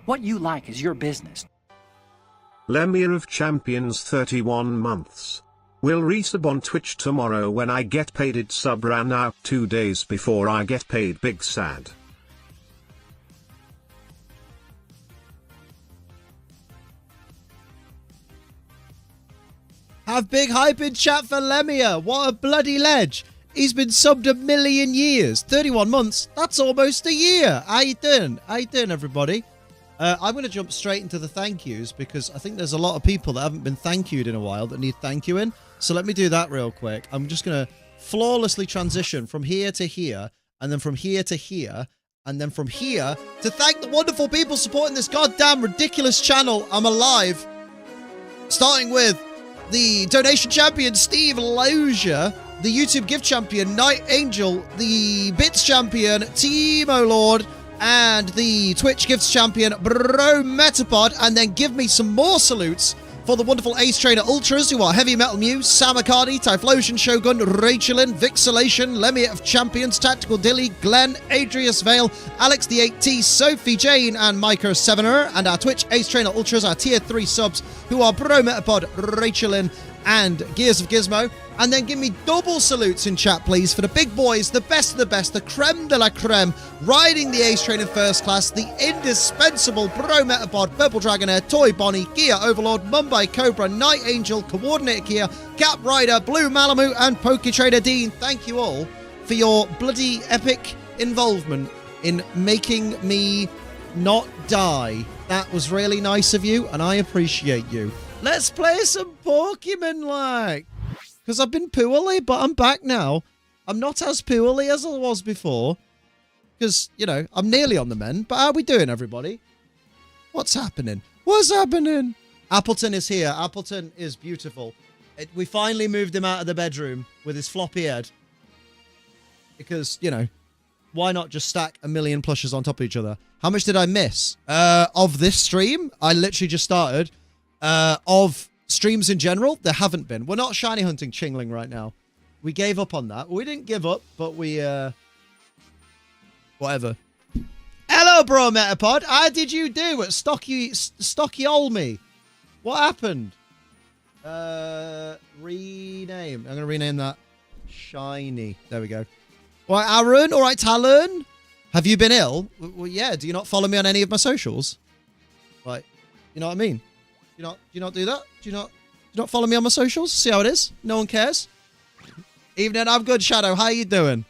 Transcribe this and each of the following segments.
What you like is your business. Lemire of Champions 31 months. Will resub on Twitch tomorrow when I get paid. It sub ran out 2 days before I get paid. Big sad. Have big hype in chat for Lemire. What a bloody ledge. He's been subbed 1 million years. 31 months. That's almost a year. How you doing? How you doing, everybody? I'm going to jump straight into the thank yous because I think there's a lot of people that haven't been thank you'd in a while that need thank you in. So let me do that real quick. I'm just going to flawlessly transition from here to here, and then from here to here, and then from here to thank the wonderful people supporting this goddamn ridiculous channel. I'm alive. Starting with the donation champion, Steve Lozier, the YouTube gift champion, Night Angel, the bits champion, Timo Lord, and the Twitch gifts champion, Bro Metapod. And then give me some more salutes for the wonderful Ace Trainer Ultras, who are Heavy Metal Muse, Samakardi, Typhlosion Shogun, Rachelin, Vixelation, Lemmy of Champions, Tactical Dilly, Glenn, Adrius Vale, Alex the 8T, Sophie Jane, and Micro Sevener. And our Twitch Ace Trainer Ultras, our tier 3 subs, who are Bro Metapod, Rachelin, and Gears of Gizmo. And then give me double salutes in chat, please, for the big boys, the best of the best, the creme de la creme, riding the Ace Train in first class, the indispensable Bro Metapod, Purple Dragonair, Toy Bonnie, Gear Overlord, Mumbai Cobra, Night Angel, Coordinator Gear, Cap Rider, Blue Malamute, and Poke Trader Dean. Thank you all for your bloody epic involvement in making me not die. That was really nice of you, and I appreciate you. Let's play some Pokemon, like. Because I've been poorly, but I'm back now. I'm not as poorly as I was before. Because, you know, I'm nearly on the mend. But how are we doing, everybody? What's happening? What's happening? Appleton is here. Appleton is beautiful. We finally moved him out of the bedroom with his floppy head. Because, you know, why not just stack 1 million plushes on top of each other? How much did I miss? Of this stream, I literally just started. Of streams in general, there haven't been. We're not shiny hunting Chingling right now. We gave up on that. We didn't give up, but we, whatever. Hello, Bro Metapod. How did you do at Stocky Olme? What happened? Rename. I'm going to rename that Shiny. There we go. All right, Aaron. All right, Talon. Have you been ill? Well, yeah. Do you not follow me on any of my socials? Like, you know what I mean? Do you not do that? Do you not follow me on my socials? See how it is? No one cares. Evening, I'm good, Shadow. How you doing?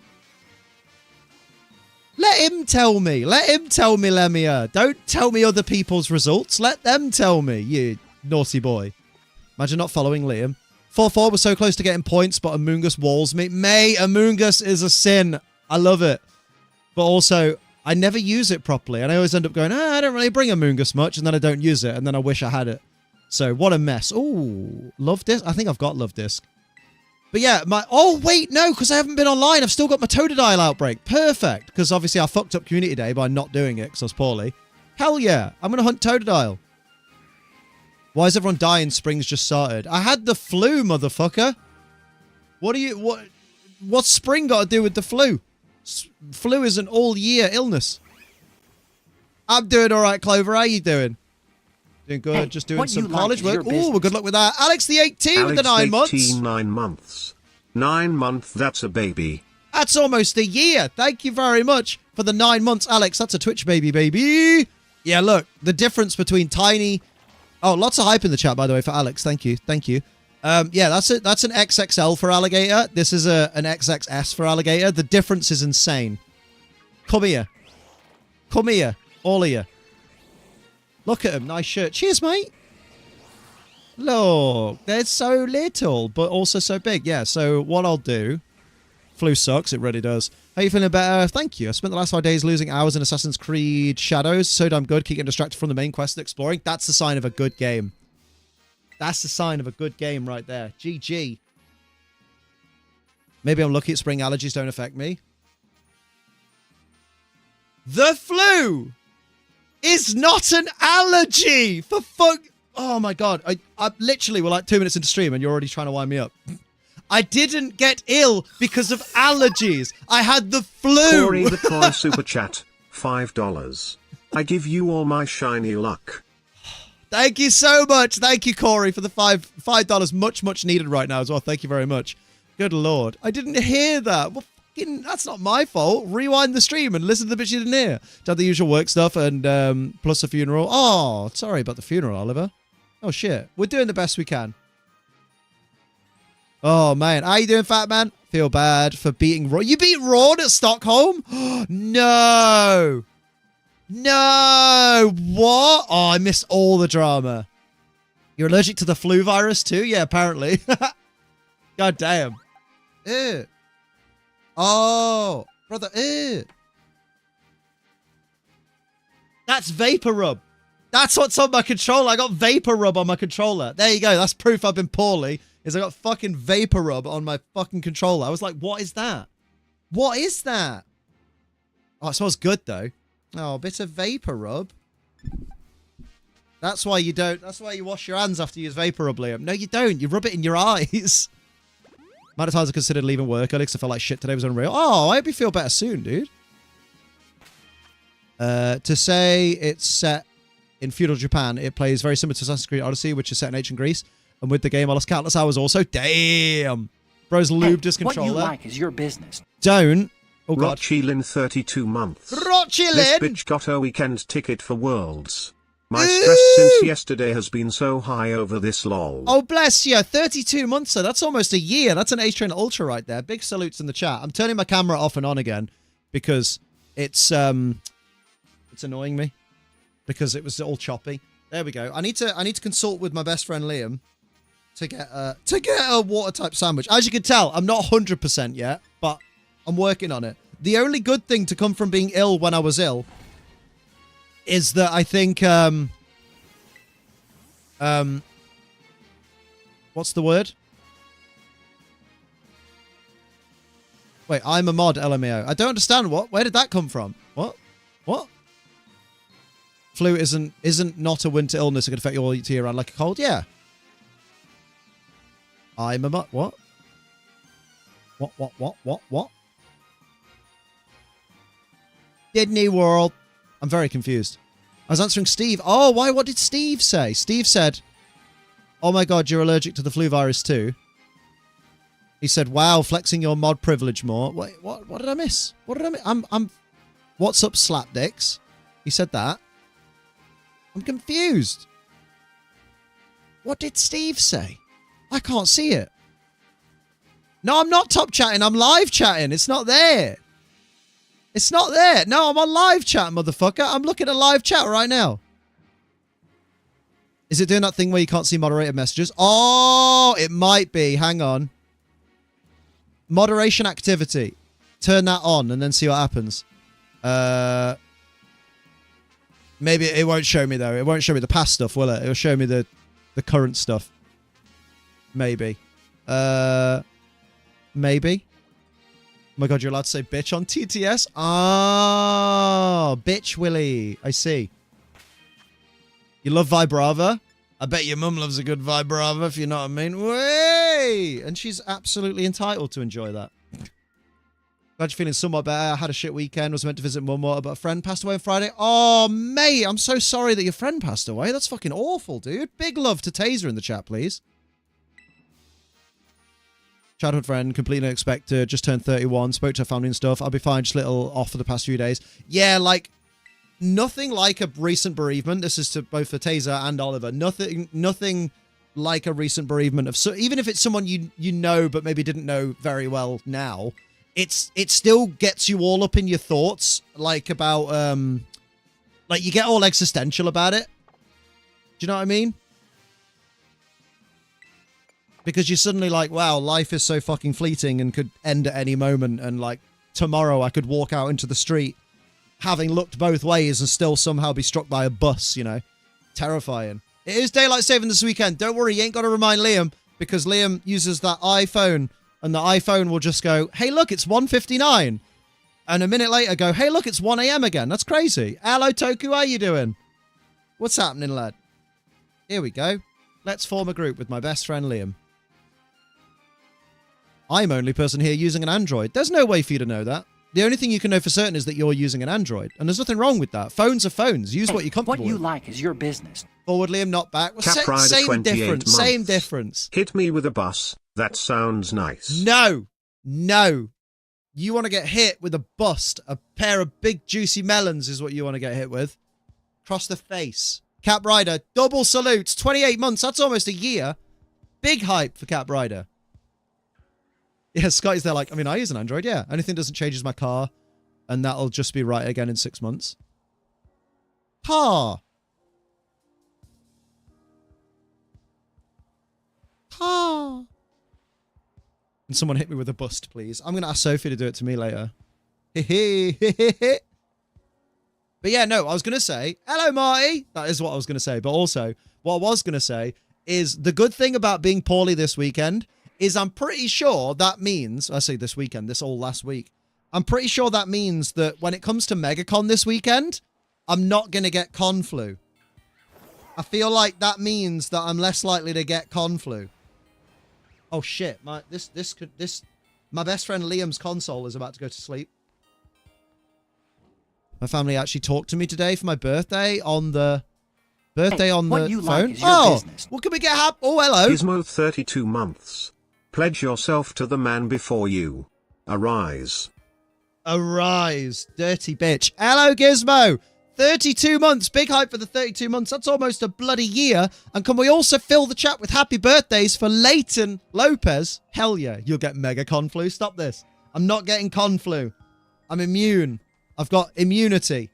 Let him tell me. Let him tell me, Lemire. Don't tell me other people's results. Let them tell me, you naughty boy. Imagine not following Liam. 4-4 was so close to getting points, but Amoongus walls me. Mate, Amoongus is a sin. I love it. But also, I never use it properly. And I always end up going, I don't really bring Amoongus much. And then I don't use it. And then I wish I had it. So, what a mess. Oh, Love Disc. I think I've got Love Disc. But yeah, oh, wait, no, because I haven't been online. I've still got my Totodile outbreak. Perfect. Because obviously I fucked up Community Day by not doing it because I was poorly. Hell yeah. I'm going to hunt Totodile. Why is everyone dying? Spring's just started. I had the flu, motherfucker. What's spring got to do with the flu? Flu is an all-year illness. I'm doing all right, Clover. How you doing? Doing good. Hey, just doing some college work. Ooh, well, good luck with that. Alex the 18 with the 9 months. 9 months. 9 months, that's a baby. That's almost a year. Thank you very much for the 9 months, Alex. That's a Twitch baby. Yeah, look, the difference between tiny... Oh, lots of hype in the chat, by the way, for Alex. Thank you. Thank you. Yeah, that's it. That's an XXL for Alligator. This is an XXS for Alligator. The difference is insane. Come here. Come here. All of you. Look at him. Nice shirt. Cheers, mate. Look. They're so little, but also so big. Yeah, so what I'll do... Flu sucks. It really does. How you feeling better? Thank you. I spent the last 5 days losing hours in Assassin's Creed Shadows. So damn good. Keep getting distracted from the main quest and exploring. That's the sign of a good game. That's the sign of a good game right there. GG. Maybe I'm lucky spring allergies don't affect me. The flu is not an allergy. For fuck. Oh my God. I literally were like 2 minutes into stream and you're already trying to wind me up. I didn't get ill because of allergies. I had the flu. Corey the Toy Super Chat, $5. I give you all my shiny luck. Thank you so much. Thank you, Corey, for the $5. Much needed right now as well. Thank you very much. Good Lord. I didn't hear that. Well, fucking, that's not my fault. Rewind the stream and listen to the bits you didn't hear. Done the usual work stuff and plus a funeral. Oh, sorry about the funeral, Oliver. Oh, shit. We're doing the best we can. Oh, man. How you doing, fat man? Feel bad for beating Raw. You beat Raw at Stockholm? No. No. What? Oh, I missed all the drama. You're allergic to the flu virus too? Yeah, apparently. God damn. Ew. Oh, brother. Ew. That's Vapor Rub. That's what's on my controller. I got Vapor Rub on my controller. There you go. That's proof I've been poorly. Is I got fucking Vapor Rub on my fucking controller. I was like, what is that? What is that? Oh, it smells good though. Oh, a bit of Vapor Rub. That's why you don't. That's why you wash your hands after you use Vapor Rub, Liam. No, you don't. You rub it in your eyes. Amount of times I considered leaving work early because I felt like shit today was unreal. Oh, I hope you feel better soon, dude. To say it's set in feudal Japan, it plays very similar to Assassin's Creed Odyssey, which is set in ancient Greece. And with the game, I lost countless hours also. Damn. Bro's lubed his controller. What you like is your business. Don't. Oh, God. Rotchilin 32 months. Rotchilin! This bitch got a weekend ticket for Worlds. My stress since yesterday has been so high over this lol. Oh, bless you. 32 months, so that's almost a year. That's an H-Train Ultra right there. Big salutes in the chat. I'm turning my camera off and on again because it's annoying me because it was all choppy. There we go. I need to consult with my best friend Liam to get a water type sandwich. As you can tell, I'm not 100% yet, but I'm working on it. The only good thing to come from being ill when I was ill is that I think what's the word? Wait, I'm a mod, LMAO. I don't understand what. Where did that come from? What? What? Flu isn't not a winter illness. It can affect you all year round like a cold. Yeah. I'm a mod. What? What? Disney World. I'm very confused. I was answering Steve. Oh, why? What did Steve say? Steve said, oh my God, you're allergic to the flu virus too. He said, wow, flexing your mod privilege more. Wait, what did I miss? What did I miss? I'm, what's up, slapdicks? He said that. I'm confused. What did Steve say? I can't see it. No, I'm not top chatting. I'm live chatting. It's not there. It's not there. No, I'm on live chat, motherfucker. I'm looking at live chat right now. Is it doing that thing where you can't see moderated messages? Oh, it might be. Hang on. Moderation activity. Turn that on and then see what happens. Maybe it won't show me, though. It won't show me the past stuff, will it? It'll show me the current stuff. Maybe. Maybe. Oh my God, you're allowed to say bitch on TTS? Oh, bitch Willy. I see. You love Vibrava? I bet your mum loves a good Vibrava, if you know what I mean. Way! And she's absolutely entitled to enjoy that. Glad you're feeling somewhat better. I had a shit weekend. Was meant to visit mum, but a friend passed away on Friday. Oh, mate, I'm so sorry that your friend passed away. That's fucking awful, dude. Big love to Taser in the chat, please. Childhood friend, completely unexpected, just turned 31, spoke to her family and stuff. I'll be fine, just a little off for the past few days. Yeah, like, nothing like a recent bereavement. This is to both for Taser and Oliver. Nothing like a recent bereavement of, so even if it's someone you know but maybe didn't know very well now, it still gets you all up in your thoughts, like about like you get all existential about it. Do you know what I mean? Because you're suddenly like, wow, life is so fucking fleeting and could end at any moment. And like tomorrow I could walk out into the street having looked both ways and still somehow be struck by a bus, you know. Terrifying. It is daylight saving this weekend. Don't worry, you ain't got to remind Liam because Liam uses that iPhone and the iPhone will just go, hey, look, it's 1:59. And a minute later go, hey, look, it's 1 a.m. again. That's crazy. Hello, Toku. How you doing? What's happening, lad? Here we go. Let's form a group with my best friend, Liam. I'm only person here using an Android. There's no way for you to know that. The only thing you can know for certain is that you're using an Android. And there's nothing wrong with that. Phones are phones. Use Hey, what you're comfortable what you with. like is your business. Forward, Liam, not back. Well, Cap Rider same 28 difference. months. Same difference. Hit me with a bus. That sounds nice. No. No. You want to get hit with a bust. A pair of big juicy melons is what you want to get hit with. Across the face. Cap Rider, double salutes. 28 months. That's almost a year. Big hype for Cap Rider. Yeah, Scotty's there like, I mean, I use an Android, yeah. Anything doesn't change is my car. And that'll just be right again in 6 months. Car. Car. Can someone hit me with a bust, please? I'm going to ask Sophie to do it to me later. But yeah, no, I was going to say, hello, Marty. That is what I was going to say. But also, what I was going to say is the good thing about being poorly this weekend is I'm pretty sure that means, I say this weekend, this all last week, I'm pretty sure that means that when it comes to MegaCon this weekend, I'm not going to get con flu. I feel like that means that I'm less likely to get con flu. Oh shit, my best friend Liam's console is about to go to sleep. My family actually talked to me today for my birthday on the phone. What you like is your business. What can we get Oh, hello. Gizmo 32 months. Pledge yourself to the man before you. Arise. Arise, dirty bitch. Hello, Gizmo. 32 months. Big hype for the 32 months. That's almost a bloody year. And can we also fill the chat with happy birthdays for Leighton Lopez? Hell yeah. You'll get mega con flu. Stop this. I'm not getting con flu. I'm immune. I've got immunity.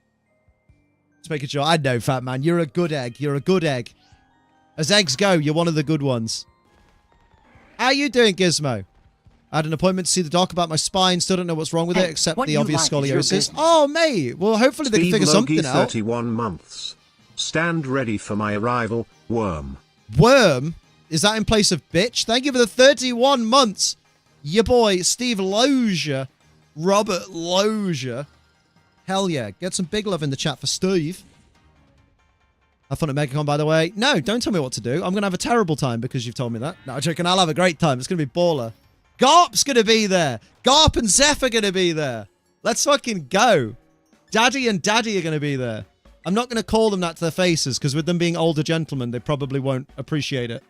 Just making sure. I know, fat man. You're a good egg. You're a good egg. As eggs go, you're one of the good ones. How you doing, Gizmo? I had an appointment to see the doc about my spine. Still don't know what's wrong with it, except what the you obvious like is your scoliosis. business. Oh, mate. Well, hopefully they can Steve figure Logie something out. 31 months. Stand ready for my arrival, worm. Worm? Is that in place of bitch? Thank you for the 31 months. Your boy, Steve Lozier. Robert Lozier. Hell yeah. Get some big love in the chat for Steve. Have fun at MegaCon, by the way. No, don't tell me what to do. I'm going to have a terrible time because you've told me that. No, I'm joking. I'll have a great time. It's going to be baller. Garp's going to be there. Garp and Zeph are going to be there. Let's fucking go. Daddy and Daddy are going to be there. I'm not going to call them that to their faces because with them being older gentlemen, they probably won't appreciate it.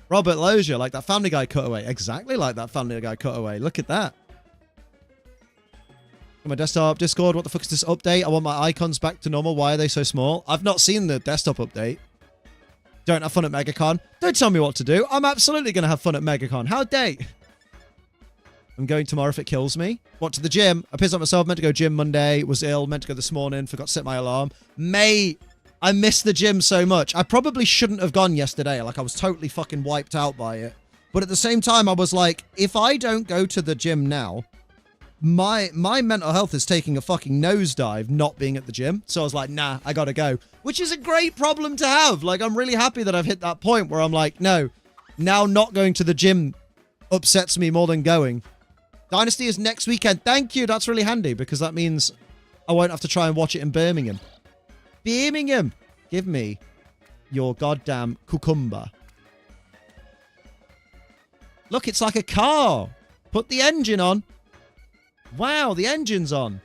Robert Lozier, like that Family Guy cutaway. Exactly like that Family Guy cutaway. Look at that. My desktop, Discord, what the fuck is this update? I want my icons back to normal. Why are they so small? I've not seen the desktop update. Don't have fun at MegaCon. Don't tell me what to do. I'm absolutely going to have fun at MegaCon. How date? I'm going tomorrow if it kills me. What, to the gym? I pissed on myself. Meant to go gym Monday. Was ill. Meant to go this morning. Forgot to set my alarm. Mate, I missed the gym so much. I probably shouldn't have gone yesterday. Like, I was totally fucking wiped out by it. But at the same time, I was like, if I don't go to the gym now, my mental health is taking a fucking nosedive not being at the gym. So I was like, nah, I gotta go. Which is a great problem to have. Like, I'm really happy that I've hit that point where I'm like, no, now not going to the gym upsets me more than going. Dynasty is next weekend. Thank you. That's really handy because that means I won't have to try and watch it in Birmingham. Birmingham. Give me your goddamn cucumber. Look, it's like a car. Put the engine on. Wow, the engine's on.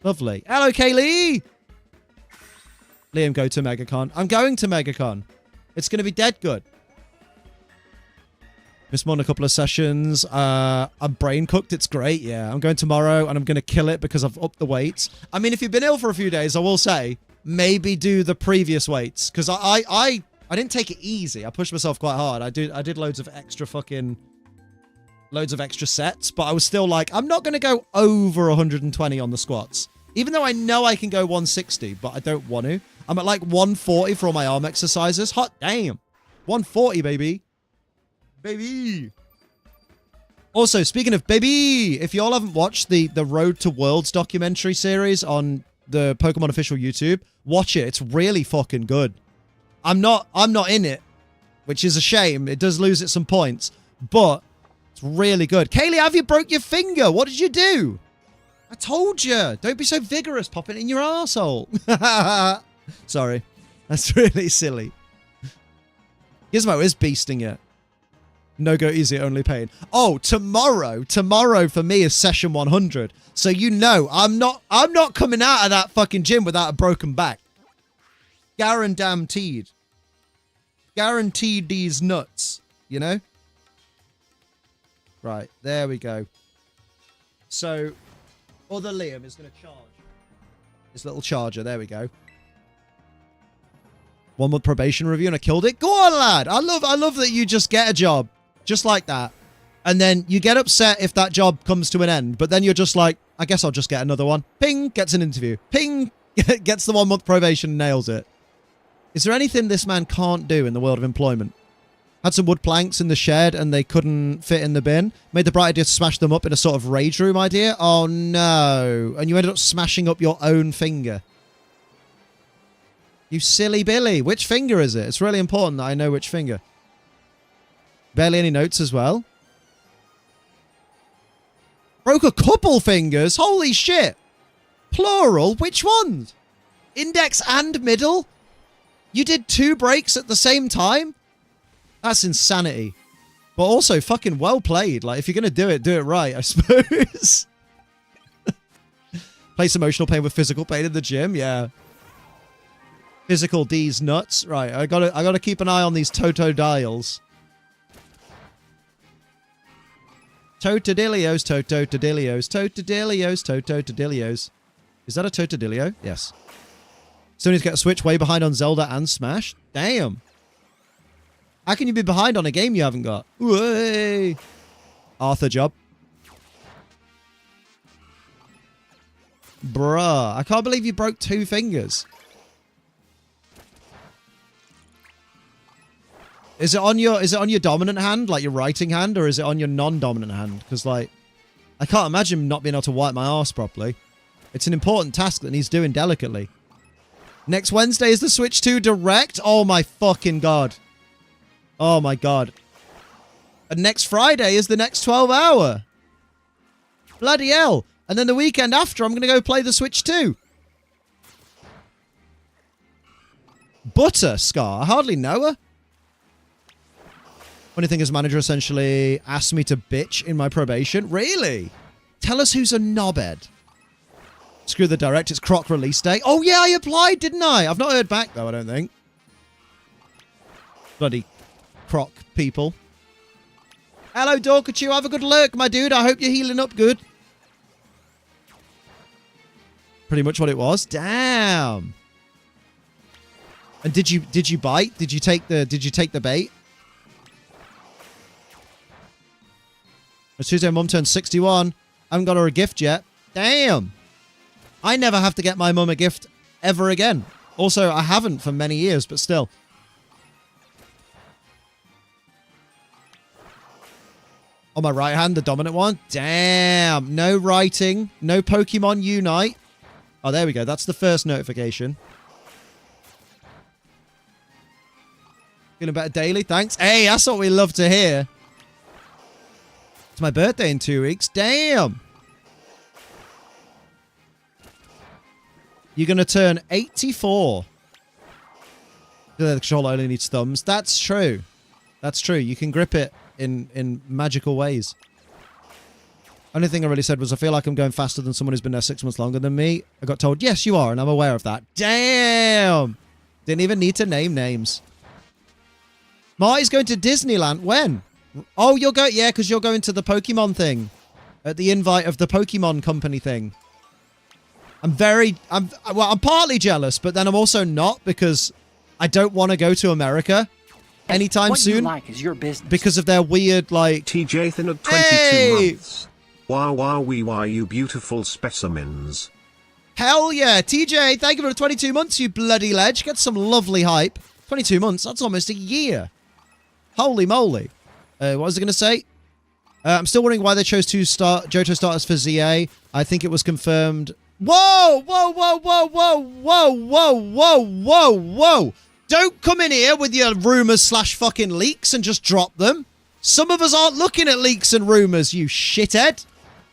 Lovely. Hello, Kaylee. Liam, go to MegaCon. I'm going to MegaCon. It's going to be dead good. Missed more than a couple of sessions. I'm brain cooked. It's great. Yeah, I'm going tomorrow and I'm going to kill it because I've upped the weights. I mean, if you've been ill for a few days, I will say, maybe do the previous weights because I didn't take it easy. I pushed myself quite hard. I did loads of extra sets, but I was still like, I'm not going to go over 120 on the squats. Even though I know I can go 160, but I don't want to. I'm at like 140 for all my arm exercises. Hot damn. 140, baby. Baby. Also, speaking of baby, if y'all haven't watched the Road to Worlds documentary series on the Pokemon official YouTube, watch it. It's really fucking good. I'm not in it, which is a shame. It does lose it some points, but it's really good. Kaylee, have you broke your finger? What did you do? I told you. Don't be so vigorous. Pop it in your arsehole. Sorry. That's really silly. Gizmo is beasting it. No go easy, only pain. Oh, tomorrow for me is session 100. So you know, I'm not coming out of that fucking gym without a broken back. Guaranteed. Guaranteed these nuts, you know? Right, there we go. So, other Liam is going to charge. His little charger, there we go. 1 month probation review and I killed it. Go on, lad. I love that you just get a job. Just like that. And then you get upset if that job comes to an end. But then you're just like, I guess I'll just get another one. Ping, gets an interview. Ping, gets the 1 month probation and nails it. Is there anything this man can't do in the world of employment? Had some wood planks in the shed and they couldn't fit in the bin. Made the bright idea to smash them up in a sort of rage room idea. Oh no. And you ended up smashing up your own finger. You silly Billy. Which finger is it? It's really important that I know which finger. Barely any notes as well. Broke a couple fingers? Holy shit. Plural? Which ones? Index and middle? You did 2 breaks at the same time? That's insanity. But also fucking well played. Like, if you're going to do it right, I suppose. Place emotional pain with physical pain in the gym? Yeah. Physical D's nuts. Right, I gotta keep an eye on these Toto dials. Totodilios, Totodilios, Totodilios, Totodilios. Is that a Totodilio? Yes. Still need to get a Switch, way behind on Zelda and Smash. Damn. How can you be behind on a game you haven't got? Way. Arthur job. Bruh, I can't believe you broke 2 fingers. Is it on your dominant hand, like your writing hand, or is it on your non-dominant hand? Because, like, I can't imagine not being able to wipe my arse properly. It's an important task that needs doing delicately. Next Wednesday is the Switch 2 Direct. Oh my fucking god. Oh my god. And next Friday is the next 12 hour. Bloody hell. And then the weekend after, I'm going to go play the Switch 2. Butter Scar. I hardly know her. Funny thing is, manager essentially asked me to bitch in my probation. Really? Tell us who's a knobhead. Screw the direct. It's Croc release day. Oh, yeah, I applied, didn't I? I've not heard back, though, I don't think. Bloody Croc people. Hello, Dorkachu. Have a good lurk, my dude. I hope you're healing up good. Pretty much what it was. Damn. And did you bite? Did you take the bait? It's Tuesday, Mum turned 61. I haven't got her a gift yet. Damn. I never have to get my mum a gift ever again. Also, I haven't for many years, but still. On my right hand, the dominant one. Damn. No writing. No Pokemon Unite. Oh, there we go. That's the first notification. Feeling better daily. Thanks. Hey, that's what we love to hear. It's my birthday in 2 weeks. Damn. You're going to turn 84. The controller only needs thumbs. That's true. That's true. You can grip it in magical ways. Only thing I really said was I feel like I'm going faster than someone who's been there 6 months longer than me. I got told, yes, you are, and I'm aware of that. Damn. Didn't even need to name names. Marty's going to Disneyland. When? Oh, you'll go... Yeah, because you're going to the Pokemon thing. At the invite of the Pokemon company thing. I'm partly jealous, but then I'm also not because I don't want to go to America anytime what soon. You like is your business. Because of their weird, like... TJ Thin at 22 months. Wow, wow, wee, wow, you beautiful specimens. Hell yeah, TJ, thank you for the 22 months, you bloody ledge. Get some lovely hype. 22 months, that's almost a year. Holy moly. What was I going to say? I'm still wondering why they chose to start Johto starters for ZA. I think it was confirmed... Whoa, whoa, whoa, whoa, whoa, whoa, whoa, whoa, whoa, whoa. Don't come in here with your rumors / fucking leaks and just drop them. Some of us aren't looking at leaks and rumors, you shithead.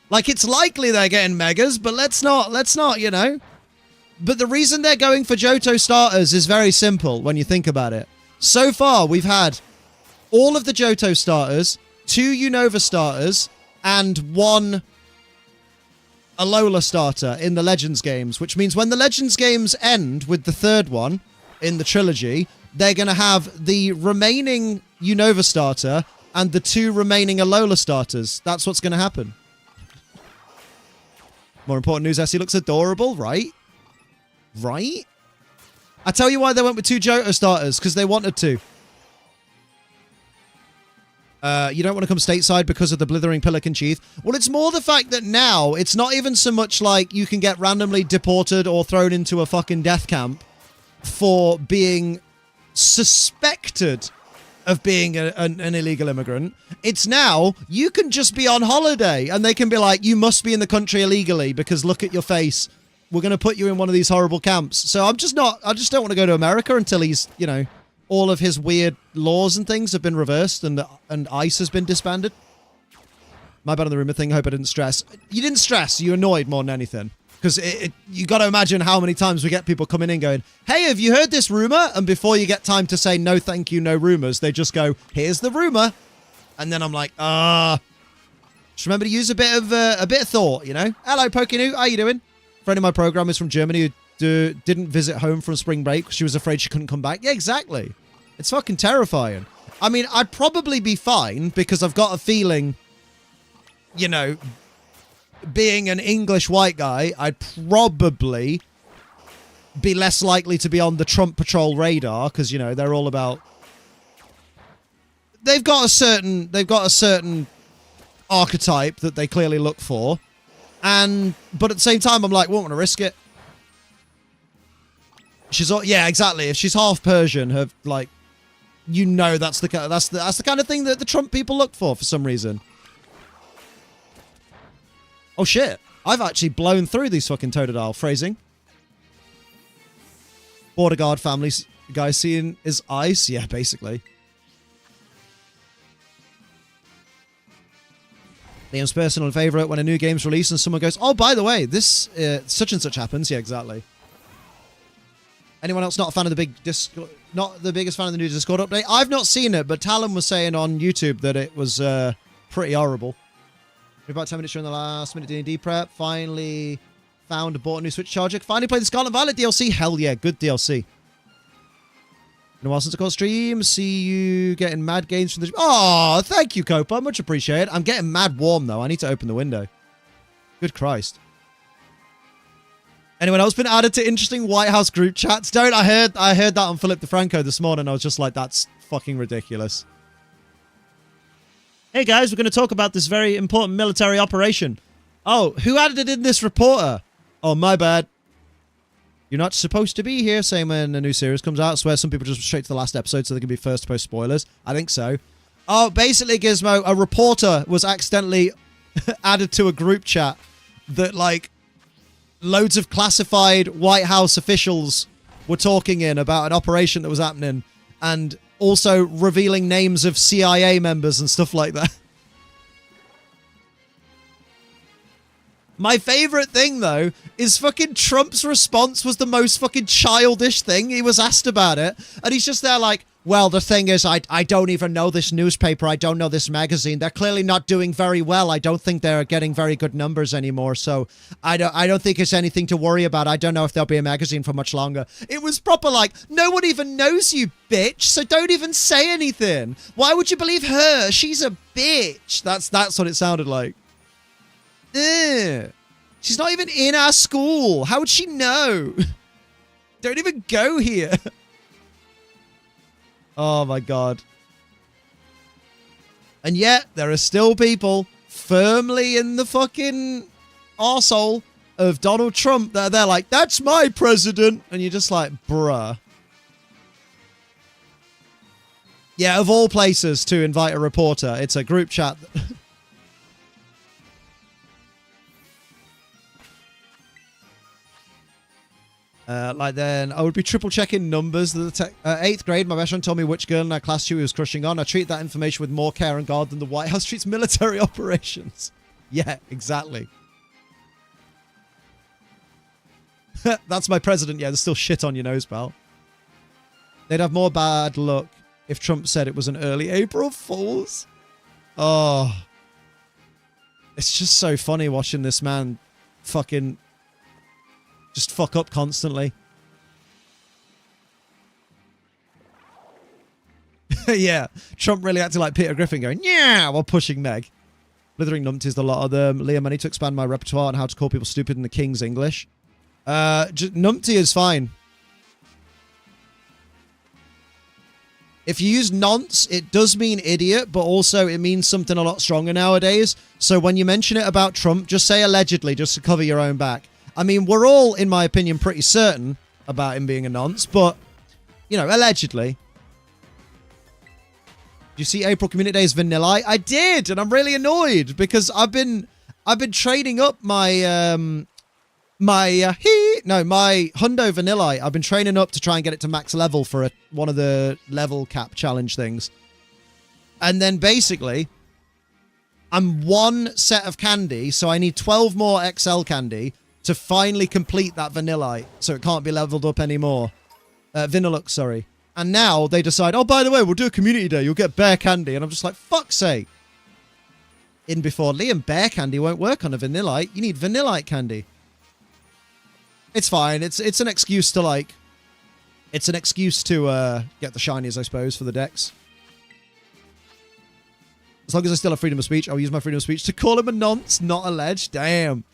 Like, it's likely they're getting megas, but let's not, you know. But the reason they're going for Johto starters is very simple when you think about it. So far, we've had all of the Johto starters, 2 Unova starters, and 1 Alola starter in the Legends games, which means when the Legends games end with the 3rd one in the trilogy, they're going to have the remaining Unova starter and the 2 remaining Alola starters. That's what's going to happen. More important news, Essie looks adorable, right? Right? I tell you why they went with 2 Johto starters, because they wanted to. You don't want to come stateside because of the blithering Pelican Chief. Well, it's more the fact that now it's not even so much like you can get randomly deported or thrown into a fucking death camp for being suspected of being an illegal immigrant. It's now you can just be on holiday and they can be like, you must be in the country illegally because look at your face. We're going to put you in one of these horrible camps. So I just don't want to go to America until he's, you know, all of his weird laws and things have been reversed and ICE has been disbanded. My bad on the rumor thing. I hope I didn't stress. You didn't stress. You annoyed more than anything. Because you got to imagine how many times we get people coming in going, hey, have you heard this rumor? And before you get time to say, no, thank you, no rumors, they just go, here's the rumor. And then I'm like, just remember to use a bit of thought, you know? Hello, Pokenu. How you doing? A friend of my program is from Germany who didn't visit home from spring break because she was afraid she couldn't come back. Yeah, exactly. It's fucking terrifying. I mean, I'd probably be fine because I've got a feeling, you know, being an English white guy, I'd probably be less likely to be on the Trump patrol radar because, you know, they're all about... They've got a certain archetype that they clearly look for. But at the same time, I'm like, won't want to risk it. Yeah, exactly. If she's half Persian, her, like, you know, that's the kind of thing that the Trump people look for some reason. Oh shit! I've actually blown through these fucking Totodile phrasing. Border guard families guy seeing his ice, yeah, basically. Liam's personal favourite when a new game's released and someone goes, oh, by the way, this such and such happens. Yeah, exactly. Anyone else not a fan of the big Discord? Not the biggest fan of the new Discord update? I've not seen it, but Talon was saying on YouTube that it was pretty horrible. We're about 10 minutes during the last minute D&D prep. Finally found, bought a new Switch charger. Finally played the Scarlet Violet DLC. Hell yeah, good DLC. Been a while since I caught stream. See you getting mad gains from the... Oh, thank you, Copa. Much appreciated. I'm getting mad warm, though. I need to open the window. Good Christ. Anyone else been added to interesting White House group chats? Don't. I heard that on Philip DeFranco this morning. I was just like, that's fucking ridiculous. Hey guys, we're going to talk about this very important military operation. Oh, who added it in this reporter? Oh, my bad. You're not supposed to be here, saying when a new series comes out. I swear some people just straight to the last episode so they can be first to post spoilers. I think so. Oh, basically, Gizmo, a reporter was accidentally added to a group chat that, like, loads of classified White House officials were talking in about an operation that was happening and also revealing names of CIA members and stuff like that. My favorite thing, though, is fucking Trump's response was the most fucking childish thing. He was asked about it, and he's just there like, well, the thing is, I don't even know this newspaper. I don't know this magazine. They're clearly not doing very well. I don't think they're getting very good numbers anymore, so I don't think it's anything to worry about. I don't know if there'll be a magazine for much longer. It was proper like, no one even knows you, bitch, so don't even say anything. Why would you believe her? She's a bitch. That's what it sounded like. Ugh. She's not even in our school. How would she know? Don't even go here. Oh my god. And yet, there are still people firmly in the fucking arsehole of Donald Trump that they're like, that's my president. And you're just like, bruh. Yeah, of all places to invite a reporter, it's a group chat. Like then, I would be triple checking numbers. The 8th grade, my best friend told me which girl in our class she was crushing on. I treat that information with more care and guard than the White House treats military operations. Yeah, exactly. That's my president. Yeah, there's still shit on your nose, pal. They'd have more bad luck if Trump said it was an early April Fool's. Oh. It's just so funny watching this man fucking just fuck up constantly. Yeah, Trump really acted like Peter Griffin going, yeah, while pushing Meg. Blithering numpties, the lot of them. Liam, I need to expand my repertoire on how to call people stupid in the King's English. Numpty is fine. If you use nonce, it does mean idiot, but also it means something a lot stronger nowadays. So when you mention it about Trump, just say allegedly, just to cover your own back. I mean, we're all, in my opinion, pretty certain about him being a nonce, but, you know, allegedly. Did you see April Community Day's Vanilla? I did, and I'm really annoyed because I've been training up my my Hundo Vanilla. I've been training up to try and get it to max level for one of the level cap challenge things. And then basically, I'm one set of candy, so I need 12 more XL candy to finally complete that Vanilla, so it can't be leveled up anymore. Vanillux, sorry. And now they decide, oh, by the way, we'll do a community day. You'll get bear candy. And I'm just like, fuck's sake. In before Liam, bear candy won't work on a Vanillite. You need Vanillite candy. It's fine. It's an excuse to, like... It's an excuse to get the shinies, I suppose, for the decks. As long as I still have freedom of speech, I'll use my freedom of speech to call him a nonce, not a ledge. Damn.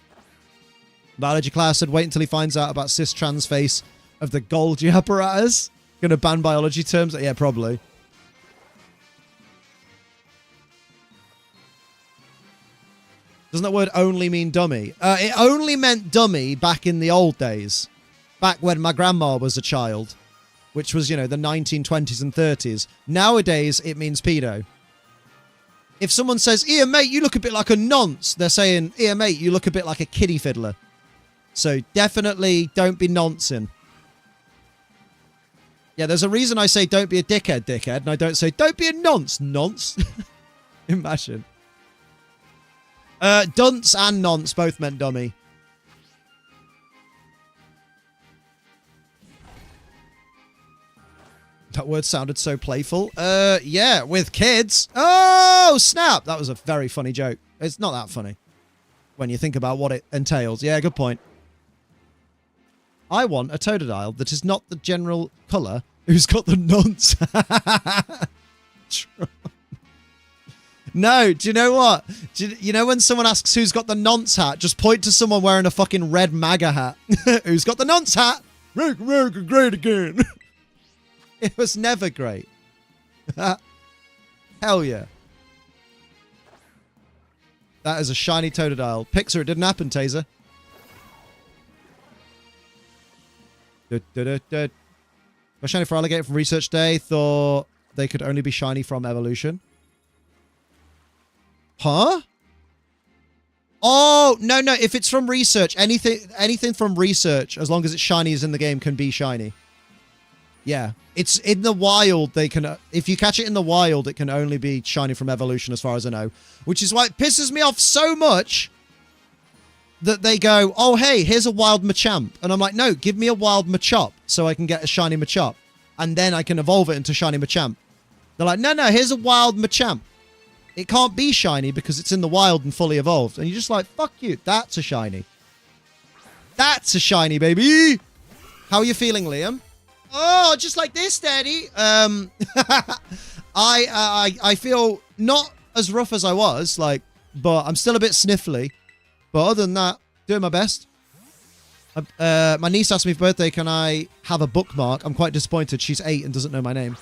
Biology class said wait until he finds out about cis-trans face of the Golgi apparatus. Gonna ban biology terms? Yeah, probably. Doesn't that word only mean dummy? It only meant dummy back in the old days. Back when my grandma was a child. Which was, you know, the 1920s and 30s. Nowadays, it means pedo. If someone says, "Here, mate, you look a bit like a nonce," they're saying, "Here, mate, you look a bit like a kiddie fiddler." So definitely don't be noncing. Yeah, there's a reason I say don't be a dickhead, and I don't say don't be a nonce. Imagine. Dunce and nonce both meant dummy. That word sounded so playful. Yeah, with kids. Oh, snap. That was a very funny joke. It's not that funny when you think about what it entails. Yeah, good point. I want a Totodile that is not the general colour who's got the nonce. No, do you know what? You know when someone asks who's got the nonce hat, just point to someone wearing a fucking red MAGA hat. Who's got the nonce hat? Make America great again. It was never great. Hell yeah. That is a shiny Totodile. Pixar, it didn't happen, Taser. Got shiny for Alligator from Research Day. Thought they could only be shiny from Evolution. Huh? Oh, no. If it's from Research, anything from Research, as long as it's shiny is in the game, can be shiny. Yeah. It's in the wild, they can... If you catch it in the wild, it can only be shiny from Evolution, as far as I know. Which is why it pisses me off so much that they go, oh, hey, here's a wild Machamp. And I'm like, no, give me a wild Machop so I can get a shiny Machop. And then I can evolve it into shiny Machamp. They're like, no, here's a wild Machamp. It can't be shiny because it's in the wild and fully evolved. And you're just like, fuck you. That's a shiny. That's a shiny, baby. How are you feeling, Liam? Oh, just like this, Daddy. I feel not as rough as I was, like, but I'm still a bit sniffly. But other than that, doing my best. My niece asked me for birthday, can I have a bookmark? I'm quite disappointed. She's 8 and doesn't know my name.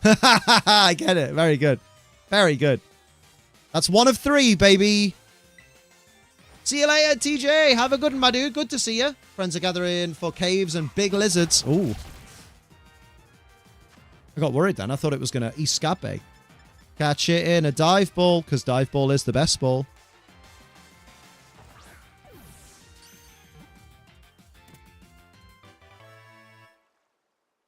I get it. Very good. Very good. That's 1 of 3, baby. See you later, TJ. Have a good one, my dude. Good to see you. Friends are gathering for caves and big lizards. Ooh. I got worried then. I thought it was going to escape. Catch it in a dive ball, because dive ball is the best ball.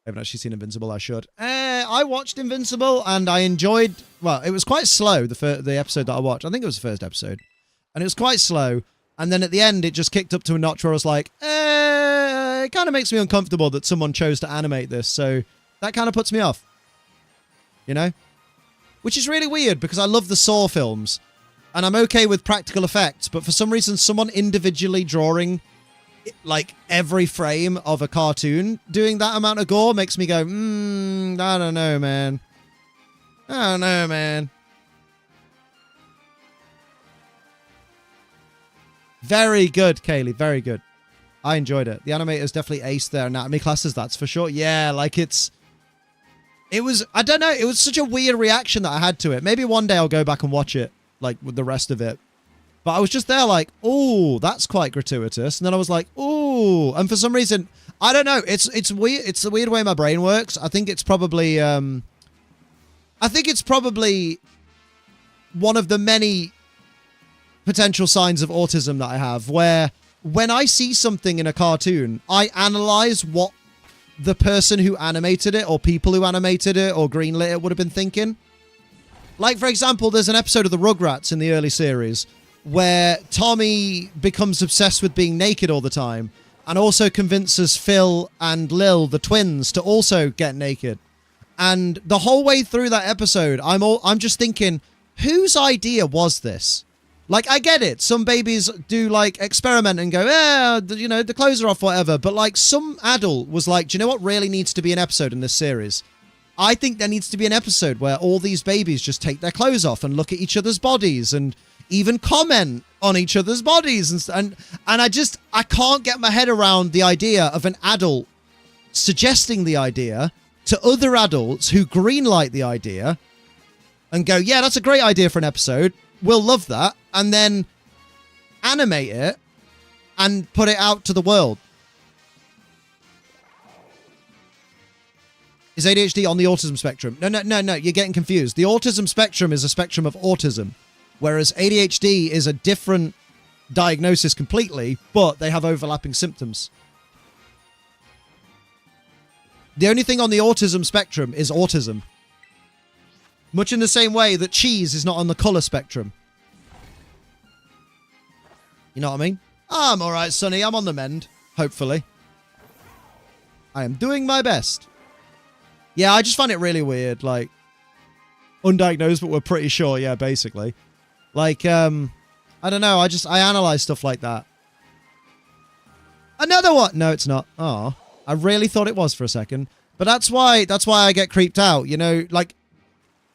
I haven't actually seen Invincible. I should. I watched Invincible and I enjoyed... Well, it was quite slow, the episode that I watched. I think it was the first episode. And it was quite slow. And then at the end, it just kicked up to a notch where I was like, it kind of makes me uncomfortable that someone chose to animate this. So That kind of puts me off. You know? Which is really weird because I love the Saw films. And I'm okay with practical effects. But for some reason, someone individually drawing like every frame of a cartoon doing that amount of gore makes me go, I don't know, man. I don't know, man. Very good, Kaylee. Very good. I enjoyed it. The animators definitely aced their anatomy classes, that's for sure. Yeah, like it was, I don't know, it was such a weird reaction that I had to it. Maybe one day I'll go back and watch it, like, with the rest of it. But I was just there like, oh, that's quite gratuitous. And then I was like, oh, and for some reason, I don't know, it's weird. It's the weird way my brain works. I think it's probably one of the many potential signs of autism that I have, where when I see something in a cartoon, I analyze what the person who animated it or people who animated it or greenlit it would have been thinking. Like, for example, there's an episode of the Rugrats in the early series where Tommy becomes obsessed with being naked all the time and also convinces Phil and Lil, the twins, to also get naked. And the whole way through that episode, I'm just thinking, whose idea was this? Like, I get it. Some babies do, like, experiment and go, you know, the clothes are off, whatever. But, like, some adult was like, do you know what really needs to be an episode in this series? I think there needs to be an episode where all these babies just take their clothes off and look at each other's bodies and even comment on each other's bodies. And I can't get my head around the idea of an adult suggesting the idea to other adults who greenlight the idea and go, yeah, that's a great idea for an episode. We'll love that. And then animate it and put it out to the world. Is ADHD on the autism spectrum? No, you're getting confused. The autism spectrum is a spectrum of autism, whereas ADHD is a different diagnosis completely, but they have overlapping symptoms. The only thing on the autism spectrum is autism. Much in the same way that cheese is not on the colour spectrum. You know what I mean? I'm alright, Sonny. I'm on the mend. Hopefully. I am doing my best. Yeah, I just find it really weird. Like, undiagnosed, but we're pretty sure. Yeah, basically. Like, I don't know. I analyze stuff like that. Another one! No, it's not. Oh, I really thought it was for a second. But that's why I get creeped out. You know, like,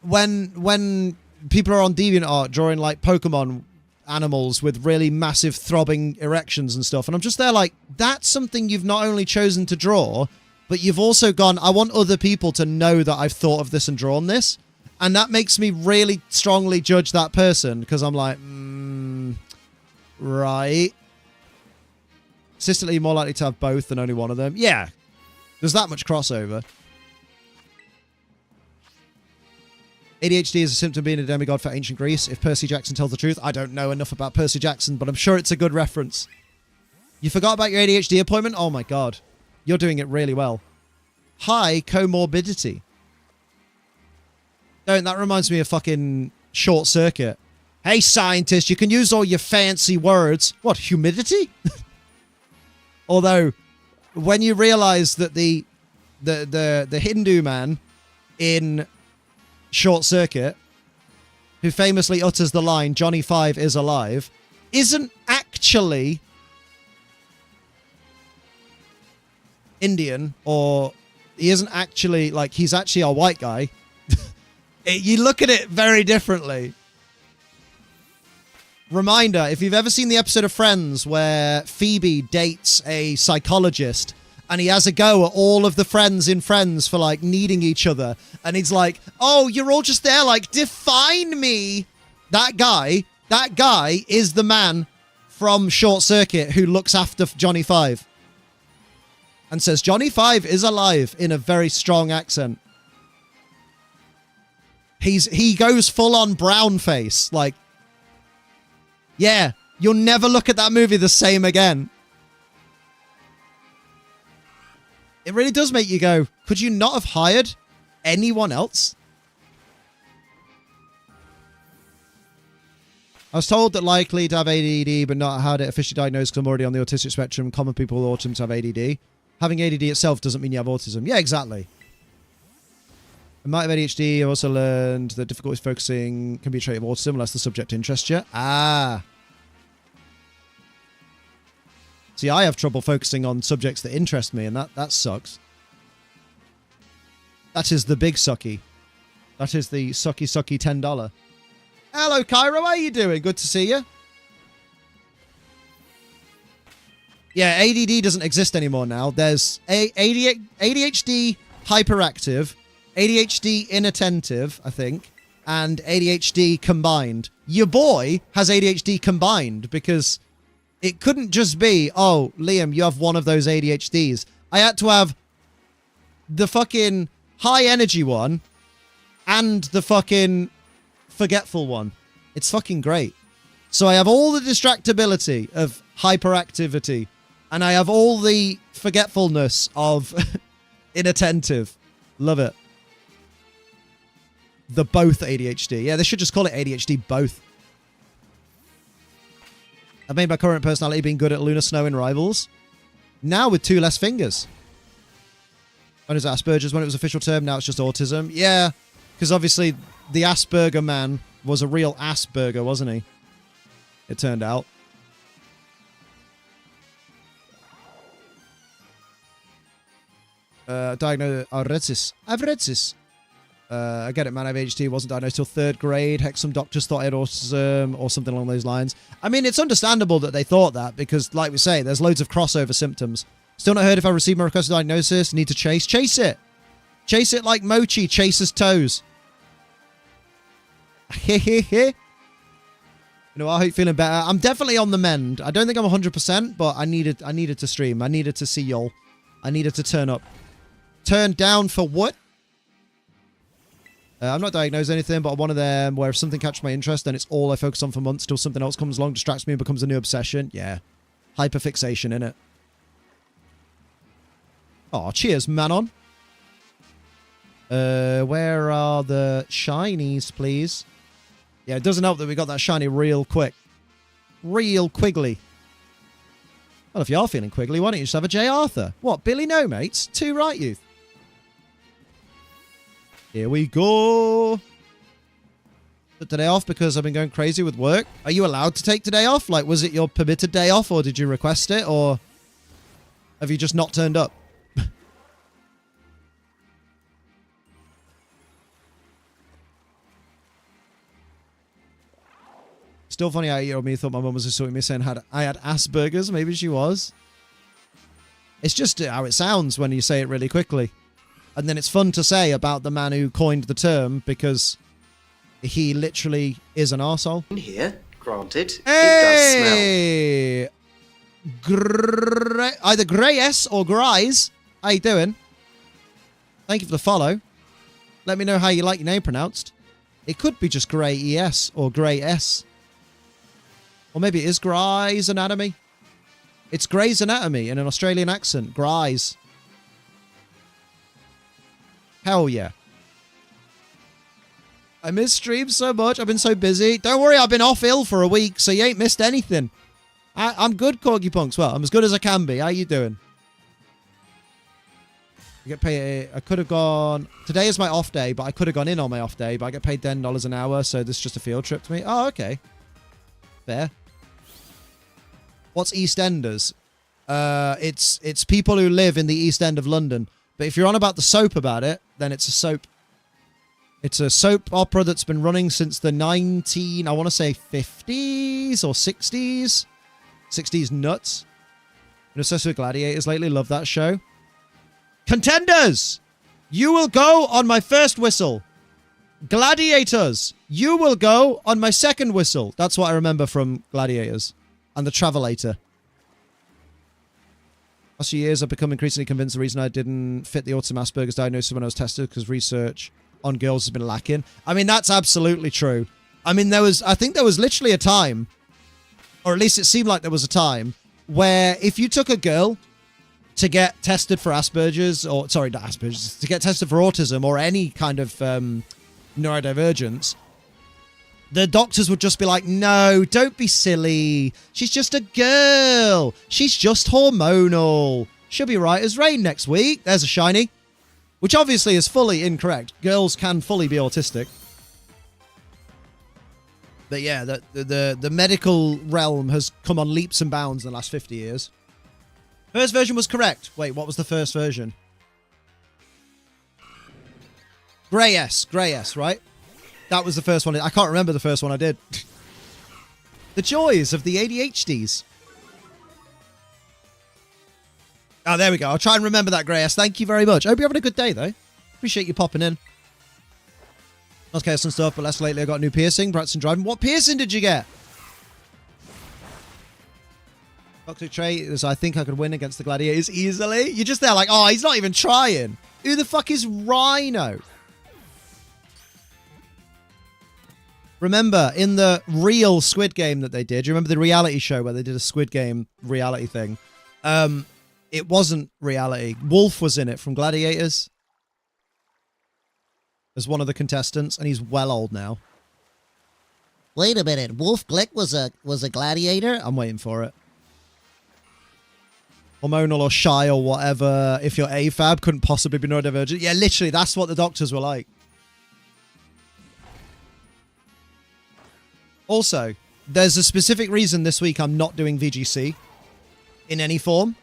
when people are on DeviantArt drawing, like, Pokémon animals with really massive throbbing erections and stuff, and I'm just there like, that's something you've not only chosen to draw, but you've also gone, I want other people to know that I've thought of this and drawn this. And that makes me really strongly judge that person, because I'm like, right. Consistently more likely to have both than only one of them. Yeah, there's that much crossover. ADHD is a symptom of being a demigod for ancient Greece. If Percy Jackson tells the truth, I don't know enough about Percy Jackson, but I'm sure it's a good reference. You forgot about your ADHD appointment? Oh my god. You're doing it really well. High comorbidity. Don't, that reminds me of fucking Short Circuit. Hey, scientist, you can use all your fancy words. What, humidity? Although, when you realize that the Hindu man in Short Circuit, who famously utters the line, Johnny Five is alive, isn't actually Indian, or he isn't actually, like, he's actually a white guy. You look at it very differently. Reminder, if you've ever seen the episode of Friends where Phoebe dates a psychologist and he has a go at all of the friends in Friends for, like, needing each other, and he's like, oh, you're all just there, like, define me. That guy is the man from Short Circuit who looks after Johnny Five and says Johnny Five is alive in a very strong accent. He goes full on brown face. Like, yeah, you'll never look at that movie the same again. It really does make you go, could you not have hired anyone else? I was told that likely to have ADD, but not had it officially diagnosed because I'm already on the autistic spectrum. Common people with autism to have ADD. Having ADD itself doesn't mean you have autism. Yeah, exactly. I might have ADHD. I've also learned that difficulty focusing can be a trait of autism unless the subject interests you. Ah. See, I have trouble focusing on subjects that interest me, and that sucks. That is the big sucky. That is the sucky $10. Hello, Cairo. How are you doing? Good to see you. Yeah, ADD doesn't exist anymore now. There's ADHD hyperactive, ADHD inattentive, I think, and ADHD combined. Your boy has ADHD combined because it couldn't just be, oh, Liam, you have one of those ADHDs. I had to have the fucking high energy one and the fucking forgetful one. It's fucking great. So I have all the distractibility of hyperactivity, and I have all the forgetfulness of inattentive. Love it. The both ADHD. Yeah, they should just call it ADHD both. I've made my current personality being good at Lunar Snow in Rivals. Now with 2 less fingers. When it was Asperger's, when it was official term, now it's just autism. Yeah, because obviously the Asperger man was a real Asperger, wasn't he? It turned out. Diagnosed. I have read this. I get it, man. I have ADHD. Wasn't diagnosed till 3rd grade. Heck, some doctors thought I had autism or something along those lines. I mean, it's understandable that they thought that because, like we say, there's loads of crossover symptoms. Still not heard if I receive my requested diagnosis. Need to chase. Chase it. Chase it like Mochi chases toes. You know, I hope you're feeling better. I'm definitely on the mend. I don't think I'm 100%, but I needed to stream. I needed to see y'all. I needed to turn up. Turn down for what? I'm not diagnosed anything, but I'm one of them where if something catches my interest, then it's all I focus on for months till something else comes along, distracts me, and becomes a new obsession. Yeah. Hyperfixation, innit? Oh, cheers, Manon. Where are the shinies, please? Yeah, it doesn't help that we got that shiny real quick. Real quiggly. Well, if you are feeling quiggly, why don't you just have a J. Arthur? What, Billy No, mates? 2 right, youth. Here we go. Took today off because I've been going crazy with work. Are you allowed to take today off? Like, was it your permitted day off, or did you request it, or have you just not turned up? Still funny how you me thought my mum was assaulting me saying I had Asperger's. Maybe she was. It's just how it sounds when you say it really quickly. And then it's fun to say about the man who coined the term because he literally is an arsehole. Here, granted, Hey! it does smell. Either Grey S or Grise. How you doing? Thank you for the follow. Let me know how you like your name pronounced. It could be just Grey ES or Grey S. Or maybe it is Grey's Anatomy. It's Grey's Anatomy in an Australian accent. Grey's. Hell yeah. I miss streams so much. I've been so busy. Don't worry, I've been off ill for a week, so you ain't missed anything. I'm good, Corgi Punks. Well, I'm as good as I can be. How you doing? I get paid. I could have gone. Today is my off day, but I could have gone in on my off day, but I get paid $10 an hour, so this is just a field trip to me. Oh, okay. Fair. What's EastEnders? It's people who live in the East End of London. But if you're on about the soap about it, then it's a soap. It's a soap opera that's been running since the I want to say 50s or 60s. 60s nuts. Been obsessed with Gladiators lately. Love that show. Contenders! You will go on my first whistle. Gladiators! You will go on my second whistle. That's what I remember from Gladiators. And the Travelator. Last few years, I've become increasingly convinced the reason I didn't fit the autism Asperger's diagnosis when I was tested because research on girls has been lacking. I mean, that's absolutely true. I mean, I think there was literally a time, or at least it seemed like there was a time, where if you took a girl to get tested for Asperger's, or, sorry, not Asperger's, to get tested for autism or any kind of neurodivergence, the doctors would just be like, no, don't be silly. She's just a girl. She's just hormonal. She'll be right as rain next week. There's a shiny. Which obviously is fully incorrect. Girls can fully be autistic. But yeah, the medical realm has come on leaps and bounds in the last 50 years. First version was correct. Wait, what was the first version? Grey S, right? That was the first one. I can't remember the first one I did. The joys of the ADHDs. Oh, there we go. I'll try and remember that, Grey S. Thank you very much. I hope you're having a good day, though. Appreciate you popping in. Okay, some stuff, but less lately I got a new piercing, practicing driving. What piercing did you get? Toxic trait is I think I could win against the gladiators easily. You're just there like, oh, he's not even trying. Who the fuck is Rhino? Remember, in the real Squid Game that they did, you remember the reality show where they did a Squid Game reality thing? It wasn't reality. Wolf was in it from Gladiators as one of the contestants, and he's well old now. Wait a minute, Wolf Glick was a gladiator? I'm waiting for it. Hormonal or shy or whatever. If you're AFAB, couldn't possibly be neurodivergent. Yeah, literally, that's what the doctors were like. Also, there's a specific reason this week I'm not doing VGC in any form.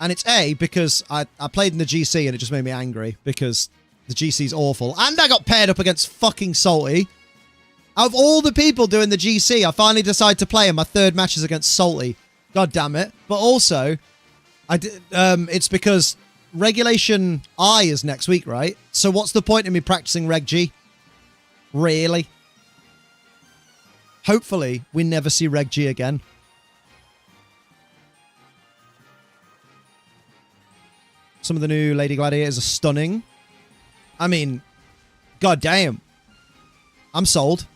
And it's A, because I played in the GC and it just made me angry because the GC's awful. And I got paired up against fucking Salty. Out of all the people doing the GC, I finally decided to play and my third match is against Salty. God damn it. But also, it's because Regulation I is next week, right? So what's the point in me practicing Reg G? Really? Hopefully, we never see Reg G again. Some of the new Lady Gladiators are stunning. I mean, goddamn. I'm sold.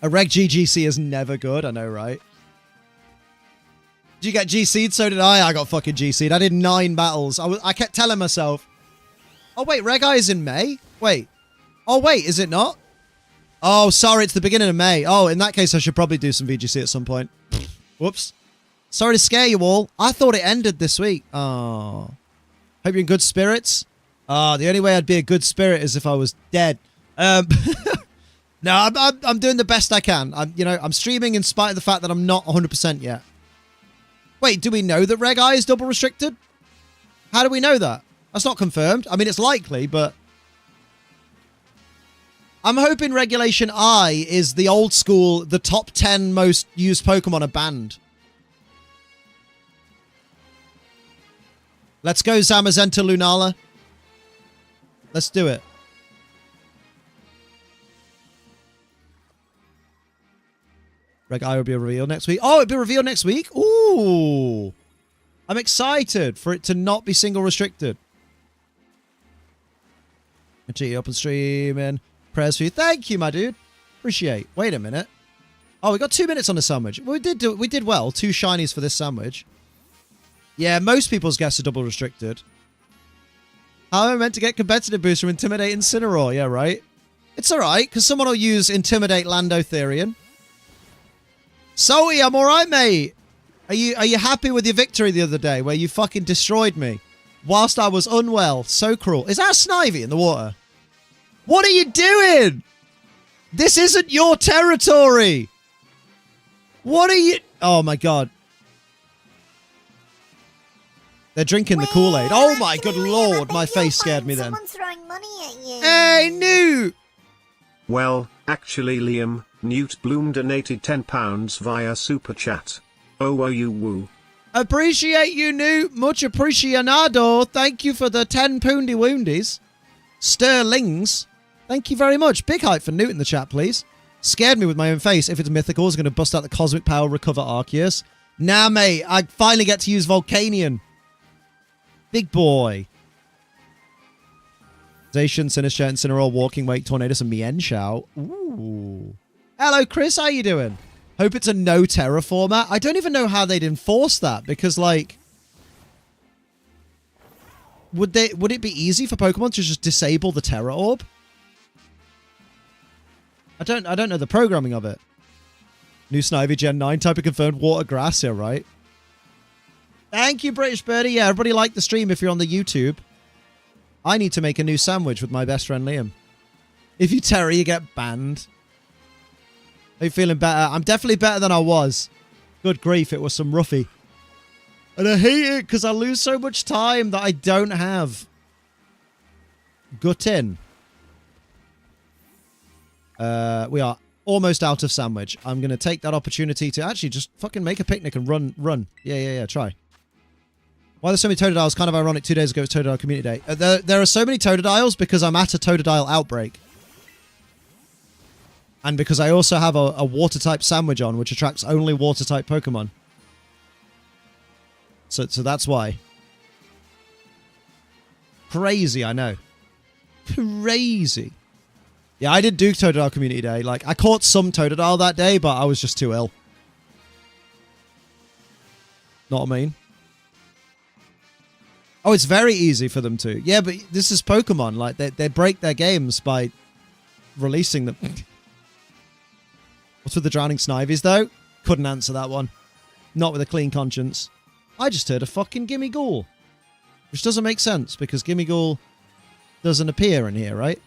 A Reg G GC is never good, I know, right? Did you get GC'd? So did I. I got fucking GC'd. I did 9 battles. I kept telling myself, oh, wait, Reg I is in May? Wait. Oh, wait, is it not? Oh, sorry, it's the beginning of May. Oh, in that case, I should probably do some VGC at some point. Whoops. Sorry to scare you all. I thought it ended this week. Oh. Hope you're in good spirits. The only way I'd be a good spirit is if I was dead. No, I'm doing the best I can. I'm streaming in spite of the fact that I'm not 100% yet. Wait, do we know that Reg I is double restricted? How do we know that? That's not confirmed. I mean, it's likely, but I'm hoping Regulation I is the old school, the top 10 most used Pokemon are banned. Let's go, Zamazenta Lunala. Let's do it. Reg I will be revealed next week. Oh, it'll be revealed next week? Ooh. I'm excited for it to not be single restricted. And cheat you up and streaming. Prayers for you. Thank you, my dude. Appreciate. Wait a minute. Oh, we got 2 minutes on the sandwich. We did well. 2 shinies for this sandwich. Yeah, most people's guests are double restricted. How am I meant to get competitive boost from Intimidate Incineroar? Yeah, right. It's alright, because someone will use Intimidate Landotherian. Zoe, I'm alright, mate. Are you happy with your victory the other day, where you fucking destroyed me? Whilst I was unwell. So cruel. Is that a Snivy in the water? What are you doing? This isn't your territory. What are you... Oh, my God. They're drinking the Kool-Aid. Oh, my good lord. My face scared me then. Someone's throwing money at you. Hey, Newt. Well, actually, Liam, Newt Bloom donated £10 via Super Chat. Oh, you woo. Appreciate you, Newt. Much appreciado. Thank you for the 10 poondy woundies. Sterlings. Thank you very much. Big hype for Newt in the chat, please. Scared me with my own face. If it's mythical, it's going to bust out the Cosmic Power, recover Arceus. Nah, mate. I finally get to use Volcanion. Big boy. Zacian, Sinister, Incineroar, Walking Wake, Tornadus, and Mienshao. Ooh. Hello, Chris. How you doing? Hope it's a no terror format. I don't even know how they'd enforce that because, like, would it be easy for Pokemon to just disable the Terror Orb? I don't know the programming of it. New Snivy Gen 9 type of confirmed water grass here, right? Thank you, British Birdie. Yeah, everybody like the stream if you're on the YouTube. I need to make a new sandwich with my best friend Liam. If you Terry, you get banned. Are you feeling better? I'm definitely better than I was. Good grief, it was some roughy. And I hate it because I lose so much time that I don't have. Gut in. We are almost out of sandwich. I'm going to take that opportunity to actually just fucking make a picnic and run. Yeah, try. Why there's so many Totodiles? Kind of ironic. 2 days ago was Totodile Community Day. There are so many Totodiles because I'm at a Totodile outbreak. And because I also have a water-type sandwich on, which attracts only water-type Pokemon. So that's why. Crazy, I know. Crazy. Yeah, I did do Totodile Community Day. Like, I caught some Totodile that day, but I was just too ill. Know what I mean? Oh, it's very easy for them to. Yeah, but this is Pokemon. Like, they break their games by releasing them. What's with the drowning Snivies, though? Couldn't answer that one. Not with a clean conscience. I just heard a fucking Gimmighoul. Which doesn't make sense, because Gimmighoul doesn't appear in here, right?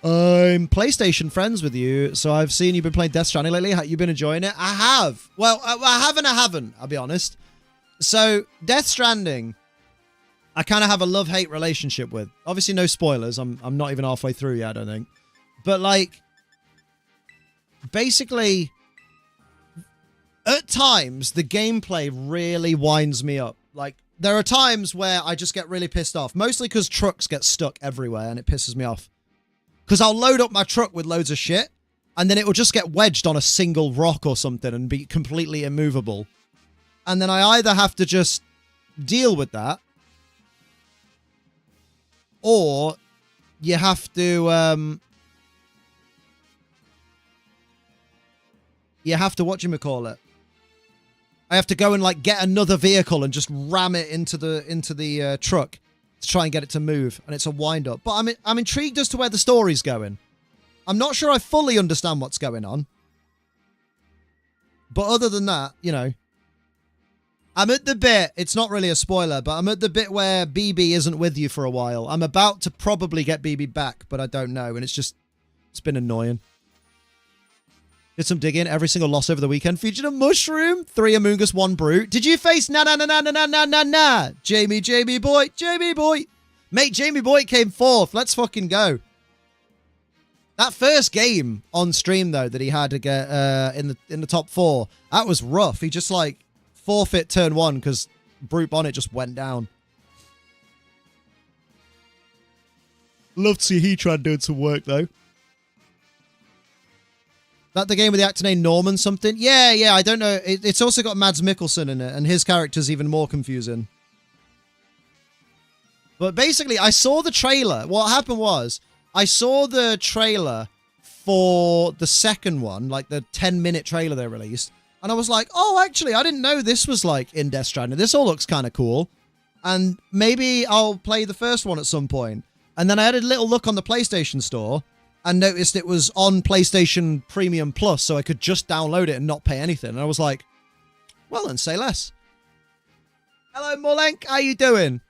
I'm PlayStation friends with you, so I've seen you've been playing Death Stranding lately. Have you been enjoying it? I have. Well, I haven't, I'll be honest. So, Death Stranding, I kind of have a love-hate relationship with. Obviously, no spoilers. I'm not even halfway through yet, I don't think. But, like, basically, at times, the gameplay really winds me up. Like, there are times where I just get really pissed off. Mostly because trucks get stuck everywhere, and it pisses me off. Because I'll load up my truck with loads of shit, and then it will just get wedged on a single rock or something and be completely immovable. And then I either have to just deal with that, or you have to, whatchamacallit? I have to go and, like, get another vehicle and just ram it into the truck to try and get it to move, and it's a wind-up. But I'm intrigued as to where the story's going. I'm not sure I fully understand what's going on. But other than that, you know, I'm at the bit, it's not really a spoiler, but I'm at the bit where BB isn't with you for a while. I'm about to probably get BB back, but I don't know, and it's been annoying. Did some digging. Every single loss over the weekend featured a mushroom. 3 Amoongus, 1 brute. Did you face Jamie boy? Mate, Jamie boy came 4th. Let's fucking go. That first game on stream, though, that he had to get in the top 4, that was rough. He just, like, forfeit turn 1 because Brute Bonnet just went down. Love to see Heatran doing some work, though. That the game with the actor named Norman something? Yeah, I don't know. It's also got Mads Mikkelsen in it, and his character's even more confusing. But basically, I saw the trailer. What happened was, I saw the trailer for the second one, like the 10-minute trailer they released, and I was like, oh, actually, I didn't know this was, like, in Death Stranding. This all looks kind of cool. And maybe I'll play the first one at some point. And then I had a little look on the PlayStation Store, and noticed it was on PlayStation Premium Plus, so I could just download it and not pay anything. And I was like, well, then say less. Hello, Molenk. How you doing?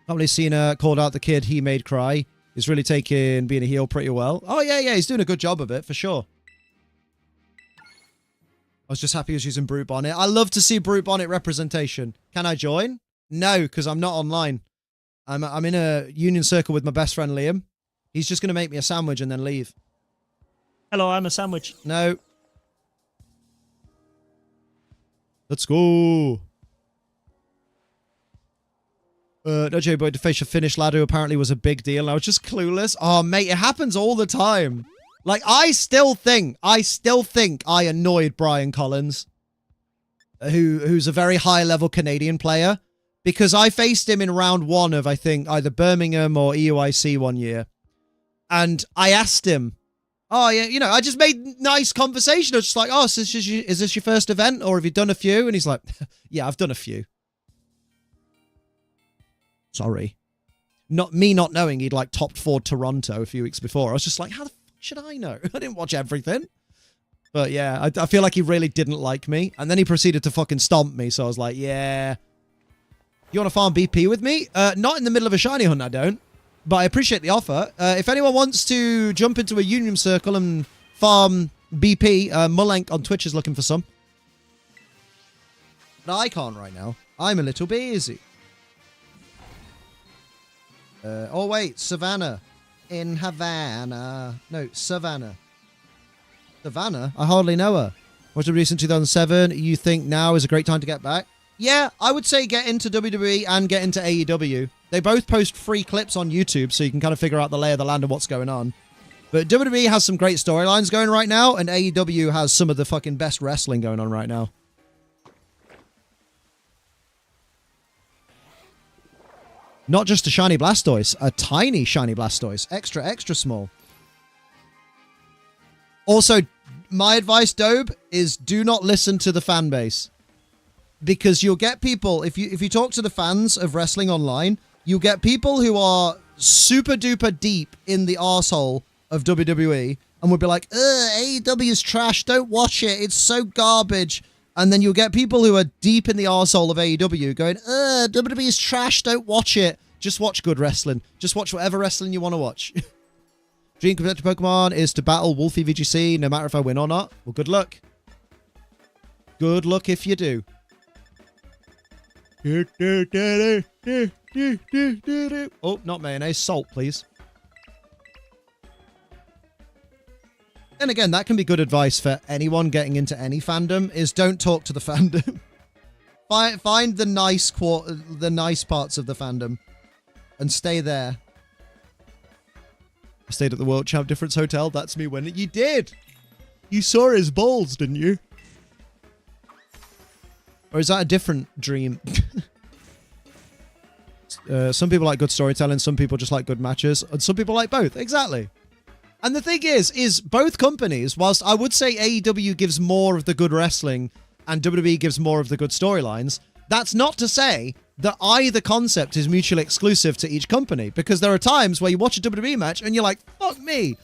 Probably seen called out the kid he made cry. He's really taking being a heel pretty well. Oh, yeah, he's doing a good job of it, for sure. I was just happy he was using Brute Bonnet. I love to see Brute Bonnet representation. Can I join? No, because I'm not online. I'm in a union circle with my best friend Liam. He's just going to make me a sandwich and then leave. Hello, I'm a sandwich. No. Let's go. No, J Boy, to face your Finnish lad who apparently was a big deal. And I was just clueless. Oh, mate, it happens all the time. Like, I still think I annoyed Brian Collins, who's a very high-level Canadian player, because I faced him in round 1 of, I think, either Birmingham or EUIC one year. And I asked him, oh, yeah, you know, I just made nice conversation. I was just like, oh, so is this your first event, or have you done a few? And he's like, yeah, I've done a few. Sorry. Not knowing he'd, like, topped 4 Toronto a few weeks before. I was just like, how the fuck should I know? I didn't watch everything. But, yeah, I feel like he really didn't like me. And then he proceeded to fucking stomp me, so I was like, yeah. You want to farm BP with me? Not in the middle of a shiny hunt, I don't. But I appreciate the offer. If anyone wants to jump into a union circle and farm BP, Mullenk on Twitch is looking for some. But I can't right now. I'm a little busy. Oh, wait. Savannah. In Havana. No, Savannah. Savannah? I hardly know her. Watched WWE since 2007. You think now is a great time to get back? Yeah, I would say get into WWE and get into AEW. They both post free clips on YouTube, so you can kind of figure out the lay of the land of what's going on. But WWE has some great storylines going right now, and AEW has some of the fucking best wrestling going on right now. Not just a shiny Blastoise, a tiny shiny Blastoise. Extra, extra small. Also, my advice, Dobe, is do not listen to the fan base. Because you'll get people, if you talk to the fans of wrestling online, you'll get people who are super duper deep in the arsehole of WWE and will be like, AEW's trash, don't watch it, it's so garbage. And then you'll get people who are deep in the arsehole of AEW going, WWE's trash, don't watch it. Just watch good wrestling. Just watch whatever wrestling you want to watch. Dream compared to Pokemon is to battle Wolfie VGC, no matter if I win or not. Well, good luck. Good luck if you do. Oh, not mayonnaise. Salt, please. And again, that can be good advice for anyone getting into any fandom, is don't talk to the fandom. Find the nice parts of the fandom and stay there. I stayed at the World Champ Difference Hotel. That's me winning. You did! You saw his balls, didn't you? Or is that a different dream? Some people like good storytelling, some people just like good matches, and some people like both. Exactly. And the thing is both companies, whilst I would say AEW gives more of the good wrestling and WWE gives more of the good storylines, that's not to say that either concept is mutually exclusive to each company, because there are times where you watch a WWE match and you're like, fuck me,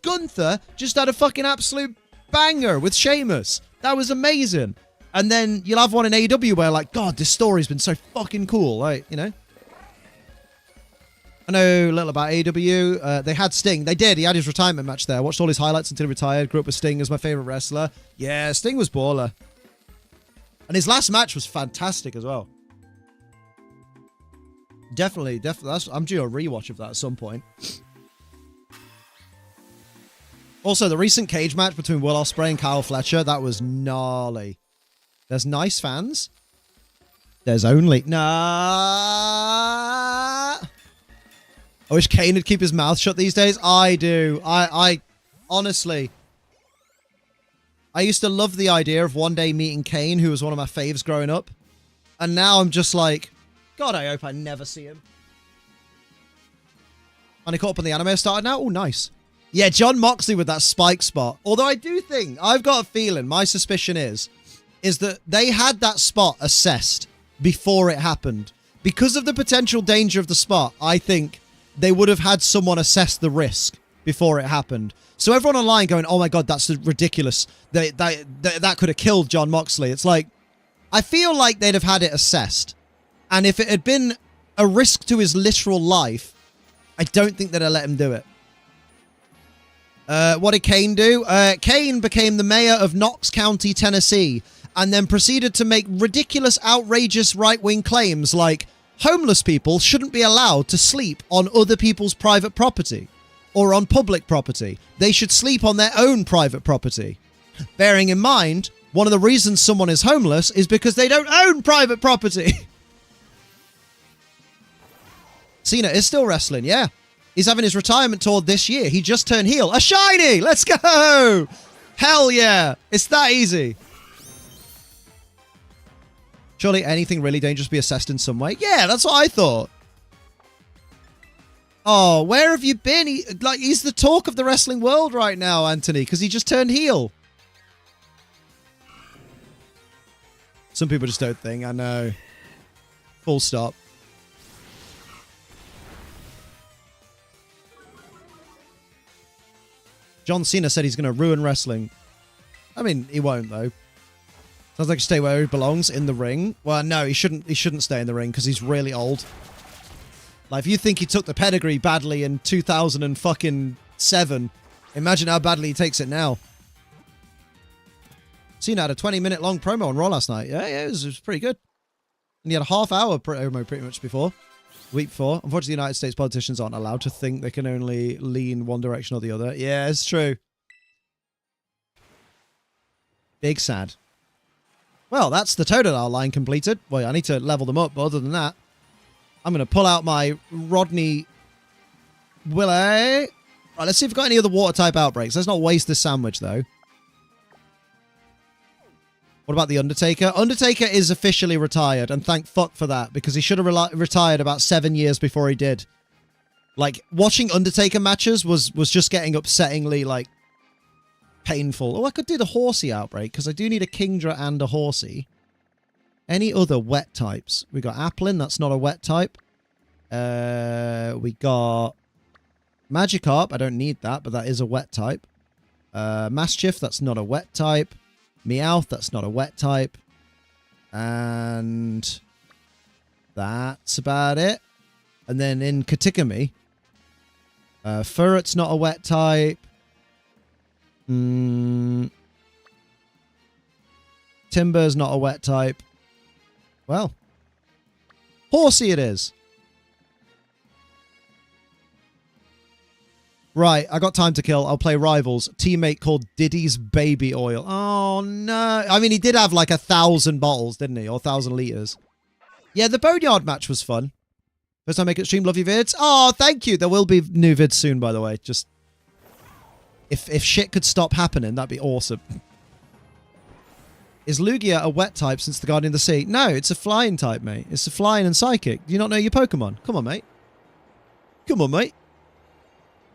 Gunther just had a fucking absolute banger with Sheamus. That was amazing. And then you'll have one in AEW where like, God, this story's been so fucking cool. Like, you know? I know a little about AEW. They had Sting. They did. He had his retirement match there. Watched all his highlights until he retired. Grew up with Sting as my favorite wrestler. Yeah, Sting was baller. And his last match was fantastic as well. Definitely. I'm due a rewatch of that at some point. Also, the recent cage match between Will Ospreay and Kyle Fletcher, that was gnarly. There's nice fans. There's only... Nah. I wish Kane would keep his mouth shut these days. I do. I honestly... I used to love the idea of one day meeting Kane, who was one of my faves growing up. And now I'm just like, God, I hope I never see him. And he caught up on the anime I started now. Oh, nice. Yeah, John Moxley with that spike spot. Although I do think, I've got a feeling, my suspicion is that they had that spot assessed before it happened. Because of the potential danger of the spot, I think they would have had someone assess the risk before it happened. So everyone online going, oh my God, that's ridiculous. That could have killed John Moxley. It's like, I feel like they'd have had it assessed. And if it had been a risk to his literal life, I don't think they'd have let him do it. What did Kane do? Kane became the mayor of Knox County, Tennessee, and then proceeded to make ridiculous, outrageous right-wing claims like homeless people shouldn't be allowed to sleep on other people's private property or on public property. They should sleep on their own private property. Bearing in mind, one of the reasons someone is homeless is because they don't own private property. Cena is still wrestling, yeah. He's having his retirement tour this year. He just turned heel. A shiny! Let's go! Hell yeah! It's that easy. Surely anything really dangerous be assessed in some way? Yeah, that's what I thought. Oh, where have you been? He's the talk of the wrestling world right now, Anthony, because he just turned heel. Some people just don't think, I know. Full stop. John Cena said he's going to ruin wrestling. I mean, he won't, though. Sounds like he stay where he belongs, in the ring. Well, no, he shouldn't stay in the ring because he's really old. Like, if you think he took the pedigree badly in 2007, imagine how badly he takes it now. Cena had a 20-minute long promo on Raw last night. Yeah, it was pretty good. And he had a half-hour promo pretty much before. Week 4. Unfortunately, the United States politicians aren't allowed to think they can only lean one direction or the other. Yeah, it's true. Big sad. Well, that's the Totodile line completed. Well, I need to level them up, but other than that, I'm going to pull out my Rodney Willie. Right, let's see if we've got any other water-type outbreaks. Let's not waste this sandwich, though. What about the Undertaker? Undertaker is officially retired, and thank fuck for that, because he should have retired about 7 years before he did. Like, watching Undertaker matches was just getting upsettingly, like, painful. Oh, I could do the Horsey outbreak, because I do need a Kingdra and a Horsey. Any other wet types? We got Applin, that's not a wet type. We got Magikarp, I don't need that, but that is a wet type. Maschiff, that's not a wet type. Meowth, that's not a wet type. And that's about it. And then in Katikami, Furret's not a wet type. Timber's not a wet type. Well, Horsey it is. Right, I got time to kill. I'll play Rivals. Teammate called Diddy's Baby Oil. Oh, no. I mean, he did have like 1,000 bottles, didn't he? Or 1,000 litres. Yeah, the Boneyard match was fun. First time I make it stream. Love your vids. Oh, thank you. There will be new vids soon, by the way. Just... If shit could stop happening, that'd be awesome. Is Lugia a wet type since the Guardian of the Sea? No, it's a flying type, mate. It's a flying and psychic. Do you not know your Pokemon? Come on, mate. Come on, mate.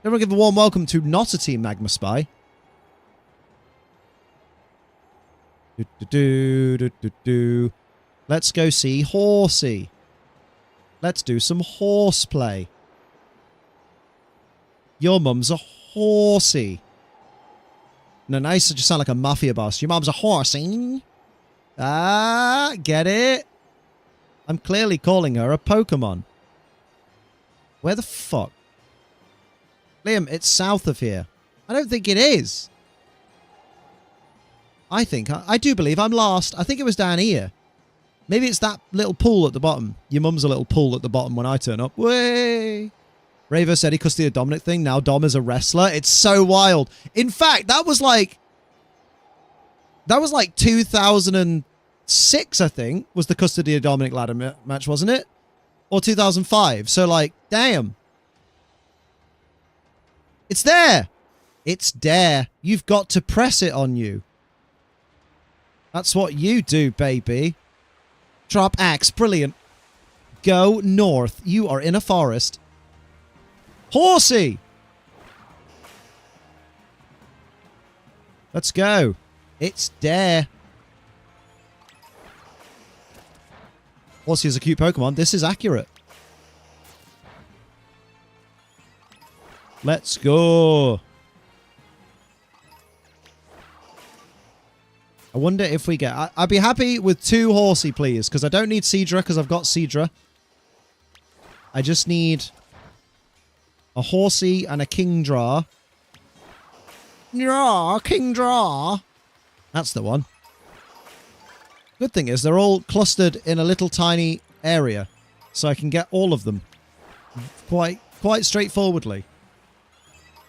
Everyone give a warm welcome to not a Team Magma Spy. Let's go see Horsey. Let's do some horseplay. Your mum's a horsey. No, nice to just sound like a mafia boss. Your mum's a horsey. Ah, get it? I'm clearly calling her a Pokemon. Where the fuck? Liam, it's south of here. I don't think it is. I do believe I'm lost. I think it was down here. Maybe it's that little pool at the bottom. Your mum's a little pool at the bottom when I turn up. Way. Ravo said he cussed the Dominic thing. Now Dom is a wrestler. It's so wild. In fact, that was like 2006, I think, was the Custody of Dominic ladder match, wasn't it? Or 2005. So, like, damn. It's there. It's there. You've got to press it on you. That's what you do, baby. Drop axe. Brilliant. Go north. You are in a forest. Horsey! Let's go. It's there. Horsey is a cute Pokemon. This is accurate. Let's go. I wonder if we get... I'd be happy with 2 Horsey, please, because I don't need Seadra, because I've got Seadra. I just need a Horsey and a Kingdra. Yeah, Kingdra. That's the one. Good thing is they're all clustered in a little tiny area, so I can get all of them quite straightforwardly.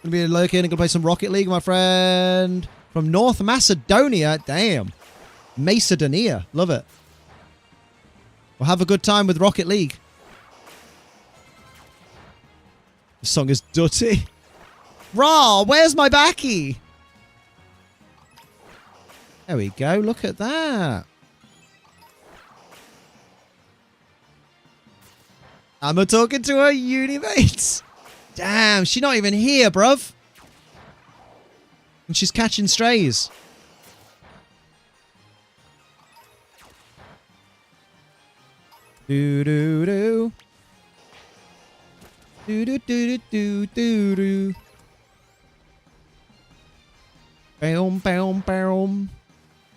Gonna be lurking and gonna play some Rocket League, my friend. From North Macedonia. Damn. Macedonia. Love it. We'll have a good time with Rocket League. The song is Dutty. Raw, where's my backy? There we go. Look at that. I'm talking to her uni mates. Damn, she's not even here, bruv. And she's catching strays. Do do do. Do do do do do do. Boom boom boom.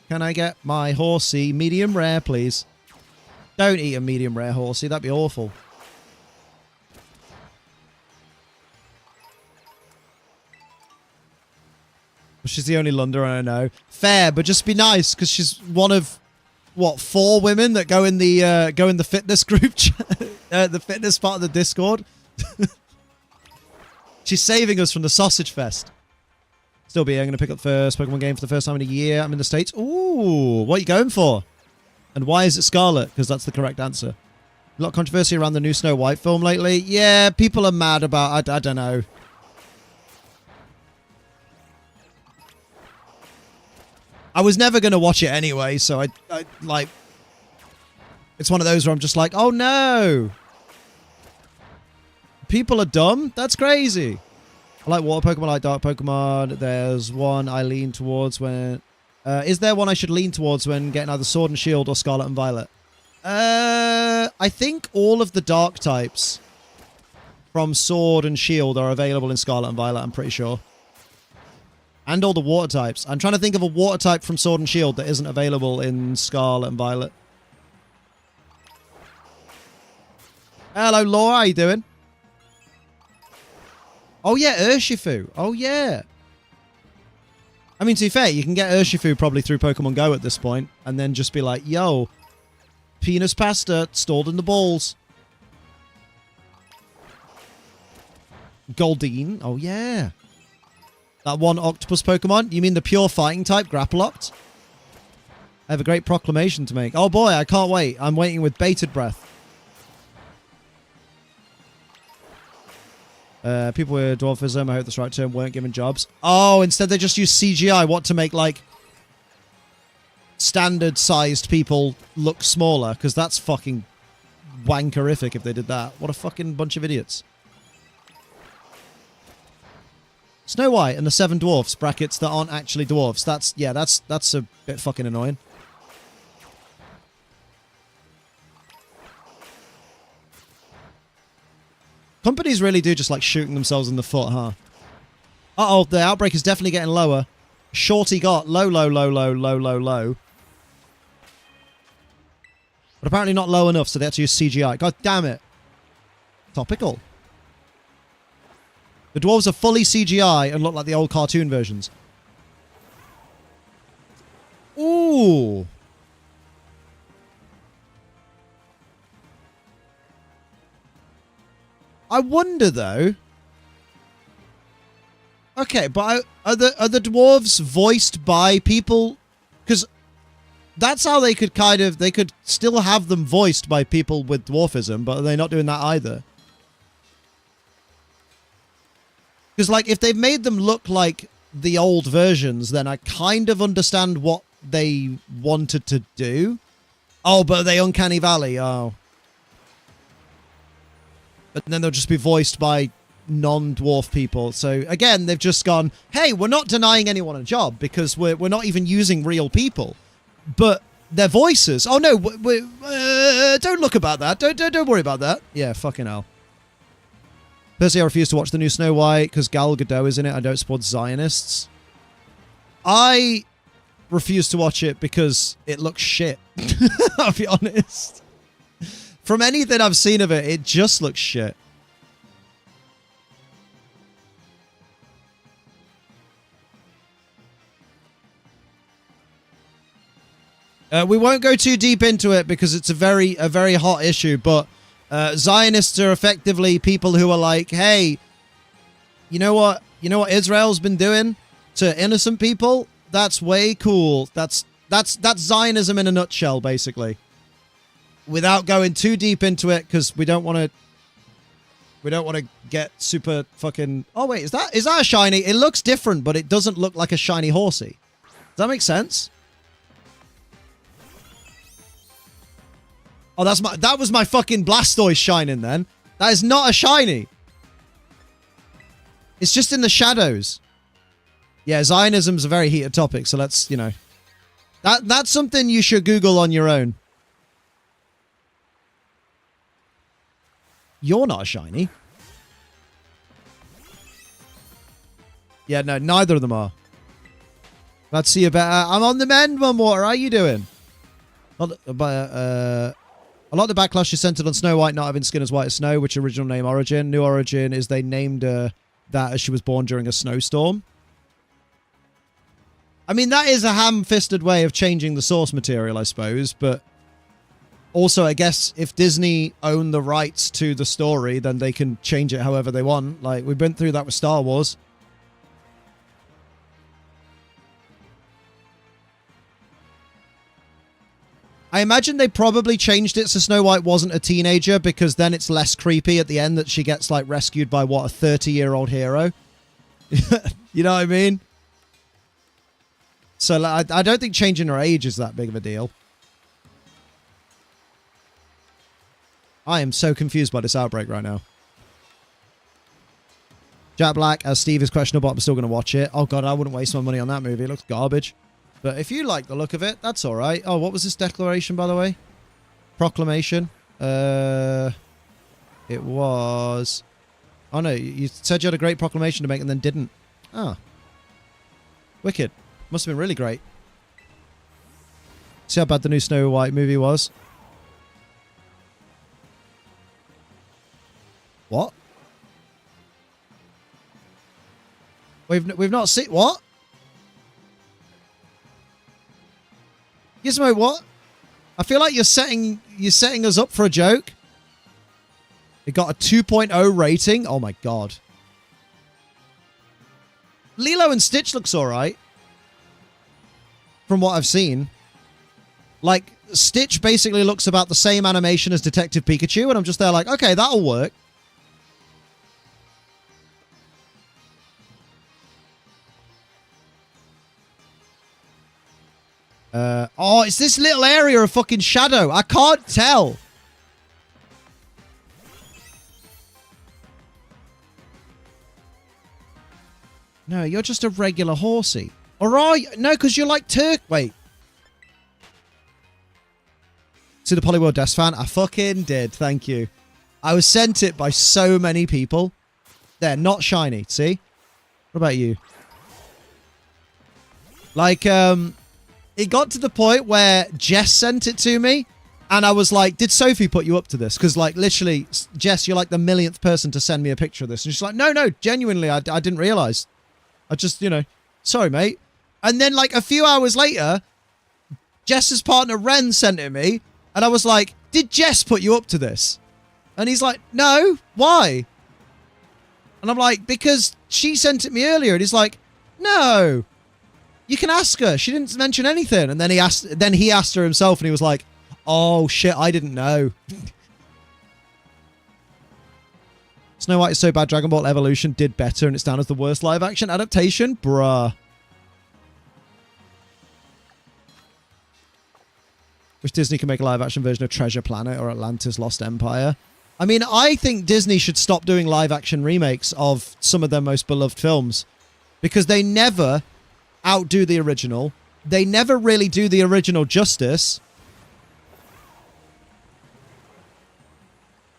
Can I get my horsey medium rare, please? Don't eat a medium rare horsey. That'd be awful. She's the only Lunder I know. Fair, but just be nice because she's one of what 4 women that go in the fitness group, the fitness part of the Discord. She's saving us from the sausage fest. Still be. I'm going to pick up the first Pokemon game for the first time in a year. I'm in the States. Ooh, what are you going for? And why is it Scarlet? Because that's the correct answer. A lot of controversy around the new Snow White film lately. Yeah, people are mad about. I don't know. I was never going to watch it anyway, so I like... It's one of those where I'm just like, oh no! People are dumb? That's crazy! I like water Pokemon, I like dark Pokemon. There's one I lean towards when... is there one I should lean towards when getting either Sword and Shield or Scarlet and Violet? I think all of the dark types from Sword and Shield are available in Scarlet and Violet, I'm pretty sure. And all the water types. I'm trying to think of a water type from Sword and Shield that isn't available in Scarlet and Violet. Hello, Laura. How you doing? Oh, yeah. Urshifu. Oh, yeah. I mean, to be fair, you can get Urshifu probably through Pokemon Go at this point. And then just be like, yo, penis pasta stored in the balls. Goldeen. Oh, yeah. That one octopus Pokemon? You mean the pure fighting type, Grapploct? I have a great proclamation to make. Oh boy, I can't wait. I'm waiting with bated breath. People with dwarfism, I hope that's the right term, weren't given jobs. Oh, instead they just use CGI. What, to make, like, standard-sized people look smaller? Because that's fucking wankerific if they did that. What a fucking bunch of idiots. Snow White and the 7 dwarfs, brackets, that aren't actually dwarfs. That's a bit fucking annoying. Companies really do just like shooting themselves in the foot, huh? Uh-oh, the outbreak is definitely getting lower. Shorty got low. But apparently not low enough, so they had to use CGI. God damn it. Topical. The dwarves are fully CGI and look like the old cartoon versions. Ooh. I wonder, though. Okay, but are the dwarves voiced by people? Because that's how they could they could still have them voiced by people with dwarfism, but are they not doing that either? Because, like, if they've made them look like the old versions, then I kind of understand what they wanted to do. Oh, but are they Uncanny Valley? Oh. But then they'll just be voiced by non-dwarf people. So, again, they've just gone, hey, we're not denying anyone a job because we're not even using real people. But their voices... Oh, no, don't look about that. Don't worry about that. Yeah, fucking hell. Personally, I refuse to watch the new Snow White because Gal Gadot is in it. I don't support Zionists. I refuse to watch it because it looks shit. I'll be honest. From anything I've seen of it, it just looks shit. We won't go too deep into it because it's a very hot issue, but Zionists are effectively people who are like, hey, you know what Israel's been doing to innocent people? That's way cool. That's Zionism in a nutshell, basically. Without going too deep into it, because we don't want to get super fucking... Oh wait, is that a shiny? It looks different, but it doesn't look like a shiny horsey. Does that make sense? Oh, that was my fucking Blastoise shining then. That is not a shiny. It's just in the shadows. Yeah, Zionism's a very heated topic, so let's, that's something you should Google on your own. You're not a shiny. Yeah, no, neither of them are. Glad to see you better. I'm on the mend, Mum Water. How you doing? A lot of the backlash is centered on Snow White not having skin as white as snow, which original name origin. New origin is they named her that as she was born during a snowstorm. I mean, that is a ham-fisted way of changing the source material, I suppose, but also, I guess, if Disney own the rights to the story, then they can change it however they want. Like, we've been through that with Star Wars. I imagine they probably changed it so Snow White wasn't a teenager, because then it's less creepy at the end that she gets, like, rescued by, what, a 30-year-old hero? You know what I mean? So like, I don't think changing her age is that big of a deal. I am so confused by this outbreak right now. Jack Black, as Steve is questionable, I'm still going to watch it. Oh god, I wouldn't waste my money on that movie. It looks garbage. But if you like the look of it, that's alright. Oh, what was this declaration, by the way? Proclamation. It was... Oh no, you said you had a great proclamation to make and then didn't. Oh. Wicked. Must have been really great. See how bad the new Snow White movie was. What? We've not seen... What? Gizmo, what? I feel like you're setting us up for a joke. It got a 2.0 rating. Oh my god. Lilo and Stitch looks alright. From what I've seen. Like, Stitch basically looks about the same animation as Detective Pikachu, and I'm just there like, okay, that'll work. Oh, it's this little area of fucking shadow. I can't tell. No, you're just a regular horsey. Or are you? No, because you're like Turk. Wait. See the Polyworld Death fan? I fucking did. Thank you. I was sent it by so many people. They're not shiny. See? What about you? Like, it got to the point where Jess sent it to me. And I was like, did Sophie put you up to this? Because, like, literally, Jess, you're like the millionth person to send me a picture of this. And she's like, no, genuinely, I didn't realize. I just, you know, sorry, mate. And then, like, a few hours later, Jess's partner, Ren, sent it me. And I was like, did Jess put you up to this? And he's like, no, why? And I'm like, because she sent it me earlier. And he's like, no, you can ask her. She didn't mention anything. And then he asked her himself and he was like, oh, shit, I didn't know. Snow White is so bad, Dragon Ball Evolution did better and it's down as the worst live-action adaptation? Bruh. Wish Disney could make a live-action version of Treasure Planet or Atlantis Lost Empire. I mean, I think Disney should stop doing live-action remakes of some of their most beloved films. Because they never outdo the original. They never really do the original justice.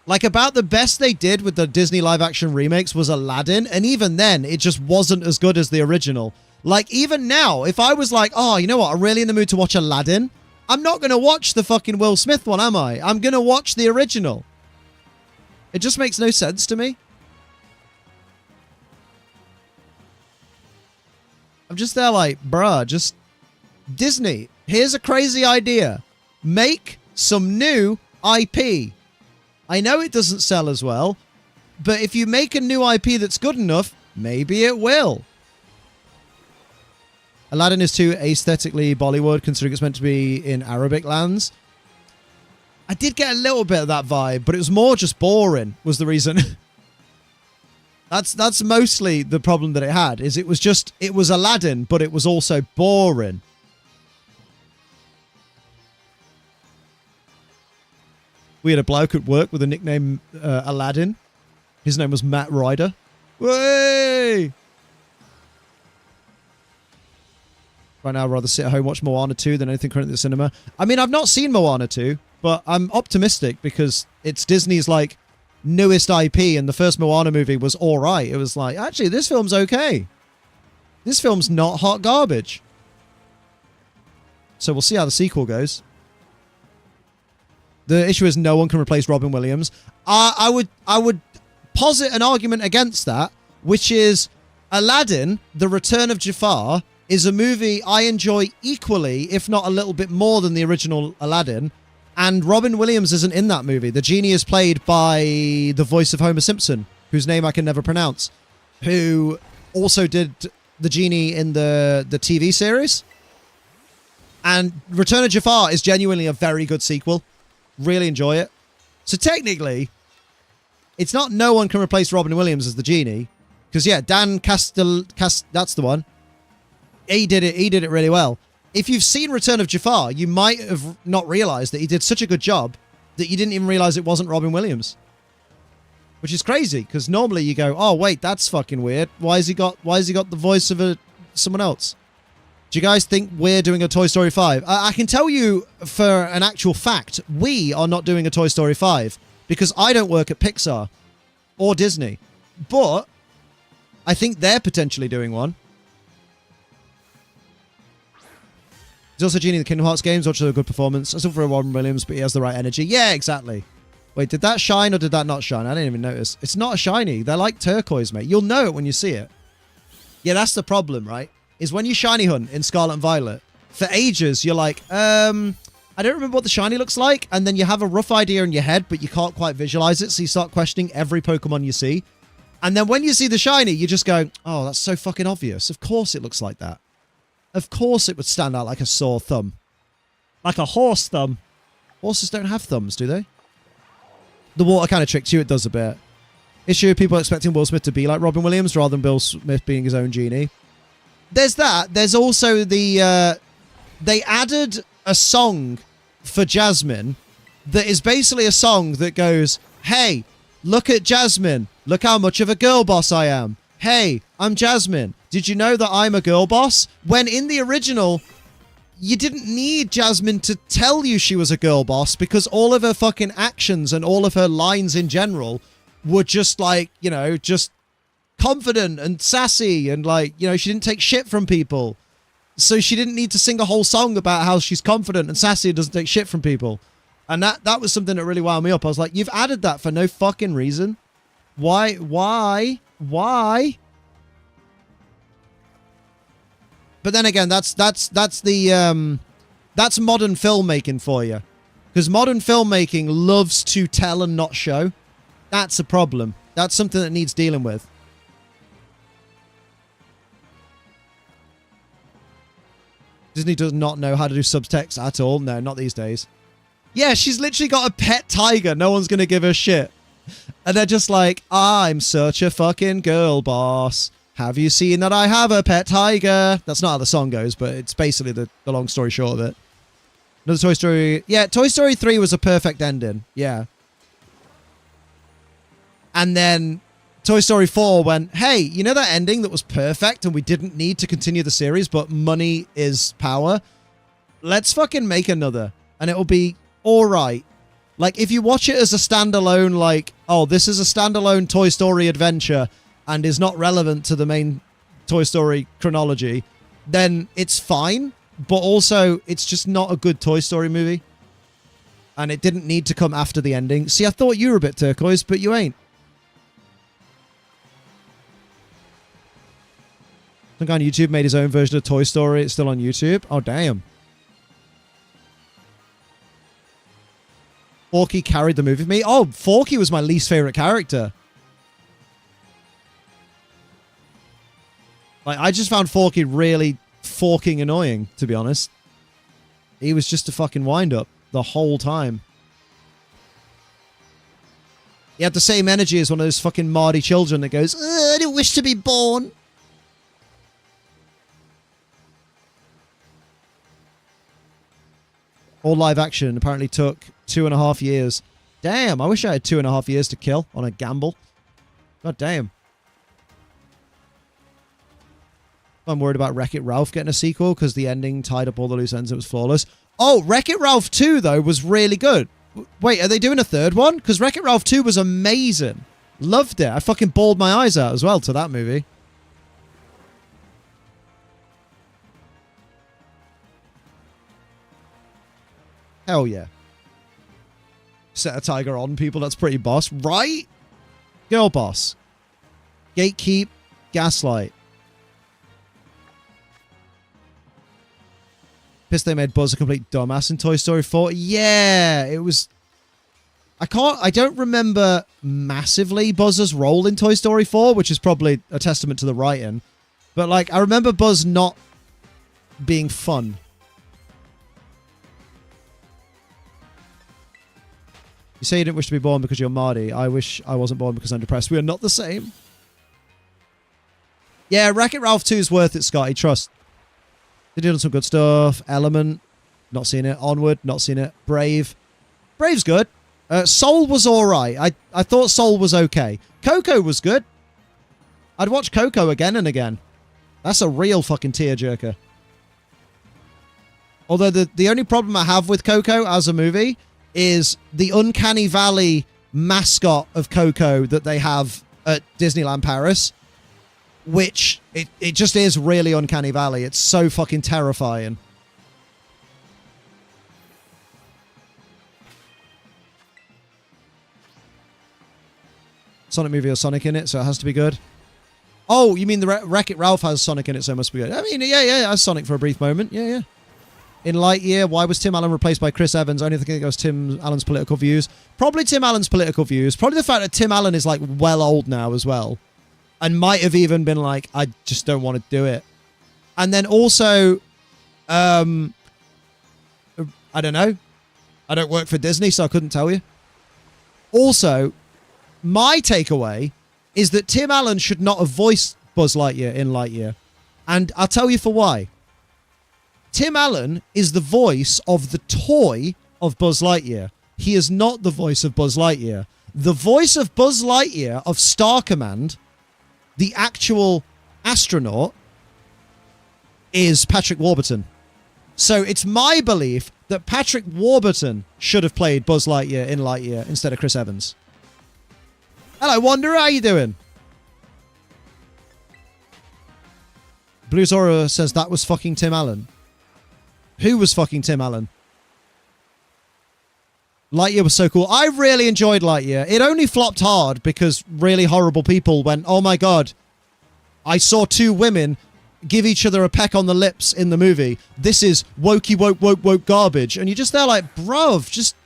Like, about the best they did with the Disney live-action remakes was Aladdin, and even then, it just wasn't as good as the original. Like, even now, if I was like, oh, you know what, I'm really in the mood to watch Aladdin, I'm not going to watch the fucking Will Smith one, am I? I'm going to watch the original. It just makes no sense to me. I'm just there like, bruh, just... Disney, here's a crazy idea. Make some new IP. I know it doesn't sell as well, but if you make a new IP that's good enough, maybe it will. Aladdin is too aesthetically Bollywood, considering it's meant to be in Arabic lands. I did get a little bit of that vibe, but it was more just boring, was the reason. That's mostly the problem that it had, is it was Aladdin, but it was also boring. We had a bloke at work with a nickname Aladdin. His name was Matt Ryder. Way! Right now, I'd rather sit at home and watch Moana 2 than anything currently at the cinema. I mean, I've not seen Moana 2, but I'm optimistic because it's Disney's, like, newest IP, and the first Moana movie was alright. It was like, actually, this film's okay. This film's not hot garbage. So we'll see how the sequel goes. The issue is no one can replace Robin Williams. I would posit an argument against that, which is Aladdin, The Return of Jafar, is a movie I enjoy equally, if not a little bit more than the original Aladdin. And Robin Williams isn't in that movie. The genie is played by the voice of Homer Simpson, whose name I can never pronounce, who also did the genie in the TV series. And Return of Jafar is genuinely a very good sequel. Really enjoy it. So technically, it's not no one can replace Robin Williams as the genie. Because, yeah, Dan that's the one. He did it really well. If you've seen Return of Jafar, you might have not realized that he did such a good job that you didn't even realize it wasn't Robin Williams. Which is crazy, because normally you go, oh, wait, that's fucking weird. Why has he got the voice of someone else? Do you guys think we're doing a Toy Story 5? I can tell you for an actual fact, we are not doing a Toy Story 5 because I don't work at Pixar or Disney. But I think they're potentially doing one. He's also Genie in the Kingdom Hearts games, which is a good performance. I still for Robin Williams, but he has the right energy. Yeah, exactly. Wait, did that shine or did that not shine? I didn't even notice. It's not a shiny. They're like turquoise, mate. You'll know it when you see it. Yeah, that's the problem, right? Is when you shiny hunt in Scarlet and Violet, for ages, you're like, I don't remember what the shiny looks like. And then you have a rough idea in your head, but you can't quite visualize it. So you start questioning every Pokemon you see. And then when you see the shiny, you just go, oh, that's so fucking obvious. Of course it looks like that. Of course it would stand out like a sore thumb. Like a horse thumb. Horses don't have thumbs, do they? The water kind of tricks you. It does a bit. Issue people expecting Will Smith to be like Robin Williams rather than Will Smith being his own genie. There's that. There's also the... they added a song for Jasmine that is basically a song that goes, hey, look at Jasmine. Look how much of a girl boss I am. Hey, I'm Jasmine. Did you know that I'm a girl boss? When in the original, you didn't need Jasmine to tell you she was a girl boss because all of her fucking actions and all of her lines in general were just like, you know, just confident and sassy and like, you know, she didn't take shit from people. So she didn't need to sing a whole song about how she's confident and sassy and doesn't take shit from people. And that was something that really wound me up. I was like, you've added that for no fucking reason. Why? But then again, that's modern filmmaking for you. Because modern filmmaking loves to tell and not show. That's a problem. That's something that needs dealing with. Disney does not know how to do subtext at all. No, not these days. Yeah, she's literally got a pet tiger. No one's going to give her shit. And they're just like, I'm such a fucking girl boss. Have you seen that I have a pet tiger? That's not how the song goes, but it's basically the long story short of it. Another Toy Story. Yeah, Toy Story 3 was a perfect ending. Yeah. And then Toy Story 4 went, hey, you know that ending that was perfect and we didn't need to continue the series, but money is power? Let's fucking make another. And it'll be all right. Like, if you watch it as a standalone, like, oh, this is a standalone Toy Story adventure and is not relevant to the main Toy Story chronology, then it's fine. But also, it's just not a good Toy Story movie. And it didn't need to come after the ending. See, I thought you were a bit turquoise, but you ain't. Some guy on YouTube made his own version of Toy Story. It's still on YouTube. Oh, damn. Forky carried the movie for me. Oh, Forky was my least favorite character. Like, I just found Forky really forking annoying, to be honest. He was just a fucking wind-up the whole time. He had the same energy as one of those fucking Mardy children that goes, I don't wish to be born. All live action apparently took 2.5 years. Damn, I wish I had 2.5 years to kill on a gamble. God damn. I'm worried about Wreck-It Ralph getting a sequel because the ending tied up all the loose ends. It was flawless. Oh, Wreck-It Ralph 2, though, was really good. Wait, are they doing a third one? Because Wreck-It Ralph 2 was amazing. Loved it. I fucking bawled my eyes out as well to that movie. Hell yeah. Set a tiger on people, that's pretty boss. Right? Girl boss. Gatekeep. Gaslight. Pissed they made Buzz a complete dumbass in Toy Story 4. Yeah, it was... I don't remember massively Buzz's role in Toy Story 4, which is probably a testament to the writing. But, like, I remember Buzz not being fun. You say you didn't wish to be born because you're Marty. I wish I wasn't born because I'm depressed. We are not the same. Yeah, Wreck-It Ralph 2 is worth it, Scotty. Trust. They're doing some good stuff. Element. Not seen it. Onward. Not seen it. Brave. Brave's good. Soul was alright. I thought Soul was okay. Coco was good. I'd watch Coco again and again. That's a real fucking tearjerker. Although the only problem I have with Coco as a movie is the Uncanny Valley mascot of Coco that they have at Disneyland Paris, which it just is really Uncanny Valley. It's so fucking terrifying. Sonic movie or Sonic in it, so it has to be good. Oh, you mean the Wreck-It Ralph has Sonic in it, so it must be good. I mean, yeah, it has Sonic for a brief moment. Yeah. In Lightyear, why was Tim Allen replaced by Chris Evans? Only think it goes Tim Allen's political views. Probably Tim Allen's political views. Probably the fact that Tim Allen is, like, well old now as well. And might have even been like, I just don't want to do it. And then also, I don't know. I don't work for Disney, so I couldn't tell you. Also, my takeaway is that Tim Allen should not have voiced Buzz Lightyear in Lightyear. And I'll tell you for why. Tim Allen is the voice of the toy of Buzz Lightyear. He is not the voice of Buzz Lightyear. The voice of Buzz Lightyear of Star Command, the actual astronaut, is Patrick Warburton. So it's my belief that Patrick Warburton should have played Buzz Lightyear in Lightyear instead of Chris Evans. Hello, Wanderer. How you doing? Blue Zora says that was fucking Tim Allen. Who was fucking Tim Allen? Lightyear was so cool. I really enjoyed Lightyear. It only flopped hard because really horrible people went, oh my god, I saw two women give each other a peck on the lips in the movie. This is wokey woke garbage. And you're just there like, bruv, just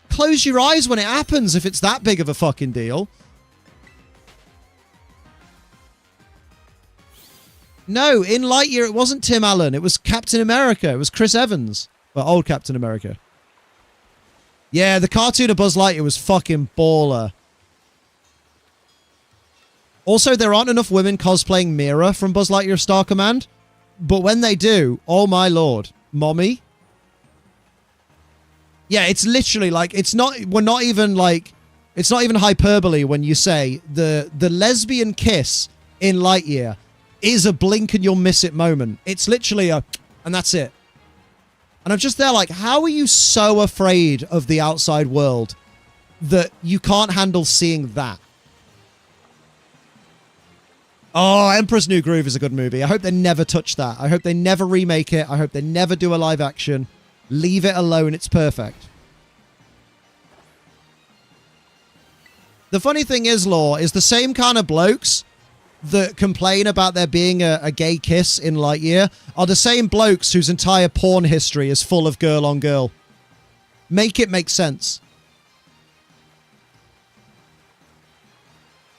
close your eyes when it happens if it's that big of a fucking deal. No, in Lightyear, it wasn't Tim Allen. It was Captain America. It was Chris Evans. Well, old Captain America. Yeah, the cartoon of Buzz Lightyear was fucking baller. Also, there aren't enough women cosplaying Mira from Buzz Lightyear Star Command. But when they do, oh my lord. Mommy? Yeah, it's literally like, it's not even hyperbole when you say the lesbian kiss in Lightyear is a blink and you'll miss it moment. It's literally a, and that's it. And I'm just there like, how are you so afraid of the outside world that you can't handle seeing that? Oh, Emperor's New Groove is a good movie. I hope they never touch that. I hope they never remake it. I hope they never do a live action. Leave it alone. It's perfect. The funny thing is, Law, is the same kind of blokes that complain about there being a gay kiss in Lightyear are the same blokes whose entire porn history is full of girl on girl. Make it make sense.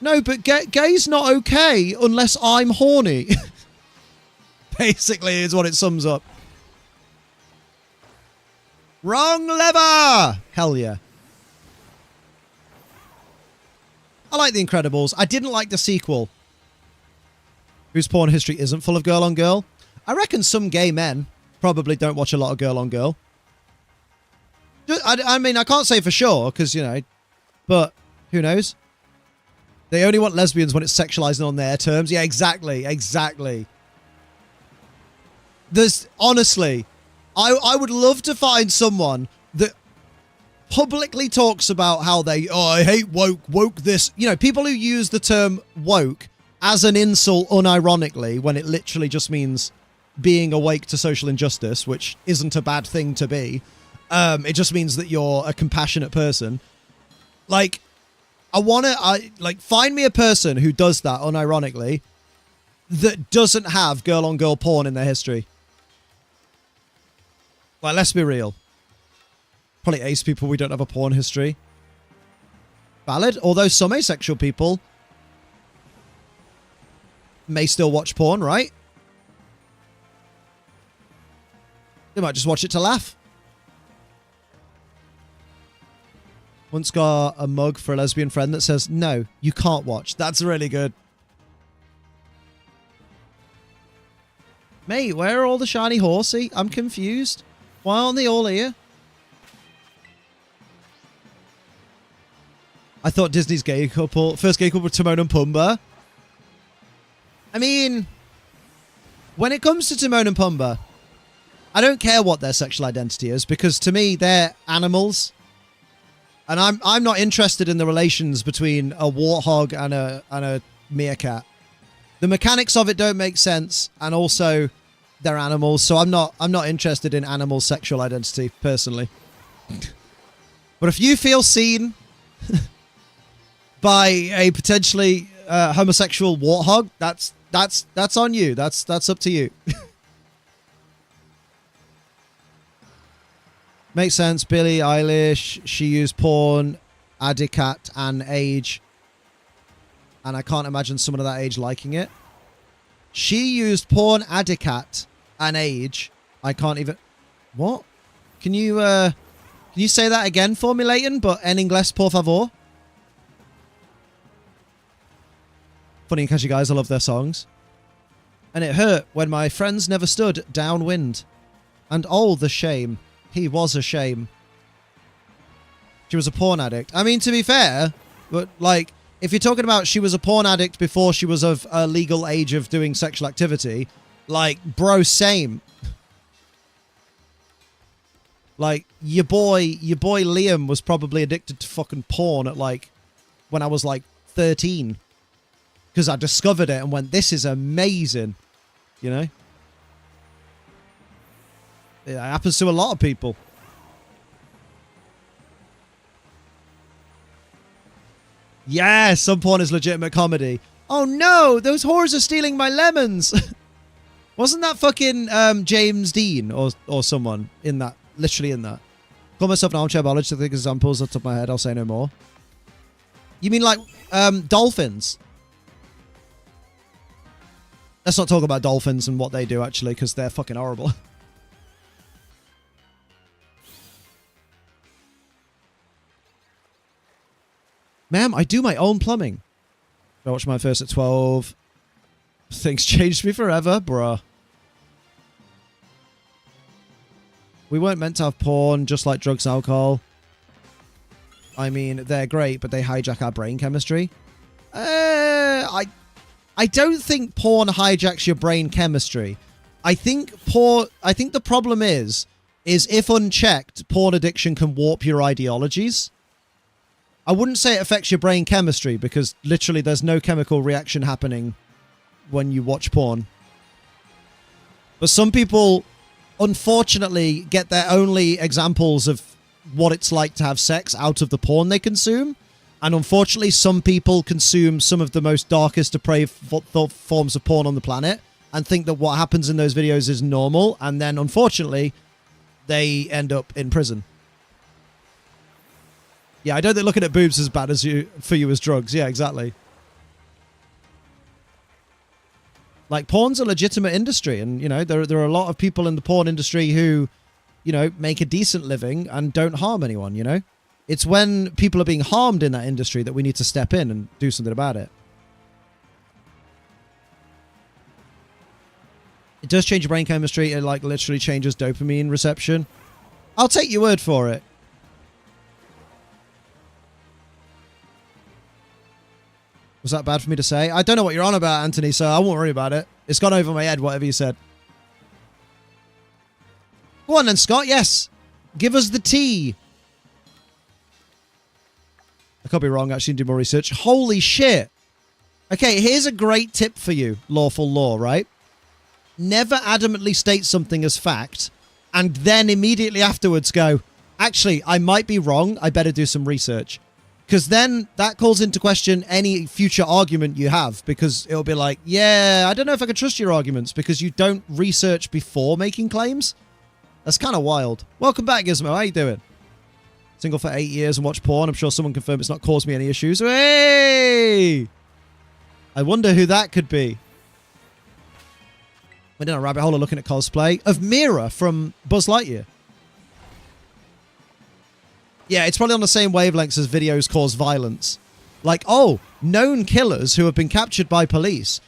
No, but gay's not okay unless I'm horny. Basically is what it sums up. Wrong lever! Hell yeah. I like The Incredibles. I didn't like the sequel, whose porn history isn't full of girl on girl. I reckon some gay men probably don't watch a lot of girl on girl. I mean, I can't say for sure, because, you know, but who knows? They only want lesbians when it's sexualizing on their terms. Yeah, exactly. There's, honestly, I would love to find someone that publicly talks about how they, oh, I hate woke this. You know, people who use the term woke as an insult unironically when it literally just means being awake to social injustice, which isn't a bad thing to be. It just means that you're a compassionate person. Like, find me a person who does that unironically that doesn't have girl-on-girl porn in their history. Like, let's be real. Probably ace people, we don't have a porn history. Valid, although some asexual people may still watch porn, right? They might just watch it to laugh. Once got a mug for a lesbian friend that says, no, you can't watch. That's really good. Mate, where are all the shiny horsey? I'm confused. Why aren't they all here? I thought Disney's gay couple, first gay couple, Timon and Pumbaa. I mean, when it comes to Timon and Pumbaa, I don't care what their sexual identity is, because to me, they're animals. And I'm not interested in the relations between a warthog and a meerkat. The mechanics of it don't make sense, and also they're animals, so I'm not interested in animal sexual identity personally. But if you feel seen by a potentially homosexual warthog, that's on you. That's up to you. Makes sense. Billie Eilish, she used porn, Adicat, and age. And I can't imagine someone of that age liking it. She used porn, Adicat, and age. I can't even... What? Can you say that again for me, Leighton? But en inglés, por favor. Funny and catchy guys, I love their songs. And it hurt when my friends never stood downwind. And oh, the shame. He was a shame. She was a porn addict. I mean, to be fair, but like, if you're talking about she was a porn addict before she was of a legal age of doing sexual activity, like, bro, same. Like, your boy Liam was probably addicted to fucking porn at like, when I was like 13. Because I discovered it and went, this is amazing. You know? It happens to a lot of people. Yeah, some porn is legitimate comedy. Oh no, those whores are stealing my lemons. Wasn't that fucking James Dean or someone in that? Literally in that. Call myself an armchair biologist to think examples off the top of my head. I'll say no more. You mean like dolphins? Let's not talk about dolphins and what they do actually, because they're fucking horrible. Ma'am, I do my own plumbing. I watched my first at 12. Things changed me forever, bruh. We weren't meant to have porn, just like drugs and alcohol. I mean, they're great, but they hijack our brain chemistry. I don't think porn hijacks your brain chemistry. I think the problem is if unchecked, porn addiction can warp your ideologies. I wouldn't say it affects your brain chemistry, because literally there's no chemical reaction happening when you watch porn. But some people, unfortunately, get their only examples of what it's like to have sex out of the porn they consume. And unfortunately, some people consume some of the most darkest, depraved forms of porn on the planet and think that what happens in those videos is normal. And then, unfortunately, they end up in prison. Yeah, I don't think looking at boobs is as bad as for you as drugs. Yeah, exactly. Like, porn's a legitimate industry, and, you know, there are a lot of people in the porn industry who, you know, make a decent living and don't harm anyone, you know? It's when people are being harmed in that industry that we need to step in and do something about it. It does change your brain chemistry. It, like, literally changes dopamine reception. I'll take your word for it. Was that bad for me to say? I don't know what you're on about, Anthony, so I won't worry about it. It's gone over my head, whatever you said. Go on then, Scott. Yes. Give us the tea. I could be wrong. Actually, do more research. Holy shit. Okay, here's a great tip for you, lawful law, right? Never adamantly state something as fact, and then immediately afterwards go, Actually, I might be wrong. I better do some research. Because then that calls into question any future argument you have. Because it'll be like, yeah, I don't know if I can trust your arguments because you don't research before making claims. That's kind of wild. Welcome back, Gizmo. How you doing? Single for 8 years and watch porn. I'm sure someone confirmed it's not caused me any issues. Hey! I wonder who that could be. We're in a rabbit hole of looking at cosplay of Mira from Buzz Lightyear. Yeah, it's probably on the same wavelengths as videos cause violence. Like, oh, known killers who have been captured by police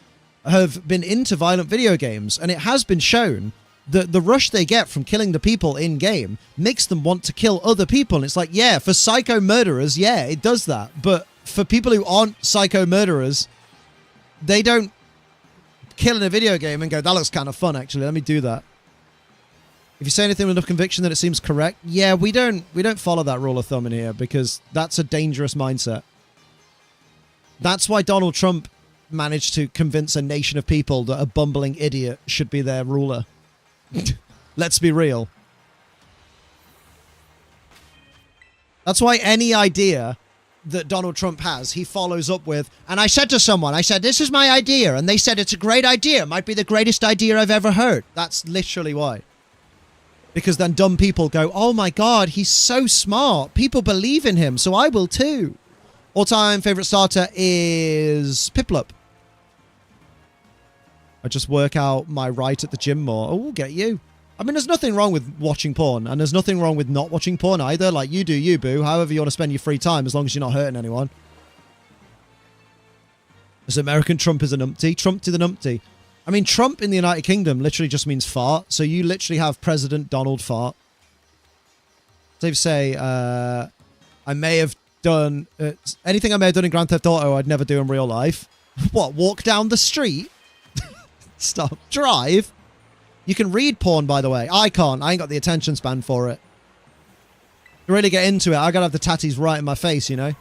have been into violent video games, and it has been shown that the rush they get from killing the people in-game makes them want to kill other people. And it's like, yeah, for psycho murderers, yeah, it does that. But for people who aren't psycho murderers, they don't kill in a video game and go, that looks kind of fun, actually. Let me do that. If you say anything with enough conviction that it seems correct, yeah, we don't follow that rule of thumb in here because that's a dangerous mindset. That's why Donald Trump managed to convince a nation of people that a bumbling idiot should be their ruler. Let's be real. That's why any idea that Donald Trump has, he follows up with, and I said to someone, I said, this is my idea, and they said it's a great idea. It might be the greatest idea I've ever heard. That's literally why. Because then dumb people go, oh my god, he's so smart. People believe in him, so I will too. All-time favorite starter is Piplup. I just work out my right at the gym more. Oh, we'll get you. I mean, there's nothing wrong with watching porn, and there's nothing wrong with not watching porn either. Like, you do you, boo. However you want to spend your free time, as long as you're not hurting anyone. As American Trump is a numpty. Trump to the numpty. I mean, Trump in the United Kingdom literally just means fart. So you literally have President Donald Fart. They say, I may have done... anything I may have done in Grand Theft Auto, I'd never do in real life. What, walk down the street? Stop. Drive? You can read porn, by the way. I can't. I ain't got the attention span for it. To really get into it, I gotta have the tatties right in my face, you know?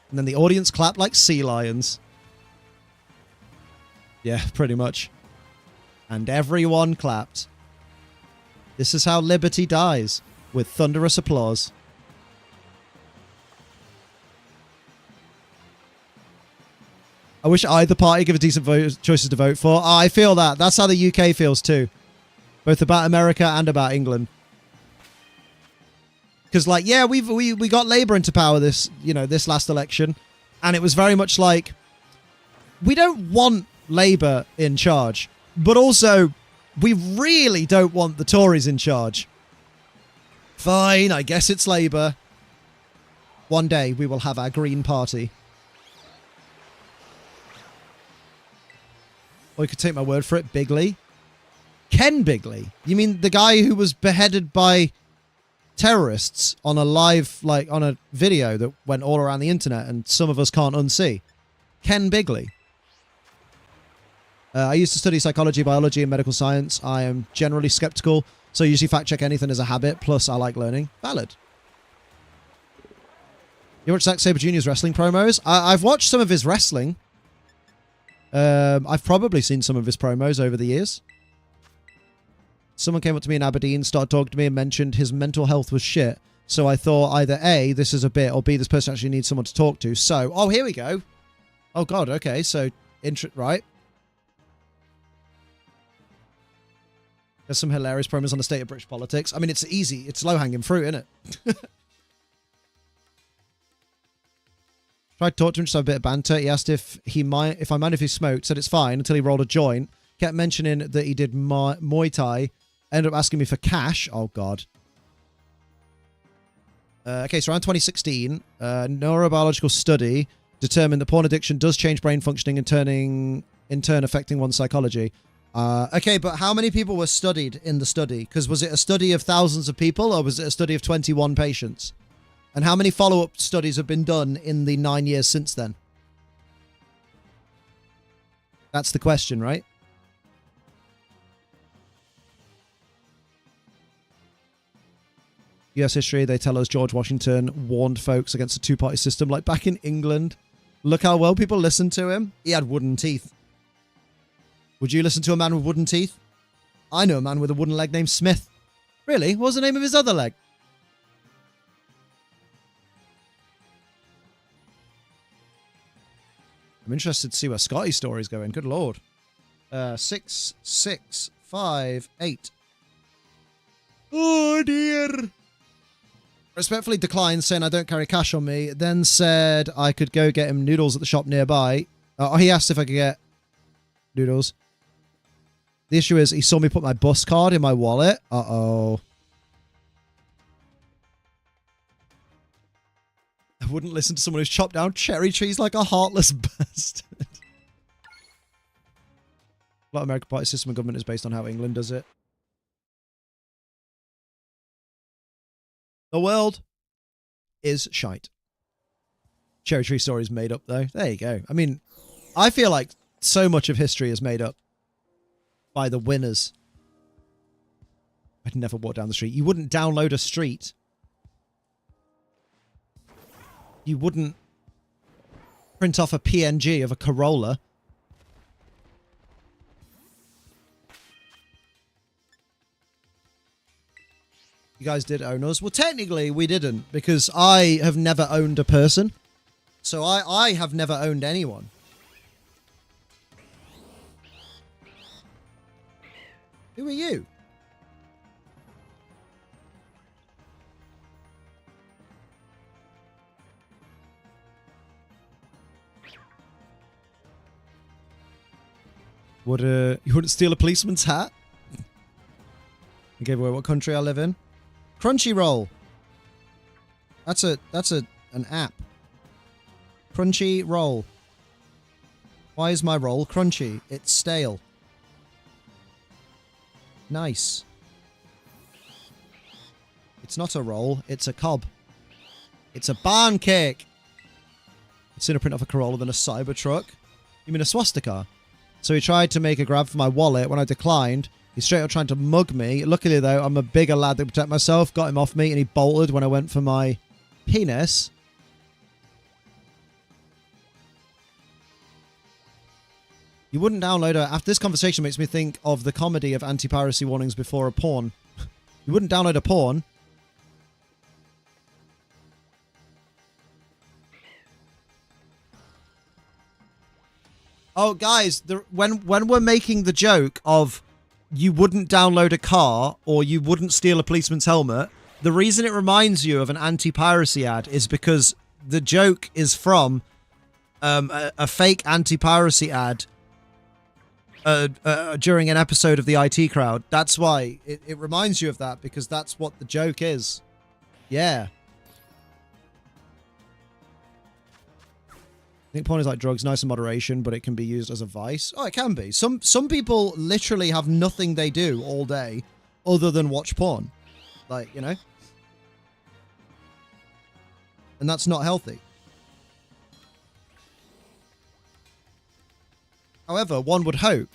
And then the audience clapped like sea lions. Yeah, pretty much. And everyone clapped. This is how liberty dies, with thunderous applause. I wish either party give a decent choices to vote for. Oh, I feel that. That's how the UK feels too. Both about America and about England. Because, like, yeah, we got Labour into power this last election. And it was very much like, we don't want Labour in charge. But also, we really don't want the Tories in charge. Fine, I guess it's Labour. One day we will have our Green Party. Or you could take my word for it, Bigley. Ken Bigley? You mean the guy who was beheaded by terrorists on a live, like, on a video that went all around the internet and some of us can't unsee? Ken Bigley. I used to study psychology, biology, and medical science. I am generally skeptical, so I usually fact-check anything as a habit, plus I like learning. Valid. You watch Zack Sabre Jr.'s wrestling promos? I've watched some of his wrestling. I've probably seen some of his promos over the years. Someone came up to me in Aberdeen, started talking to me and mentioned his mental health was shit. So I thought either A, this is a bit, or B, this person actually needs someone to talk to. So, oh, here we go. Oh, God, okay. So, right. There's some hilarious promos on the state of British politics. I mean, it's easy. It's low-hanging fruit, isn't it? Tried to talk to him, just have a bit of banter. He asked if I mind if he smoked. Said it's fine until he rolled a joint. Kept mentioning that he did Muay Thai. Ended up asking me for cash. Oh, God. Okay, so around 2016, neurobiological study determined that porn addiction does change brain functioning and in turn affecting one's psychology. Okay, but how many people were studied in the study? Because was it a study of thousands of people or was it a study of 21 patients? And how many follow-up studies have been done in the 9 years since then? That's the question, right? US history, they tell us George Washington warned folks against a two-party system like back in England. Look how well people listened to him. He had wooden teeth. Would you listen to a man with wooden teeth? I know a man with a wooden leg named Smith. Really? What was the name of his other leg? I'm interested to see where Scotty's story is going. Good lord. 6, 6, 5, 8. Oh dear. Respectfully declined, saying I don't carry cash on me. Then said I could go get him noodles at the shop nearby. He asked if I could get noodles. The issue is he saw me put my bus card in my wallet. Uh-oh. I wouldn't listen to someone who's chopped down cherry trees like a heartless bastard. A lot of American party system and government is based on how England does it. The world is shite. Cherry tree story is made up, though. There you go. I mean, I feel like so much of history is made up by the winners. I'd never walk down the street. You wouldn't download a street. You wouldn't print off a PNG of a Corolla. You guys did own us. Well, technically, we didn't, because I have never owned a person. So I have never owned anyone. Who are you? Would you wouldn't steal a policeman's hat? I gave away what country I live in. Crunchyroll. That's an app. Crunchyroll. Why is my roll crunchy? It's stale. Nice. It's not a roll, it's a cob. It's a barn cake. It's sooner print off a Corolla than a Cybertruck. You mean a swastika? So he tried to make a grab for my wallet. When I declined, he's straight up trying to mug me. Luckily, though, I'm a bigger lad that protect myself. Got him off me, and he bolted when I went for my penis. You wouldn't download a... After this conversation makes me think of the comedy of anti-piracy warnings before a porn. You wouldn't download a porn. Oh, guys, when we're making the joke of you wouldn't download a car or you wouldn't steal a policeman's helmet, the reason it reminds you of an anti-piracy ad is because the joke is from a fake anti-piracy ad during an episode of the IT Crowd. That's why it reminds you of that, because that's what the joke is. Yeah. I think porn is like drugs, nice in moderation, but it can be used as a vice. Oh, it can be. Some people literally have nothing they do all day other than watch porn. Like, you know? And that's not healthy. However, one would hope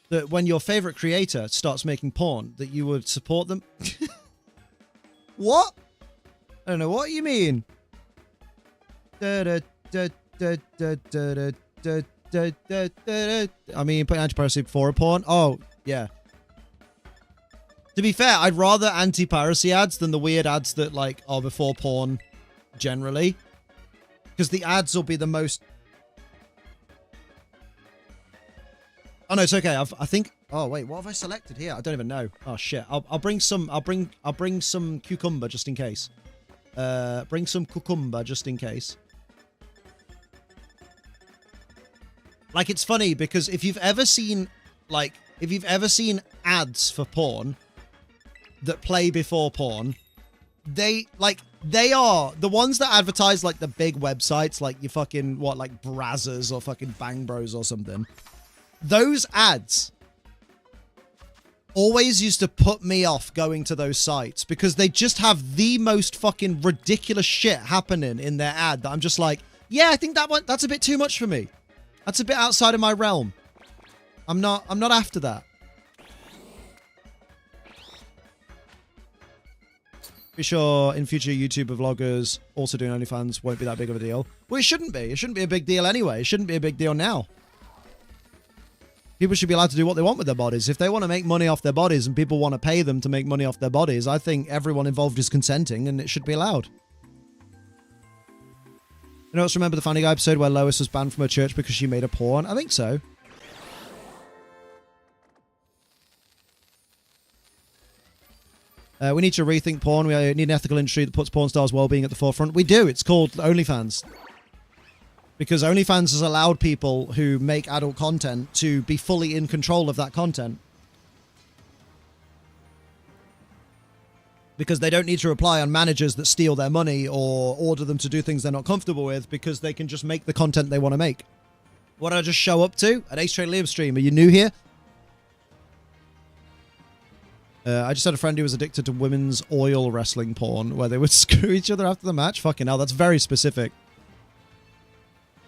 that when your favorite creator starts making porn, that you would support them. What? I don't know what you mean. I mean, put anti-piracy before a porn. Oh, yeah. To be fair, I'd rather anti-piracy ads than the weird ads that, like, are before porn generally. Because the ads will be the most... Oh, no, it's okay. I think... Oh, wait, what have I selected here? I don't even know. Oh, shit. I'll bring some... I'll bring some cucumber just in case. Bring some cucumber just in case. Like, it's funny because if you've ever seen, like, ads for porn that play before porn, they are the ones that advertise, like, the big websites, like your fucking, what, like Brazzers or fucking Bang Bros or something. Those ads always used to put me off going to those sites because they just have the most fucking ridiculous shit happening in their ad that I'm just like, yeah, I think that's a bit too much for me. That's a bit outside of my realm. I'm not after that. Be sure in future YouTuber vloggers also doing OnlyFans won't be that big of a deal. Well, it shouldn't be. It shouldn't be a big deal anyway. It shouldn't be a big deal now. People should be allowed to do what they want with their bodies. If they want to make money off their bodies and people want to pay them to make money off their bodies, I think everyone involved is consenting and it should be allowed. You know, let's remember the Family Guy episode where Lois was banned from her church because she made a porn? I think so. We need to rethink porn. We need an ethical industry that puts porn stars' well-being at the forefront. We do. It's called OnlyFans. Because OnlyFans has allowed people who make adult content to be fully in control of that content. Because they don't need to rely on managers that steal their money or order them to do things they're not comfortable with, because they can just make the content they want to make. What did I just show up to? An Ace Trade Liam stream. Are you new here? I just had a friend who was addicted to women's oil wrestling porn, where they would screw each other after the match. Fucking hell, that's very specific.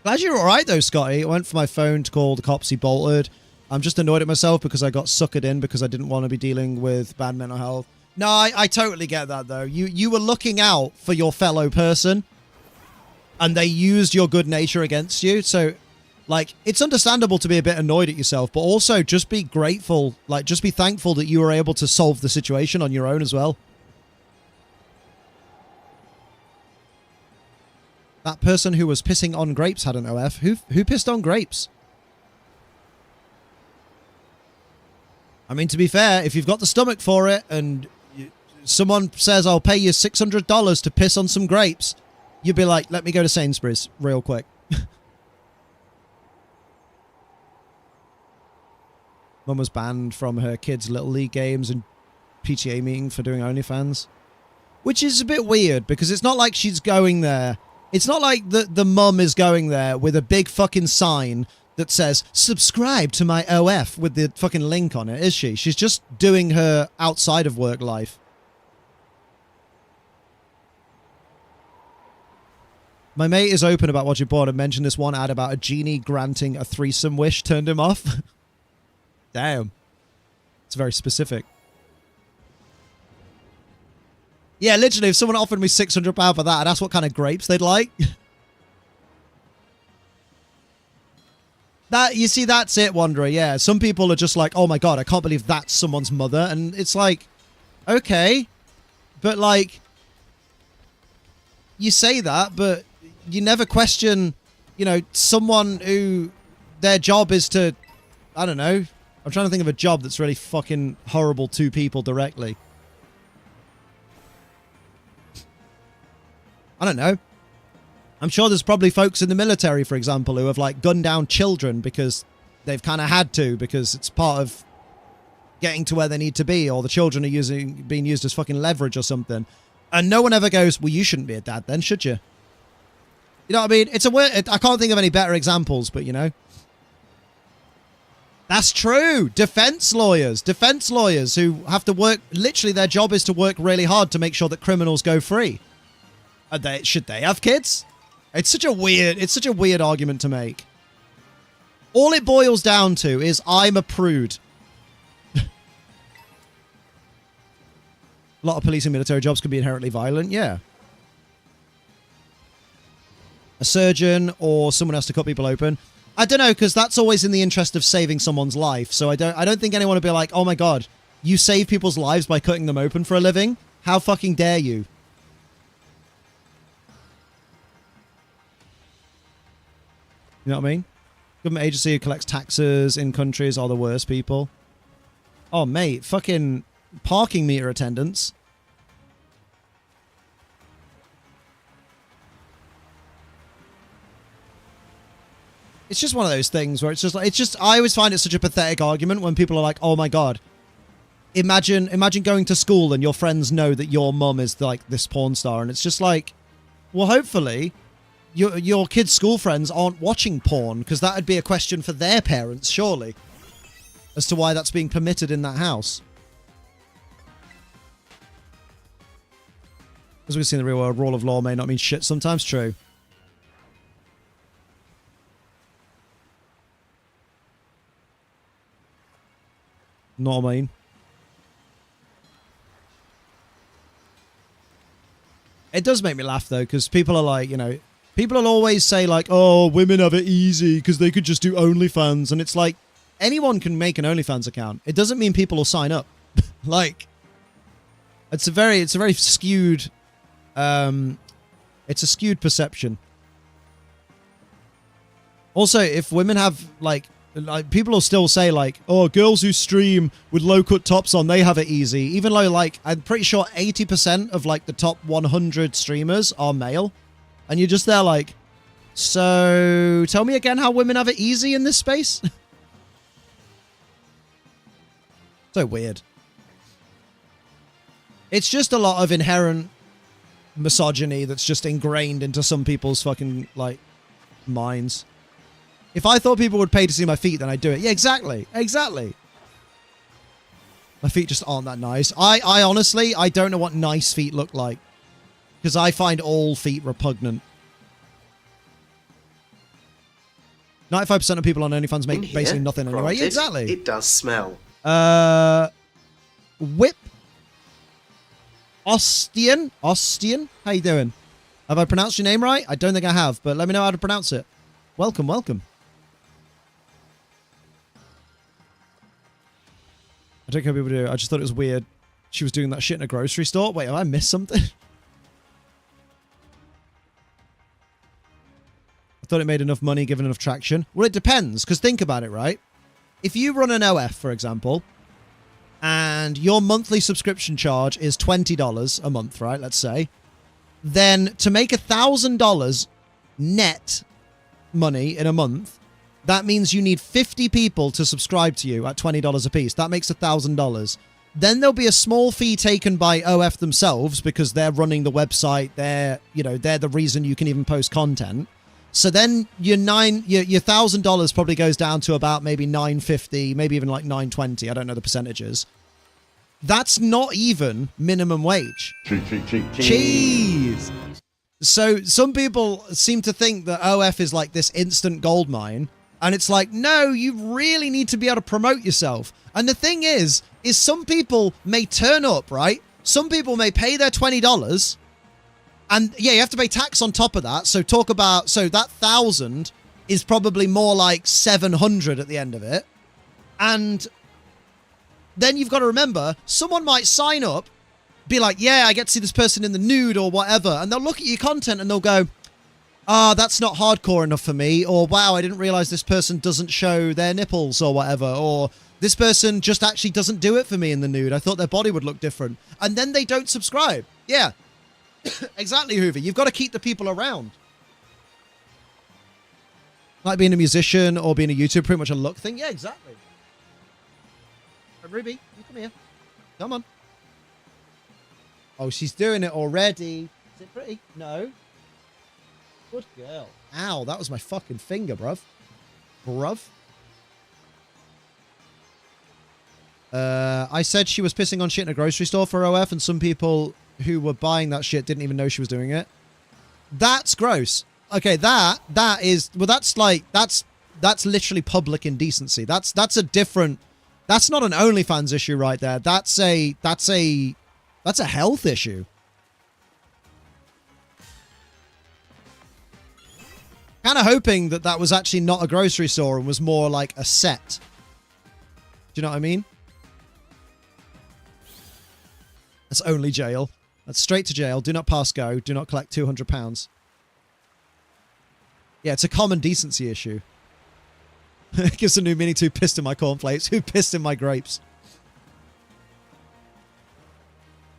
Glad you're alright though, Scotty. I went for my phone to call the cops. He bolted. I'm just annoyed at myself because I got suckered in because I didn't want to be dealing with bad mental health. No, I totally get that though. You were looking out for your fellow person and they used your good nature against you. So, like, it's understandable to be a bit annoyed at yourself, but also just be grateful. Like, just be thankful that you were able to solve the situation on your own as well. That person who was pissing on grapes had an OF. Who pissed on grapes? I mean, to be fair, if you've got the stomach for it and someone says, I'll pay you $600 to piss on some grapes, you'd be like, let me go to Sainsbury's real quick. Mum was banned from her kids' Little League games and PTA meeting for doing OnlyFans. Which is a bit weird, because it's not like she's going there. It's not like the mum is going there with a big fucking sign that says, subscribe to my OF with the fucking link on it, is she? She's just doing her outside of work life. My mate is open about watching porn and mentioned this one ad about a genie granting a threesome wish turned him off. Damn. It's very specific. Yeah, literally, if someone offered me £600 for that, I'd ask what kind of grapes they'd like. You see, that's it, Wanderer, yeah. Some people are just like, oh my god, I can't believe that's someone's mother. And it's like, okay. But, like, you say that, but you never question, you know, someone who their job is to, I don't know. I'm trying to think of a job that's really fucking horrible to people directly. I don't know. I'm sure there's probably folks in the military, for example, who have, like, gunned down children because they've kind of had to, because it's part of getting to where they need to be, or the children are being used as fucking leverage or something. And no one ever goes, well, you shouldn't be a dad then, should you? You know what I mean? It's a weird... I can't think of any better examples, but, you know. That's true. Defense lawyers who have to work... Literally, their job is to work really hard to make sure that criminals go free. Should they have kids? It's such a weird argument to make. All it boils down to is I'm a prude. A lot of police and military jobs can be inherently violent, yeah. A surgeon or someone has to cut people open. I don't know, because that's always in the interest of saving someone's life. So I don't think anyone would be like, oh my god, you save people's lives by cutting them open for a living? How fucking dare you? You know what I mean? Government agency who collects taxes in countries are the worst people. Oh, mate. Fucking parking meter attendants. It's just one of those things where it's just I always find it such a pathetic argument when people are like, oh my god. Imagine going to school and your friends know that your mum is like this porn star, and it's just like, well, hopefully your kids' school friends aren't watching porn, because that would be a question for their parents, surely, as to why that's being permitted in that house. As we see in the real world, rule of law may not mean shit sometimes. True. Not what I mean. It does make me laugh, though, because people are like, you know, people will always say, like, oh, women have it easy because they could just do OnlyFans. And it's like, anyone can make an OnlyFans account. It doesn't mean people will sign up. Like, it's a very skewed, it's a skewed perception. Also, if women have, like people will still say, like, oh, girls who stream with low-cut tops on, they have it easy. Even though, like, I'm pretty sure 80% of, like, the top 100 streamers are male. And you're just there, like, so tell me again how women have it easy in this space? So weird. It's just a lot of inherent misogyny that's just ingrained into some people's fucking, like, minds. If I thought people would pay to see my feet, then I'd do it. Yeah, exactly. Exactly. My feet just aren't that nice. I honestly, I don't know what nice feet look like. Because I find all feet repugnant. 95% of people on OnlyFans make basically nothing anyway. Granted, Exactly. It does smell. Whip. Ostian? How you doing? Have I pronounced your name right? I don't think I have, but let me know how to pronounce it. Welcome, welcome. I don't care what people do. I just thought it was weird. She was doing that shit in a grocery store. Wait, have I missed something? I thought it made enough money, given enough traction. Well, it depends, because think about it, right? If you run an OF, for example, and your monthly subscription charge is $20 a month, right? Let's say. Then to make $1,000 net money in a month, that means you need 50 people to subscribe to you at $20 a piece. That makes $1,000. Then there'll be a small fee taken by OF themselves because they're running the website. They're the reason you can even post content. So then your $1,000 probably goes down to about maybe $950, maybe even like $920. I don't know the percentages. That's not even minimum wage. Cheese. So some people seem to think that OF is like this instant gold mine. And it's like, no, you really need to be able to promote yourself. And the thing is some people may turn up, right? Some people may pay their $20. And yeah, you have to pay tax on top of that. So that 1,000 is probably more like 700 at the end of it. And then you've got to remember, someone might sign up, be like, yeah, I get to see this person in the nude or whatever. And they'll look at your content and they'll go, that's not hardcore enough for me. Or, wow, I didn't realize this person doesn't show their nipples or whatever. Or this person just actually doesn't do it for me in the nude. I thought their body would look different. And then they don't subscribe. Yeah. Exactly, Hoover. You've got to keep the people around. Like being a musician or being a YouTuber, pretty much a luck thing. Yeah, exactly. Ruby, you come here. Come on. Oh, she's doing it already. Is it pretty? No. Good girl. Ow, that was my fucking finger, bruv. I said she was pissing on shit in a grocery store for OF, and some people who were buying that shit didn't even know she was doing it. That's gross. Okay, that is, well, that's literally public indecency. That's a different, that's not an OnlyFans issue right there. That's a health issue. Kind of hoping that was actually not a grocery store and was more like a set. Do you know what I mean? That's only jail. That's straight to jail. Do not pass go. Do not collect £200. Yeah, it's a common decency issue. Gives a new meaning to who pissed in my cornflakes. Who pissed in my grapes?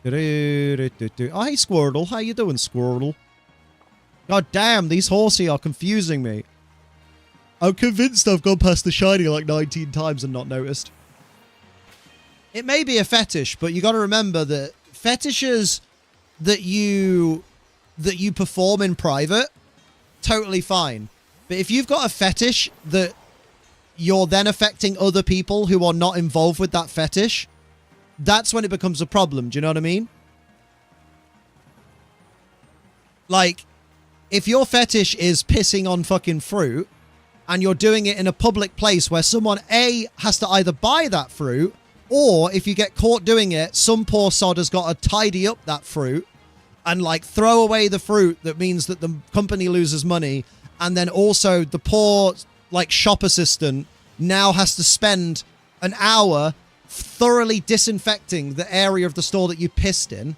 Oh, hey, Squirtle. How you doing, Squirtle? God damn, these horsey are confusing me. I'm convinced I've gone past the shiny like 19 times and not noticed. It may be a fetish, but you got to remember that fetishes that you perform in private, totally fine. But if you've got a fetish that you're then affecting other people who are not involved with that fetish, that's when it becomes a problem. Do you know what I mean? Like, if your fetish is pissing on fucking fruit and you're doing it in a public place where someone A has to either buy that fruit, or if you get caught doing it, some poor sod has got to tidy up that fruit and like throw away the fruit, that means that the company loses money. And then also the poor like shop assistant now has to spend an hour thoroughly disinfecting the area of the store that you pissed in.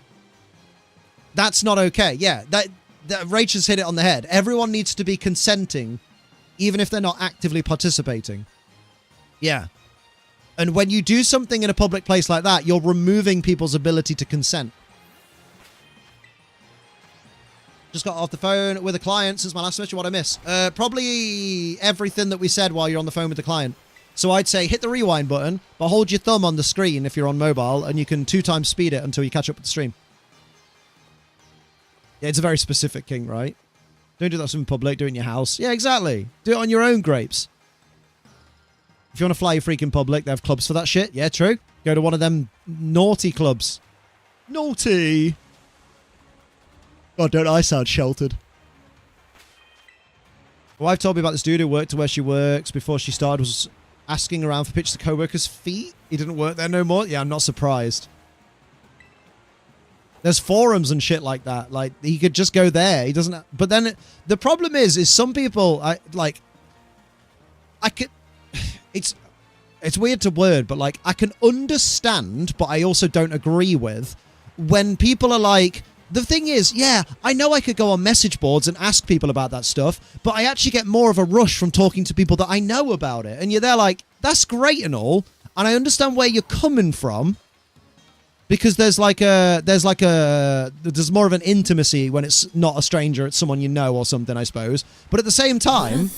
That's not okay. Yeah, that Rach has hit it on the head. Everyone needs to be consenting, even if they're not actively participating. Yeah. And when you do something in a public place like that, you're removing people's ability to consent. Just got off the phone with a client since my last mission. What'd I miss? Probably everything that we said while you're on the phone with the client. So I'd say hit the rewind button, but hold your thumb on the screen if you're on mobile, and you can 2 times speed it until you catch up with the stream. Yeah, it's a very specific king, right? Don't do that in public, do it in your house. Yeah, exactly. Do it on your own grapes. If you want to fly your freaking public, they have clubs for that shit. Yeah, true. Go to one of them naughty clubs. Naughty. God, don't I sound sheltered? My wife told me about this dude who worked to where she works before she started, was asking around for pictures of co-workers' feet. He didn't work there no more. Yeah, I'm not surprised. There's forums and shit like that. Like, he could just go there. He doesn't... But then the problem is some people... I could... It's weird to word, but, like, I can understand, but I also don't agree with, when people are like... The thing is, yeah, I know I could go on message boards and ask people about that stuff, but I actually get more of a rush from talking to people that I know about it. And you're there like, that's great and all, and I understand where you're coming from, because there's more of an intimacy when it's not a stranger, it's someone you know or something, I suppose. But at the same time,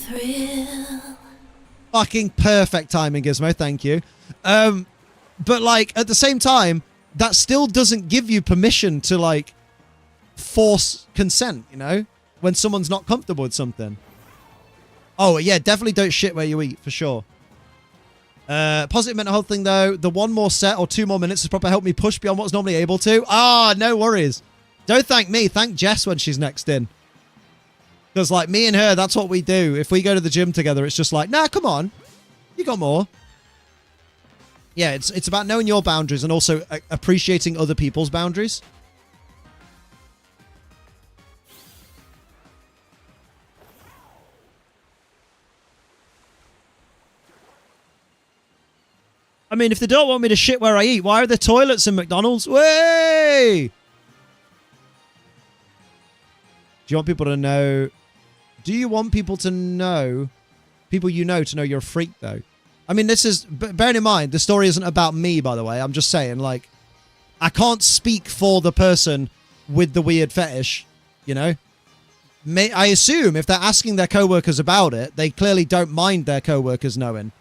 fucking perfect timing, Gizmo, thank you. But like at the same time, that still doesn't give you permission to like force consent, you know, when someone's not comfortable with something. Oh yeah, definitely don't shit where you eat, for sure. Positive mental health thing though, the 1 more set or 2 more minutes has probably helped me push beyond what's normally able to. No worries. Don't thank me, thank Jess when she's next in. Because like me and her, that's what we do. If we go to the gym together, it's just like, nah, come on, you got more. Yeah, it's about knowing your boundaries and also appreciating other people's boundaries. I mean, if they don't want me to shit where I eat, why are there toilets in McDonald's? Way! Do you want people to know... Do you want people to know... People you know to know you're a freak, though? I mean, this is... Bearing in mind, the story isn't about me, by the way. I'm just saying, like... I can't speak for the person with the weird fetish, you know? I assume if they're asking their co-workers about it, they clearly don't mind their co-workers knowing.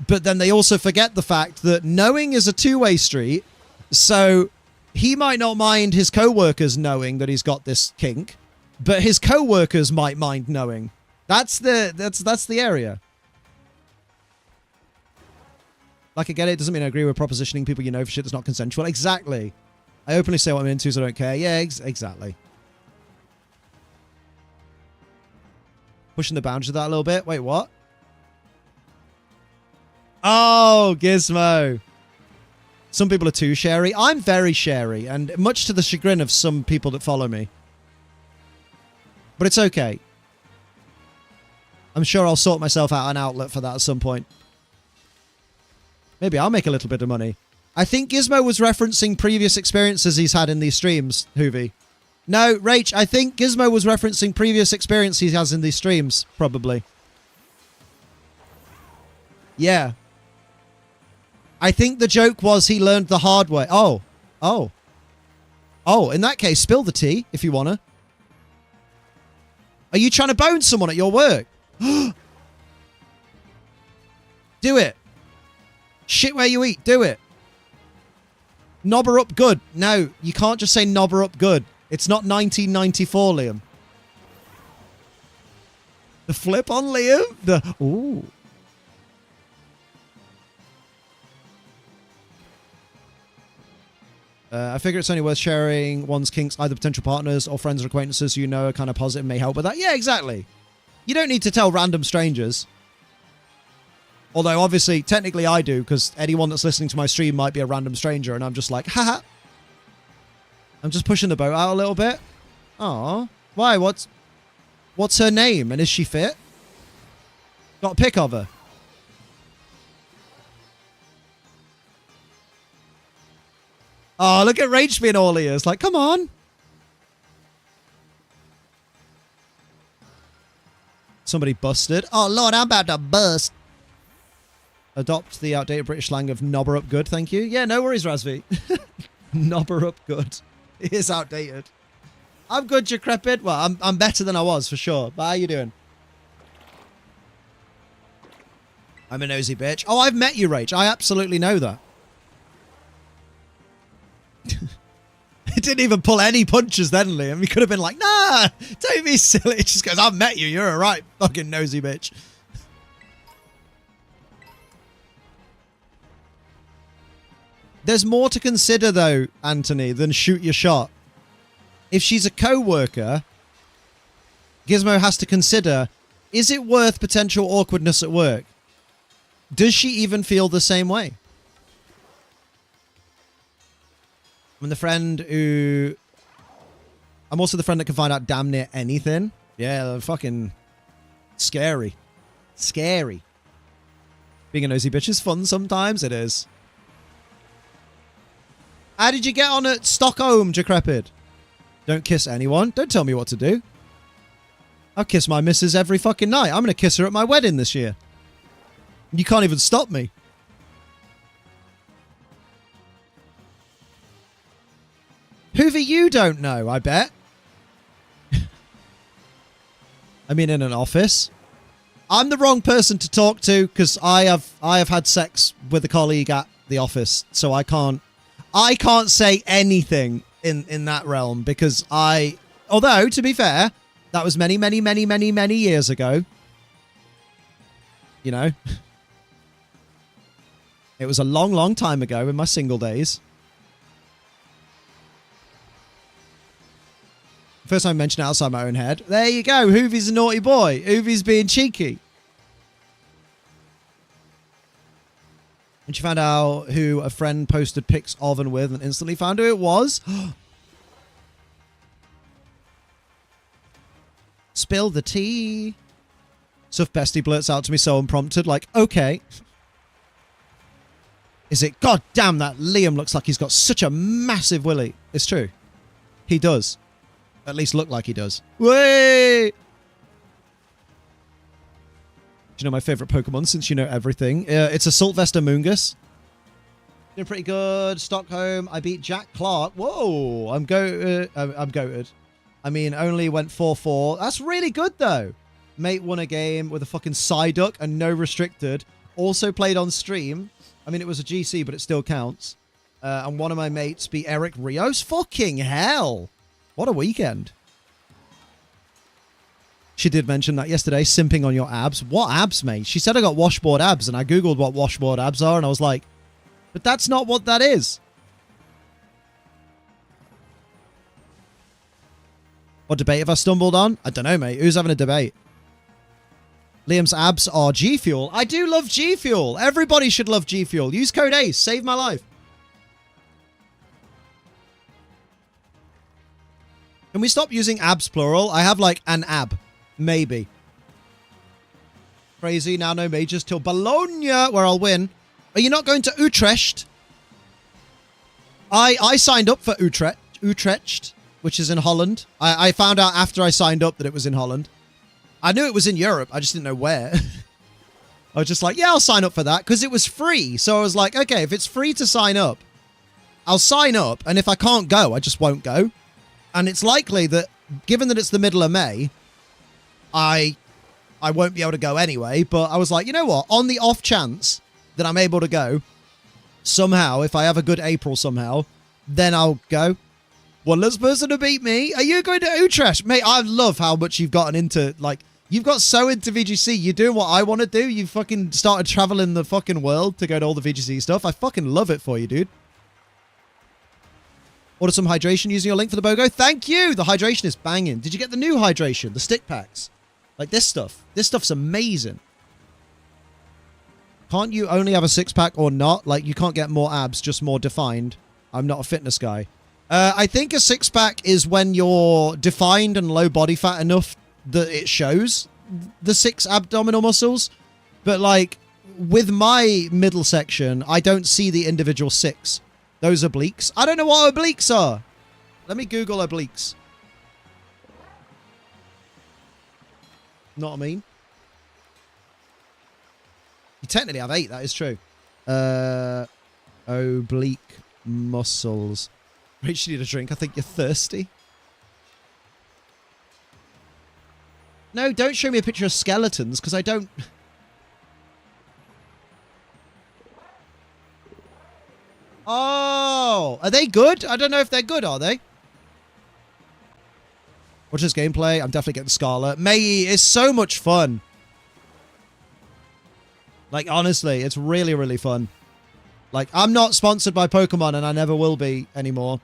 But then they also forget the fact that knowing is a two-way street, so he might not mind his co-workers knowing that he's got this kink, but his co-workers might mind knowing. That's the area. Like, I get it, doesn't mean I agree with propositioning people you know for shit that's not consensual. Exactly. I openly say what I'm into, so I don't care. Yeah, exactly. Pushing the boundaries of that a little bit. Wait, what? Oh, Gizmo. Some people are too sharey. I'm very sharey, and much to the chagrin of some people that follow me. But it's okay. I'm sure I'll sort myself out an outlet for that at some point. Maybe I'll make a little bit of money. I think Gizmo was referencing previous experiences he's had in these streams, Hoovy. No, Rach, I think Gizmo was referencing previous experience he has in these streams, probably. Yeah. I think the joke was he learned the hard way. Oh, in that case, spill the tea if you wanna. Are you trying to bone someone at your work? Do it. Shit where you eat. Do it. Knob her up good. No, you can't just say knob her up good. It's not 1994, Liam. The flip on Liam? Ooh. I figure it's only worth sharing one's kinks, either potential partners or friends or acquaintances who you know are kind of positive and may help with that. Yeah, exactly. You don't need to tell random strangers. Although, obviously, technically I do, because anyone that's listening to my stream might be a random stranger, and I'm just like, haha. I'm just pushing the boat out a little bit. Aw. Why? What's her name? And is she fit? Got a pic of her. Oh, look at Rach being all ears. Like, come on. Somebody busted. Oh, Lord, I'm about to bust. Adopt the outdated British slang of knobber up good, thank you. Yeah, no worries, Razvi. Knobber up good. It is outdated. I'm good, decrepit. Well, I'm better than I was, for sure. But how you doing? I'm a nosy bitch. Oh, I've met you, Rach. I absolutely know that. It didn't even pull any punches then, Liam. He could have been like, nah, don't be silly. It just goes, I've met you. You're a right fucking nosy bitch. There's more to consider, though, Anthony, than shoot your shot. If she's a co-worker, Gizmo has to consider, is it worth potential awkwardness at work? Does she even feel the same way? I'm the friend who... I'm also the friend that can find out damn near anything. Yeah, fucking scary. Scary. Being a nosy bitch is fun sometimes. It is. How did you get on at Stockholm, Decrepit? Don't kiss anyone. Don't tell me what to do. I'll kiss my missus every fucking night. I'm going to kiss her at my wedding this year. You can't even stop me. Hoover, you don't know, I bet. I mean, in an office. I'm the wrong person to talk to because I have had sex with a colleague at the office, so I can't say anything in that realm because although to be fair, that was many years ago. You know, it was a long time ago in my single days. First time I mentioned it outside my own head. There you go. Hoovy's a naughty boy. Hoovy's being cheeky. And she found out who a friend posted pics of and with and instantly found who it was. Spill the tea. Suff Bestie blurts out to me so unprompted, like, okay. Is it? God damn, that Liam looks like he's got such a massive willy. It's true. He does. At least look like he does. Wait! Do you know my favorite Pokemon since you know everything? It's a Saltvester Moongus. Doing pretty good. Stockholm. I beat Jack Clark. Whoa! I'm goated. I mean, only went 4-4. That's really good, though. Mate won a game with a fucking Psyduck and no restricted. Also played on stream. I mean, it was a GC, but it still counts. And one of my mates beat Eric Rios. Fucking hell! What a weekend. She did mention that yesterday, simping on your abs. What abs, mate? She said I got washboard abs, and I googled what washboard abs are, and I was like, but that's not what that is. What debate have I stumbled on? I don't know, mate. Who's having a debate? Liam's abs are G Fuel. I do love G Fuel. Everybody should love G Fuel. Use code ACE. Save my life. Can we stop using abs plural? I have like an ab. Maybe. Crazy. Now no majors till Bologna, where I'll win. Are you not going to Utrecht? I signed up for Utrecht, which is in Holland. I found out after I signed up that it was in Holland. I knew it was in Europe. I just didn't know where. I was just like, yeah, I'll sign up for that because it was free. So I was like, okay, if it's free to sign up, I'll sign up. And if I can't go, I just won't go. And it's likely that, given that it's the middle of May, I won't be able to go anyway. But I was like, you know what? On the off chance that I'm able to go, somehow, if I have a good April somehow, then I'll go. One less person to beat me. Are you going to Utrecht? Mate, I love how much you've gotten into, like, you've got so into VGC. You're doing what I want to do. You fucking started traveling the fucking world to go to all the VGC stuff. I fucking love it for you, dude. Order some hydration using your link for the BOGO. Thank you. The hydration is banging. Did you get the new hydration? The stick packs? Like this stuff. This stuff's amazing. Can't you only have a six-pack or not? Like, you can't get more abs, just more defined. I'm not a fitness guy. I think a six-pack is when you're defined and low body fat enough that it shows the 6 abdominal muscles. But, like, with my middle section, I don't see the individual 6. Those obliques. I don't know what obliques are. Let me Google obliques. Know what I mean? You technically have 8, that is true. Oblique muscles. Rach, you need a drink. I think you're thirsty. No, don't show me a picture of skeletons, because I don't... Oh, are they good? I don't know if they're good, are they? Watch this gameplay. I'm definitely getting Scarlet. Mei is so much fun. Like, honestly, it's really, really fun. Like, I'm not sponsored by Pokemon, and I never will be anymore.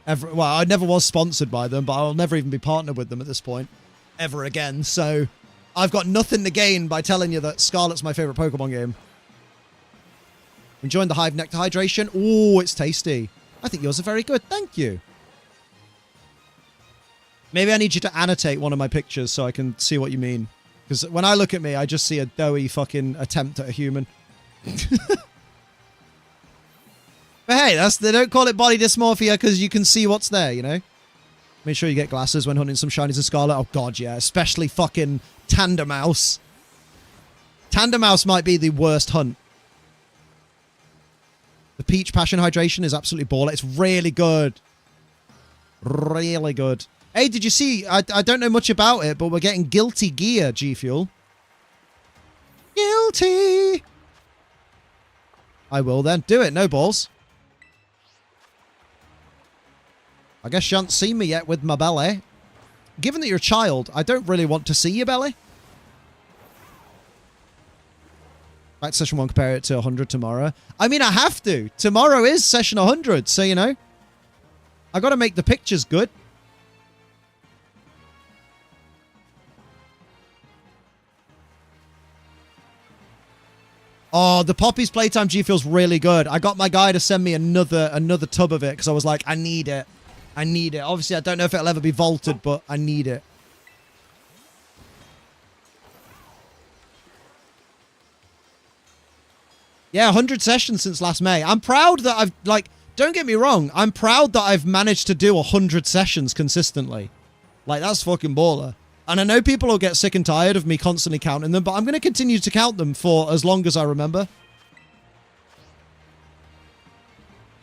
Well, I never was sponsored by them, but I'll never even be partnered with them at this point. Ever again. So, I've got nothing to gain by telling you that Scarlet's my favorite Pokemon game. Enjoying the Hive Nectar Hydration. Oh, it's tasty. I think yours are very good. Thank you. Maybe I need you to annotate one of my pictures so I can see what you mean. Because when I look at me, I just see a doughy fucking attempt at a human. But hey, they don't call it body dysmorphia because you can see what's there, you know? Make sure you get glasses when hunting some shinies of Scarlet. Oh god, yeah. Especially fucking Tandemouse. Tandemouse might be the worst hunt. The Peach Passion Hydration is absolutely baller. It's really good. Really good. Hey, did you see? I don't know much about it, but we're getting Guilty Gear, G Fuel. Guilty! I will then. Do it. No balls. I guess you haven't seen me yet with my belly. Given that you're a child, I don't really want to see your belly. Back to session 1, compare it to 100 tomorrow. I mean, I have to. Tomorrow is session 100, so, you know. I got to make the pictures good. Oh, the Poppy's Playtime G feels really good. I got my guy to send me another tub of it because I was like, I need it. I need it. Obviously, I don't know if it'll ever be vaulted, but I need it. Yeah, 100 sessions since last May. I'm proud that I've, like, don't get me wrong. I'm proud that I've managed to do 100 sessions consistently. Like, that's fucking baller. And I know people will get sick and tired of me constantly counting them, but I'm going to continue to count them for as long as I remember.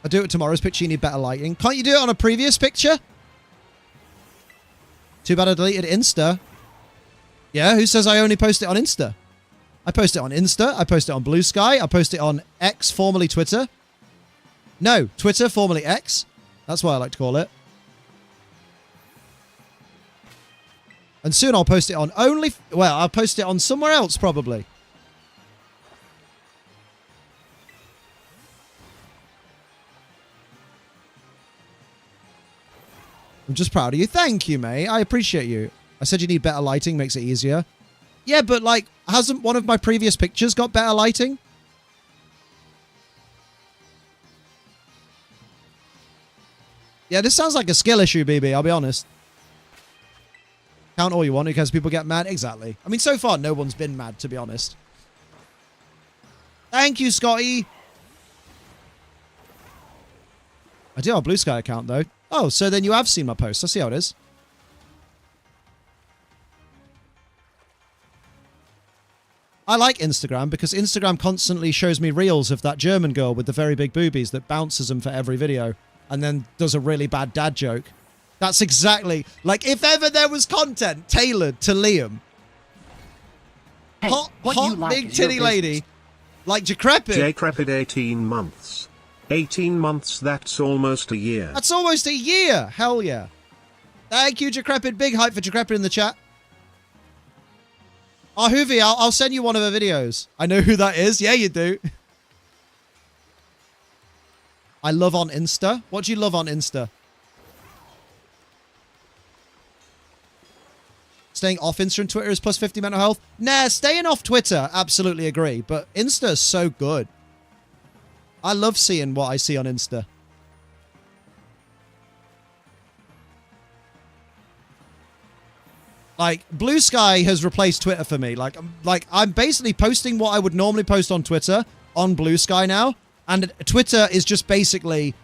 I'll do it with tomorrow's picture. You need better lighting. Can't you do it on a previous picture? Too bad I deleted Insta. Yeah, who says I only post it on Insta? I post it on Insta. I post it on Blue Sky. I post it on X, formerly Twitter. No, Twitter, formerly X. That's what I like to call it. And soon I'll post it on well, I'll post it on somewhere else, probably. I'm just proud of you. Thank you, mate. I appreciate you. I said you need better lighting, makes it easier. Yeah, but, like, hasn't one of my previous pictures got better lighting? Yeah, this sounds like a skill issue, BB, I'll be honest. Count all you want because people get mad. Exactly. I mean, so far, no one's been mad, to be honest. Thank you, Scotty. I do have a Blue Sky account, though. Oh, so then you have seen my posts. I see how it is. I like Instagram because Instagram constantly shows me reels of that German girl with the very big boobies that bounces them for every video and then does a really bad dad joke. That's exactly... Like, if ever there was content tailored to Liam. Hey, hot, you like big is your titty lady. business. Like Decrepit. Decrepit 18 months. 18 months, that's almost a year. That's almost a year. Hell yeah. Thank you, Decrepit. Big hype for Decrepit in the chat. Oh, Hoovy, I'll send you one of her videos. I know who that is. Yeah, you do. I love on Insta. What do you love on Insta? Staying off Insta and Twitter is plus 50 mental health. Nah, staying off Twitter, absolutely agree. But Insta is so good. I love seeing what I see on Insta. Like, Blue Sky has replaced Twitter for me. Like I'm basically posting what I would normally post on Twitter on Blue Sky now. And Twitter is just basically,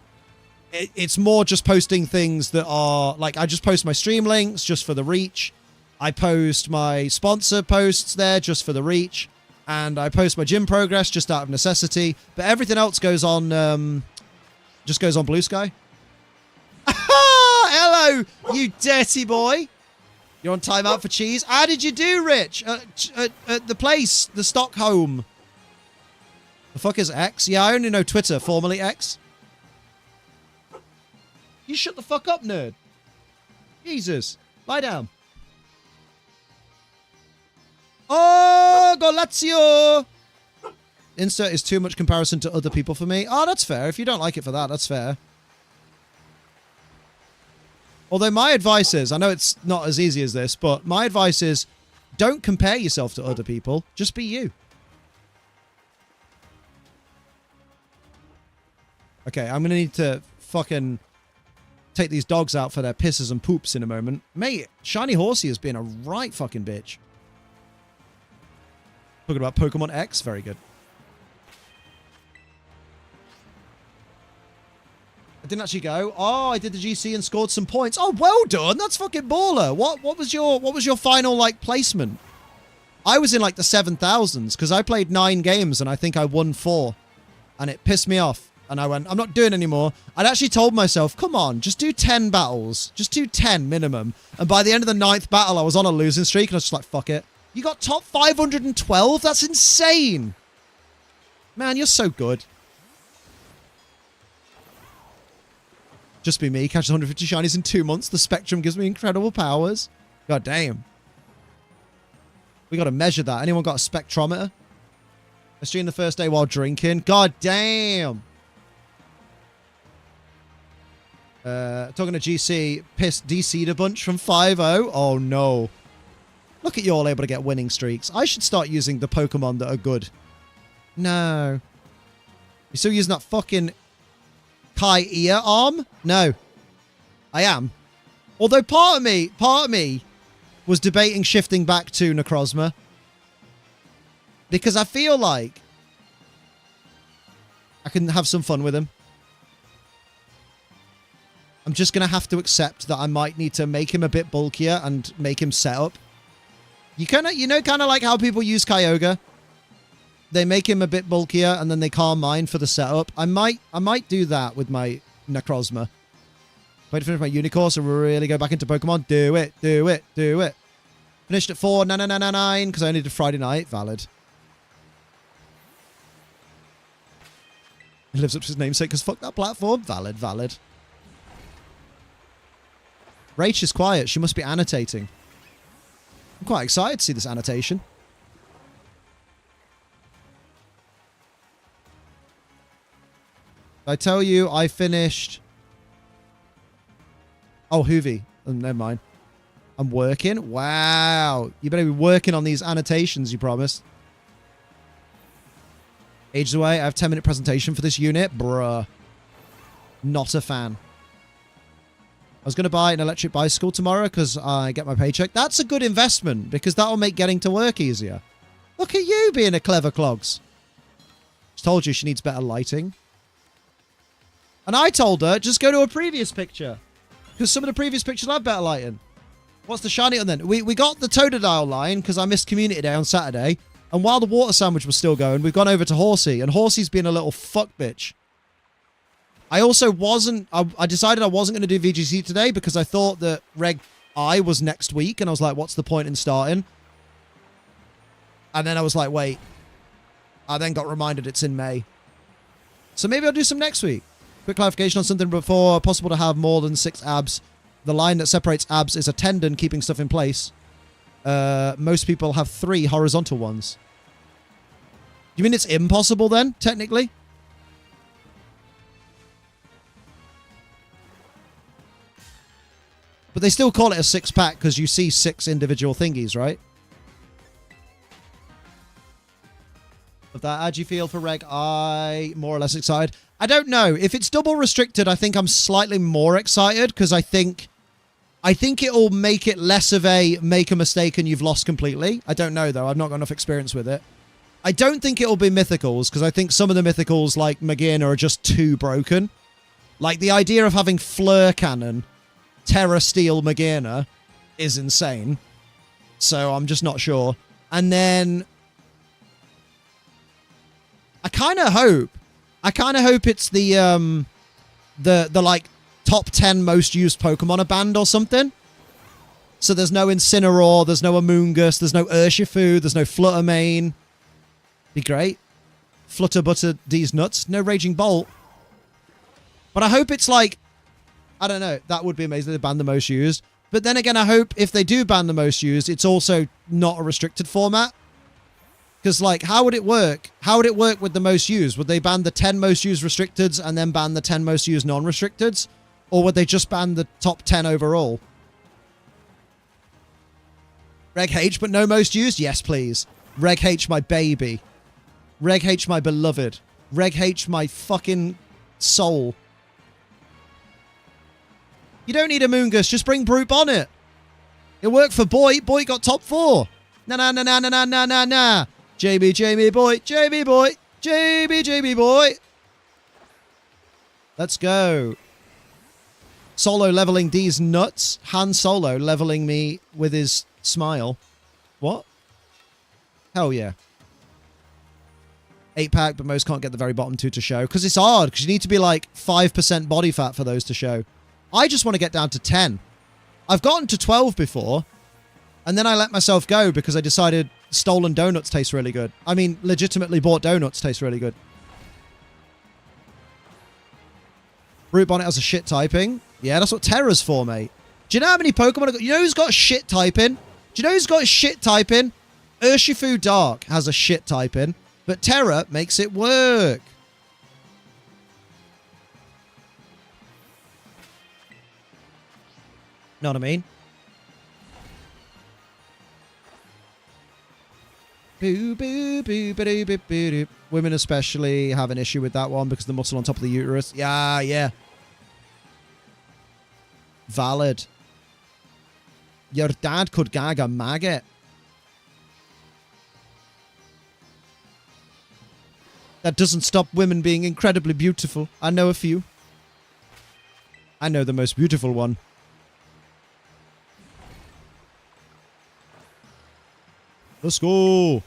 it's more just posting things that are, like, I just post my stream links just for the reach. I post my sponsor posts there just for the reach. And I post my gym progress just out of necessity. But everything else goes on, just goes on Blue Sky. Hello, you dirty boy. You're on timeout for cheese. How did you do, Rich? At the place, the Stockholm. The fuck is X? Yeah, I only know Twitter, formerly X. You shut the fuck up, nerd. Jesus. Lie down. Oh, Golazio! Insert is too much comparison to other people for me. Oh, that's fair. If you don't like it for that, that's fair. Although my advice is, I know it's not as easy as this, but my advice is don't compare yourself to other people. Just be you. Okay, I'm going to need to fucking take these dogs out for their pisses and poops in a moment. Mate, Shiny Horsey has been a right fucking bitch. Talking about Pokemon X, very good. I didn't actually go. Oh, I did the GC and scored some points. Oh, well done. That's fucking baller. What was your final like placement? I was in like the 7,000s because I played 9 games and I think I won 4. And it pissed me off. And I went, I'm not doing anymore. I'd actually told myself, come on, just do 10 battles. Just do 10 minimum. And by the end of the 9th battle, I was on a losing streak. And I was just like, fuck it. You got top 512? That's insane. Man, you're so good. Just be me. Catches 150 shinies in 2 months. The Spectrum gives me incredible powers. God damn. We got to measure that. Anyone got a spectrometer? I streamed the first day while drinking. God damn. Talking to GC, pissed DC'd a bunch from 5-0. Oh no. Look at you all able to get winning streaks. I should start using the Pokemon that are good. No. You still using that fucking Kai ear arm? No. I am. Although part of me was debating shifting back to Necrozma. Because I feel like I can have some fun with him. I'm just going to have to accept that I might need to make him a bit bulkier and make him set up. You know, kind of like how people use Kyogre. They make him a bit bulkier and then they calm mine for the setup. I might do that with my Necrozma. Wait to finish my Unicorn and really go back into Pokemon. Do it, do it, do it. Finished at 4,999 because I only did Friday night. Valid. He lives up to his namesake because fuck that platform. Valid, valid. Rach is quiet. She must be annotating. I'm quite excited to see this annotation. I tell you, I finished... Oh, Hoovy. Oh, never mind. I'm working? Wow. You better be working on these annotations, you promised. Ages away. I have 10-minute presentation for this unit. Bruh. Not a fan. I was going to buy an electric bicycle tomorrow because I get my paycheck. That's a good investment because that will make getting to work easier. Look at you being a clever clogs. Just told you she needs better lighting. And I told her, just go to a previous picture. Because some of the previous pictures have better lighting. What's the shiny one then? We got the Totodile line because I missed Community Day on Saturday. And while the water sandwich was still going, we've gone over to Horsey. And Horsey's been a little fuck bitch. I also wasn't... I decided I wasn't going to do VGC today because I thought that Reg I was next week. And I was like, what's the point in starting? And then I was like, wait. I then got reminded it's in May. So maybe I'll do some next week. Quick clarification on something before. Possible to have more than 6 abs. The line that separates abs is a tendon keeping stuff in place. Most people have 3 horizontal ones. You mean it's impossible then, technically? But they still call it a 6-pack because you see 6 individual thingies, right? Of that, how do you feel for Reg? I more or less excited. I don't know. If it's double restricted, I think I'm slightly more excited because I think it'll make it less of a make a mistake and you've lost completely. I don't know, though. I've not got enough experience with it. I don't think it'll be mythicals, because I think some of the mythicals, like Magearna, are just too broken. Like, the idea of having Fleur Cannon, Terra Steel Magearna, is insane. So I'm just not sure. And then I kind of hope it's the like top 10 most used Pokemon are banned or something. So there's no Incineroar, there's no Amoonguss, there's no Urshifu, there's no Fluttermane. Be great. Flutter Butter D's nuts. No Raging Bolt. But I hope it's like, I don't know, that would be amazing if they ban the most used. But then again, I hope if they do ban the most used, it's also not a restricted format. Because, like, how would it work? How would it work with the most used? Would they ban the 10 most used restricteds and then ban the 10 most used non-restricteds? Or would they just ban the top 10 overall? Reg H, but no most used? Yes, please. Reg H, my baby. Reg H, my beloved. Reg H, my fucking soul. You don't need a Moongus, just bring Brute Bonnet. It worked for Boy. Boy got top 4. Nah. JB boy. JB boy. Let's go. Solo leveling D's nuts. Han Solo leveling me with his smile. What? Hell yeah. 8-pack, but most can't get the very bottom 2 to show. Because it's hard, because you need to be like 5% body fat for those to show. I just want to get down to 10. I've gotten to 12 before, and then I let myself go because I decided stolen donuts taste really good. I mean, legitimately bought donuts taste really good. Brute Bonnet has a shit typing. Yeah, that's what Terra's for, mate. Do you know how many Pokemon I got? You know who's got shit typing? Do you know who's got shit typing? Urshifu Dark has a shit typing, but Terra makes it work. Know what I mean? Boo, boo, boo, boo, boo, boo, boo. Women especially have an issue with that one because the muscle on top of the uterus. Yeah. Valid. Your dad could gag a maggot. That doesn't stop women being incredibly beautiful. I know a few. I know the most beautiful one. Let's go.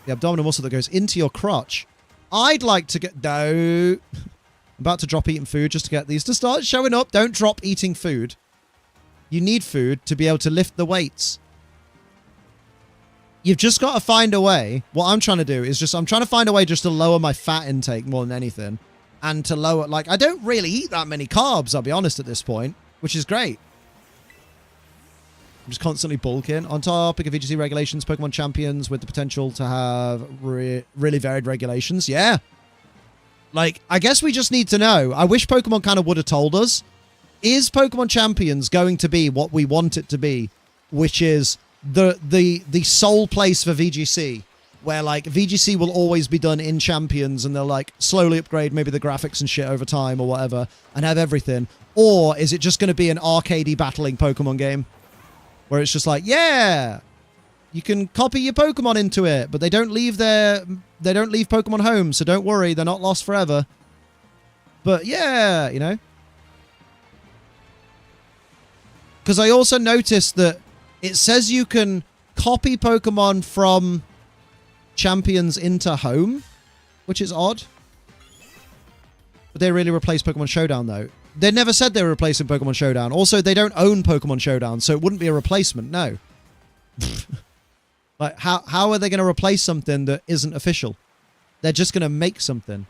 The abdominal muscle that goes into your crotch. I'd like to get... No. I'm about to drop eating food just to get these to start showing up. Don't drop eating food. You need food to be able to lift the weights. You've just got to find a way. What I'm trying to do is I'm trying to find a way just to lower my fat intake more than anything. And to lower... Like, I don't really eat that many carbs, I'll be honest at this point. Which is great. I'm just constantly bulking. On topic of VGC regulations, Pokemon Champions with the potential to have really varied regulations. Yeah. Like, I guess we just need to know. I wish Pokemon kind of would have told us. Is Pokemon Champions going to be what we want it to be? Which is the sole place for VGC. Where, like, VGC will always be done in Champions and they'll, like, slowly upgrade maybe the graphics and shit over time or whatever and have everything. Or is it just going to be an arcadey battling Pokemon game? Where it's just like, yeah, you can copy your Pokemon into it, but they don't leave Pokemon home, so don't worry, they're not lost forever. But yeah, you know. Because I also noticed that it says you can copy Pokemon from Champions into home, which is odd. But they really replaced Pokemon Showdown, though. They never said they were replacing Pokemon Showdown. Also, they don't own Pokemon Showdown, so it wouldn't be a replacement, no. Like, how are they going to replace something that isn't official? They're just going to make something.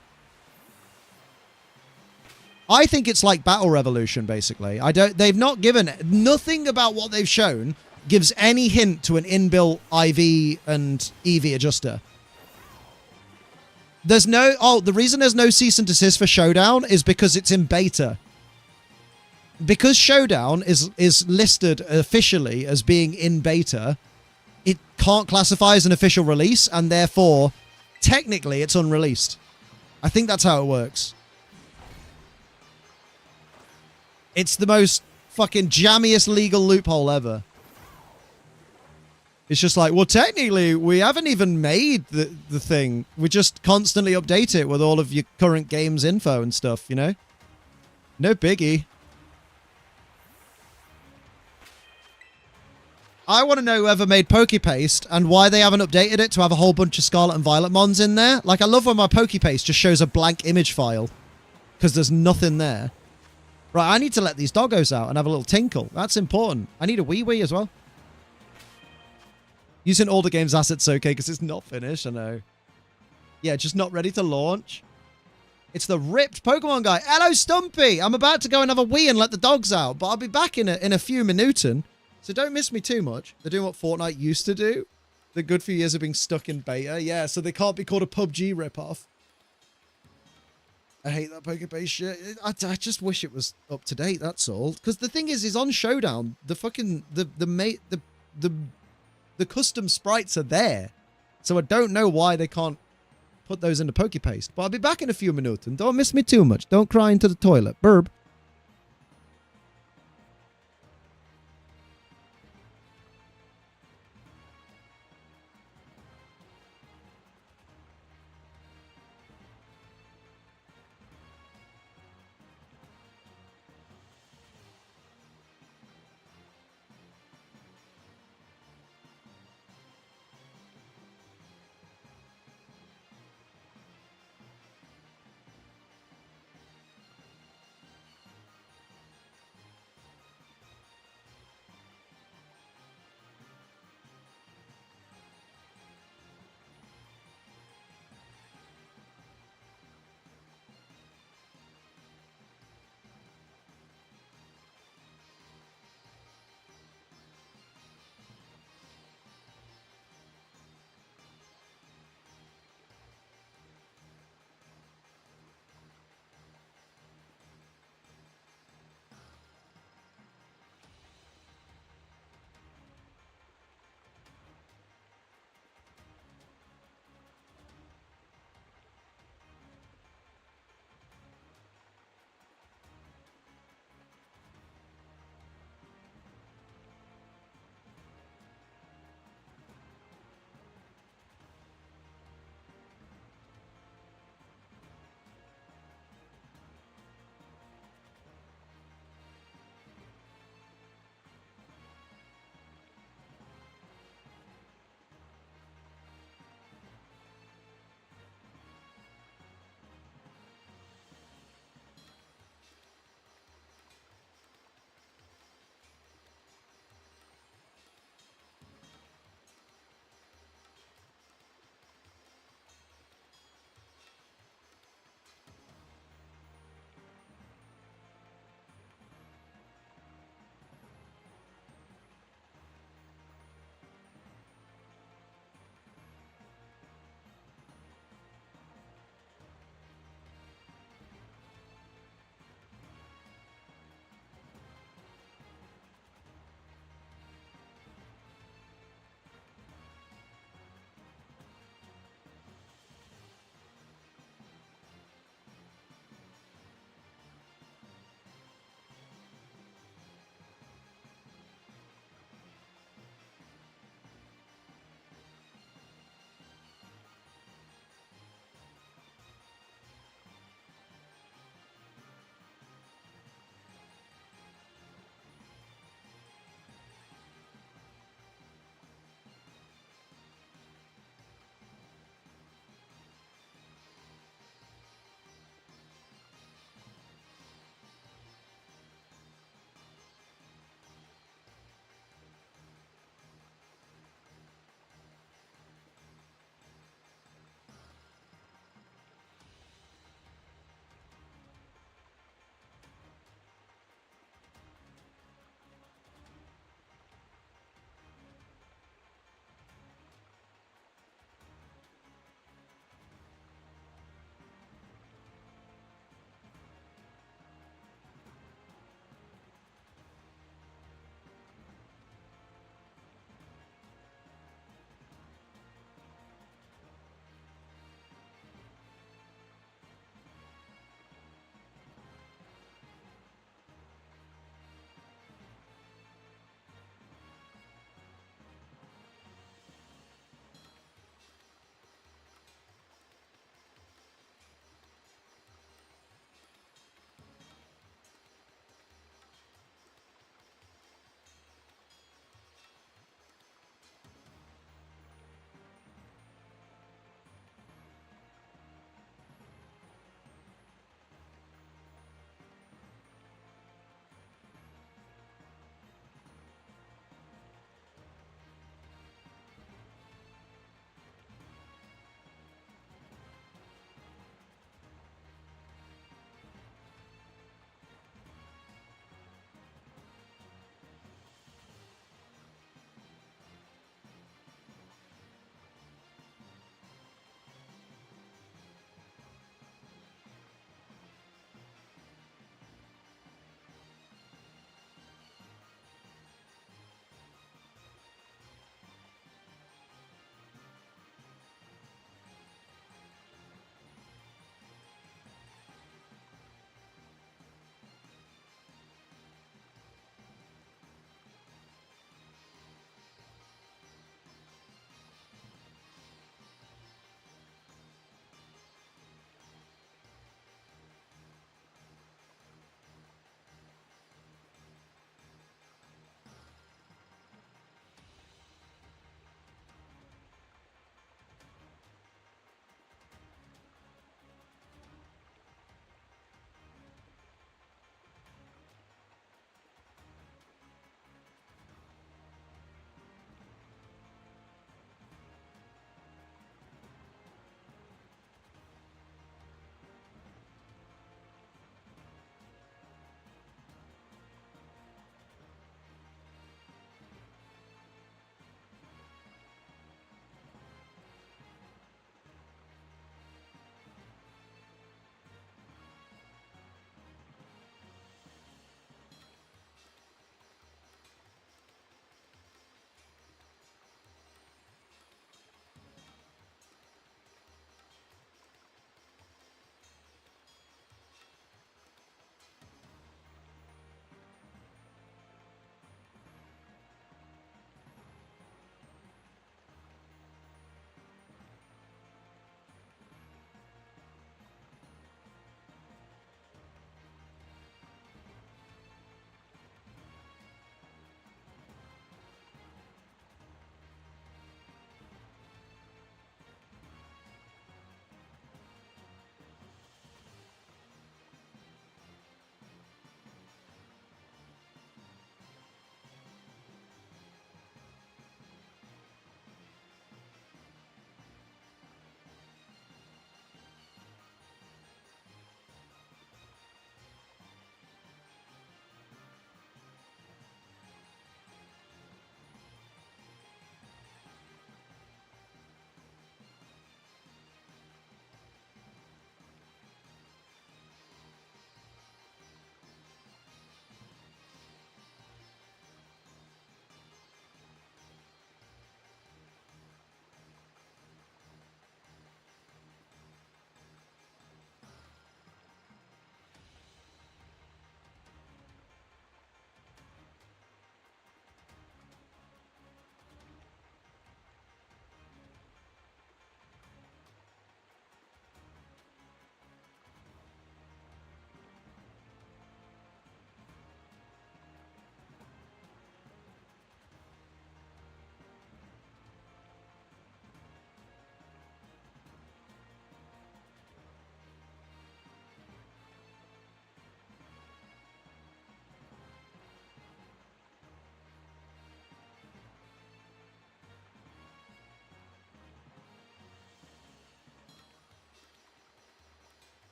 I think it's like Battle Revolution, basically. They've not given... Nothing about what they've shown gives any hint to an inbuilt IV and EV adjuster. There's no... Oh, the reason there's no cease and desist for Showdown is because it's in beta. Because Showdown is listed officially as being in beta, it can't classify as an official release, and therefore, technically, it's unreleased. I think that's how it works. It's the most fucking jammiest legal loophole ever. It's just like, well, technically, we haven't even made the thing. We just constantly update it with all of your current games info and stuff, you know? No biggie. I want to know whoever made PokePaste and why they haven't updated it to have a whole bunch of Scarlet and Violet mons in there. Like, I love when my PokePaste just shows a blank image file because there's nothing there. Right, I need to let these doggos out and have a little tinkle. That's important. I need a wee-wee as well. Using all the game's assets okay because it's not finished, I know. Yeah, just not ready to launch. It's the ripped Pokemon guy. Hello, Stumpy! I'm about to go and have a wee and let the dogs out, but I'll be back in a few minutes. So don't miss me too much. They're doing what Fortnite used to do. The good few years of being stuck in beta. Yeah, so they can't be called a PUBG ripoff. I hate that PokeBase shit. I just wish it was up to date, that's all. Because the thing is on Showdown, the fucking, the custom sprites are there. So I don't know why they can't put those into PokePaste. But I'll be back in a few minutes, and don't miss me too much. Don't cry into the toilet. Burb.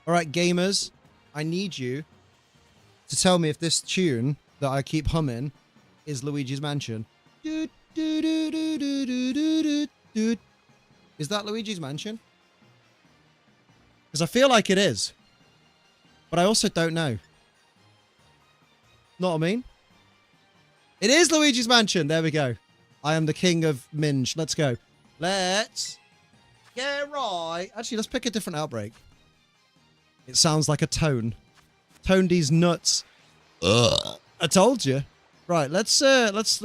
All right, gamers, I need you to tell me if this tune that I keep humming is Luigi's Mansion. Is that Luigi's Mansion? Because I feel like it is. But I also don't know. Know what I mean? It is Luigi's Mansion. There we go. I am the king of Minge. Let's go. Let's get right. Actually, let's pick a different outbreak. It sounds like a tone. Tone these nuts. Ugh. I told you. Right, let's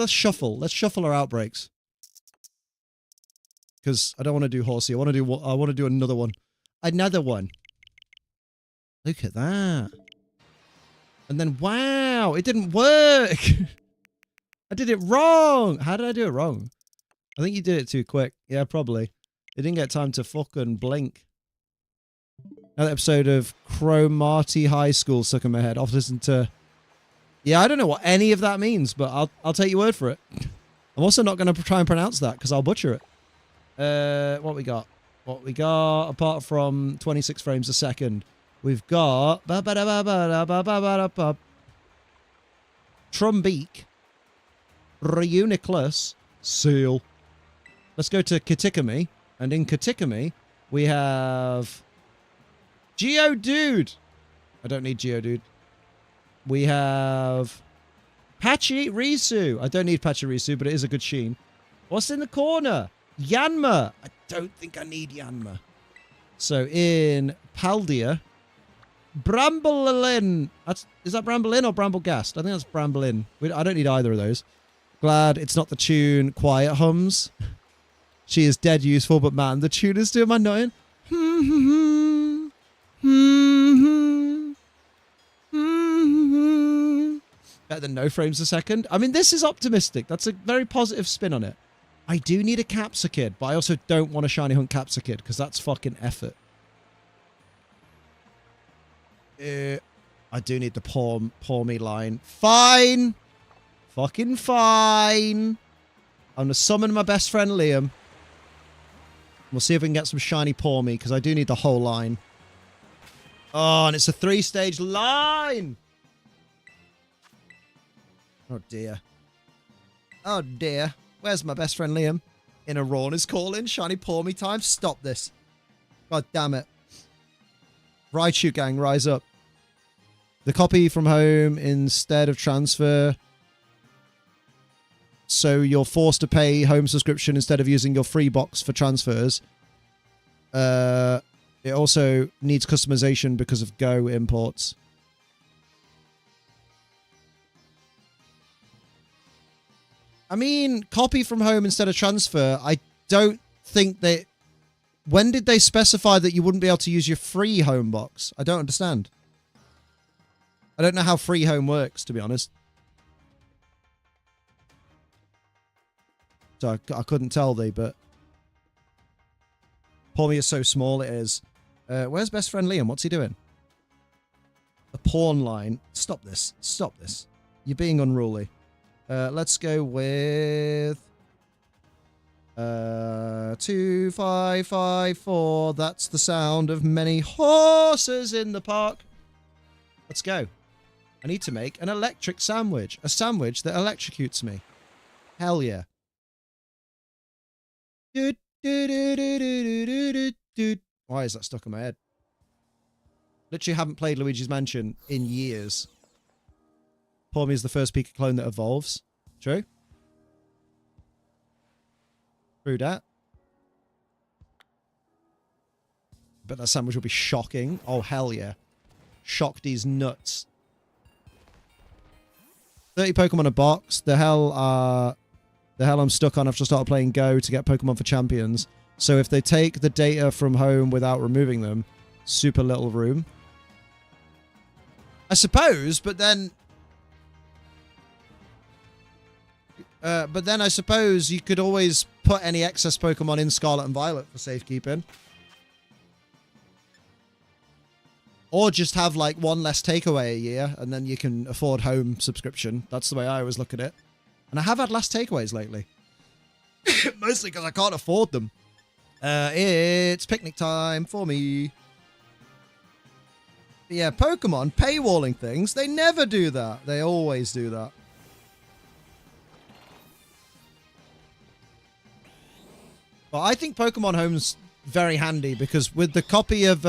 shuffle. Let's shuffle our outbreaks. Because I don't want to do horsey. I want to do another one. Another one. Look at that. And then wow, it didn't work. I did it wrong. How did I do it wrong? I think you did it too quick. Yeah, probably. It didn't get time to fucking blink. Another episode of Cromarty High School stuck in my head. I've listened to... Yeah, I don't know what any of that means, but I'll take your word for it. I'm also not going to try and pronounce that because I'll butcher it. What we got? What we got, apart from 26 frames a second, we've got... Trumbeak. Reuniclus. Seal. Let's go to Katikami. And in Katikami, we have... Geodude. I don't need Geodude. We have... Pachirisu. I don't need Pachirisu, but it is a good sheen. What's in the corner? Yanma. I don't think I need Yanma. So in Paldea... Bramblelin. Is that Bramblelin or Bramblegast? I think that's Bramblelin. I don't need either of those. Glad it's not the tune Quiet hums. She is dead useful, but man, the tune is doing my nutting. Better than no frames a second. I mean, this is optimistic. That's a very positive spin on it. I do need a Capsakid, but I also don't want a Shiny Hunt Capsakid because that's fucking effort. I do need the pour me line. Fine. Fucking fine. I'm going to summon my best friend Liam. We'll see if we can get some shiny pour me, because I do need the whole line. Oh, and it's a 3-stage line. Oh, dear. Oh, dear. Where's my best friend Liam? Inner Rawn is calling. Shiny pour me time. Stop this. God damn it. Raichu gang, rise up. The copy from home instead of transfer. So you're forced to pay home subscription instead of using your free box for transfers. It also needs customization because of Go imports. I mean, copy from home instead of transfer. I don't think they... When did they specify that you wouldn't be able to use your free home box? I don't understand. I don't know how free home works, to be honest. So I couldn't tell thee, but... Pour me is so small it is. Where's best friend Liam? What's he doing? A pawn line. Stop this. Stop this. You're being unruly. Let's go with... 2554. That's the sound of many horses in the park. Let's go. I need to make an electric sandwich. A sandwich that electrocutes me. Hell yeah. Why is that stuck in my head? Literally haven't played Luigi's Mansion in years. Pour me is the first Pika clone that evolves. True? True that. But that sandwich will be shocking. Oh, hell yeah. Shock these nuts. 30 Pokemon a box. The hell I'm stuck on. I've just started playing Go to get Pokemon for Champions. So if they take the data from home without removing them, super little room. I suppose, but then... I suppose you could always put any excess Pokemon in Scarlet and Violet for safekeeping. Or just have, like, one less takeaway a year, and then you can afford home subscription. That's the way I always look at it. And I have had less takeaways lately. Mostly because I can't afford them. It's picnic time for me. Yeah, Pokemon paywalling things, they never do that. They always do that. But I think Pokemon Home's very handy because with the copy of,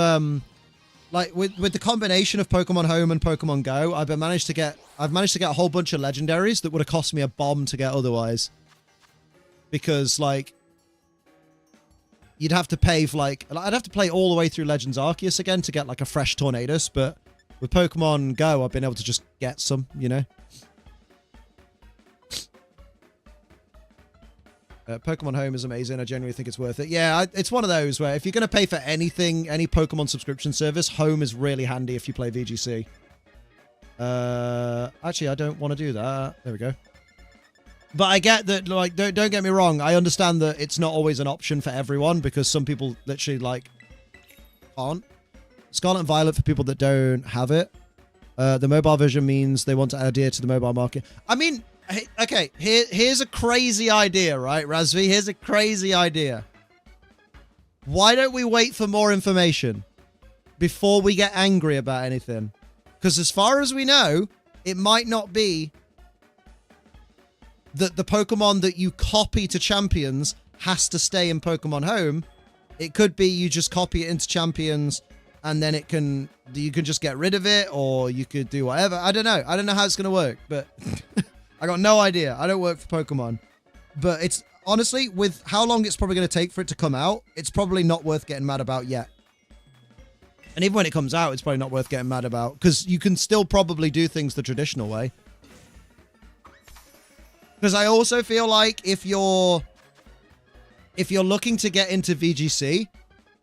like with the combination of Pokemon Home and Pokemon Go, I've managed to get a whole bunch of legendaries that would have cost me a bomb to get otherwise. Because like, you'd have to pay for like, I'd have to play all the way through Legends Arceus again to get like a fresh Tornadus, but with Pokemon Go, I've been able to just get some, you know? Pokemon Home is amazing. I genuinely think it's worth it. Yeah, it's one of those where if you're going to pay for anything, any Pokemon subscription service, Home is really handy if you play VGC. Actually, I don't want to do that. There we go. But I get that, like, don't get me wrong. I understand that it's not always an option for everyone because some people literally, like, can't. Scarlet and Violet for people that don't have it. The mobile version means they want to adhere to the mobile market. I mean, okay, here's a crazy idea, right, Razvi? Here's a crazy idea. Why don't we wait for more information before we get angry about anything? Because as far as we know, it might not be that the Pokemon that you copy to Champions has to stay in Pokemon Home. It could be you just copy it into Champions and then you can just get rid of it, or you could do whatever. I don't know. I don't know how it's going to work, but I got no idea. I don't work for Pokemon. But it's honestly, with how long it's probably going to take for it to come out, it's probably not worth getting mad about yet. And even when it comes out, it's probably not worth getting mad about because you can still probably do things the traditional way. Because I also feel like if you're looking to get into VGC,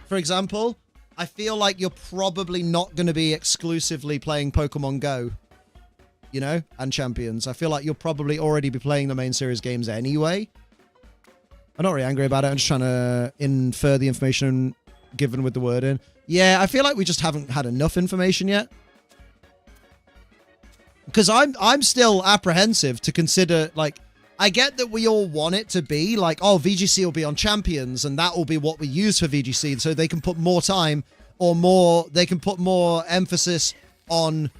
for example, I feel like you're probably not going to be exclusively playing Pokemon Go, you know, and Champions. I feel like you'll probably already be playing the main series games anyway. I'm not really angry about it. I'm just trying to infer the information given with the word in. Yeah, I feel like we just haven't had enough information yet. Because I'm still apprehensive to consider, like, I get that we all want it to be like, oh, VGC will be on Champions and that will be what we use for VGC, so they can put more time or they can put more emphasis on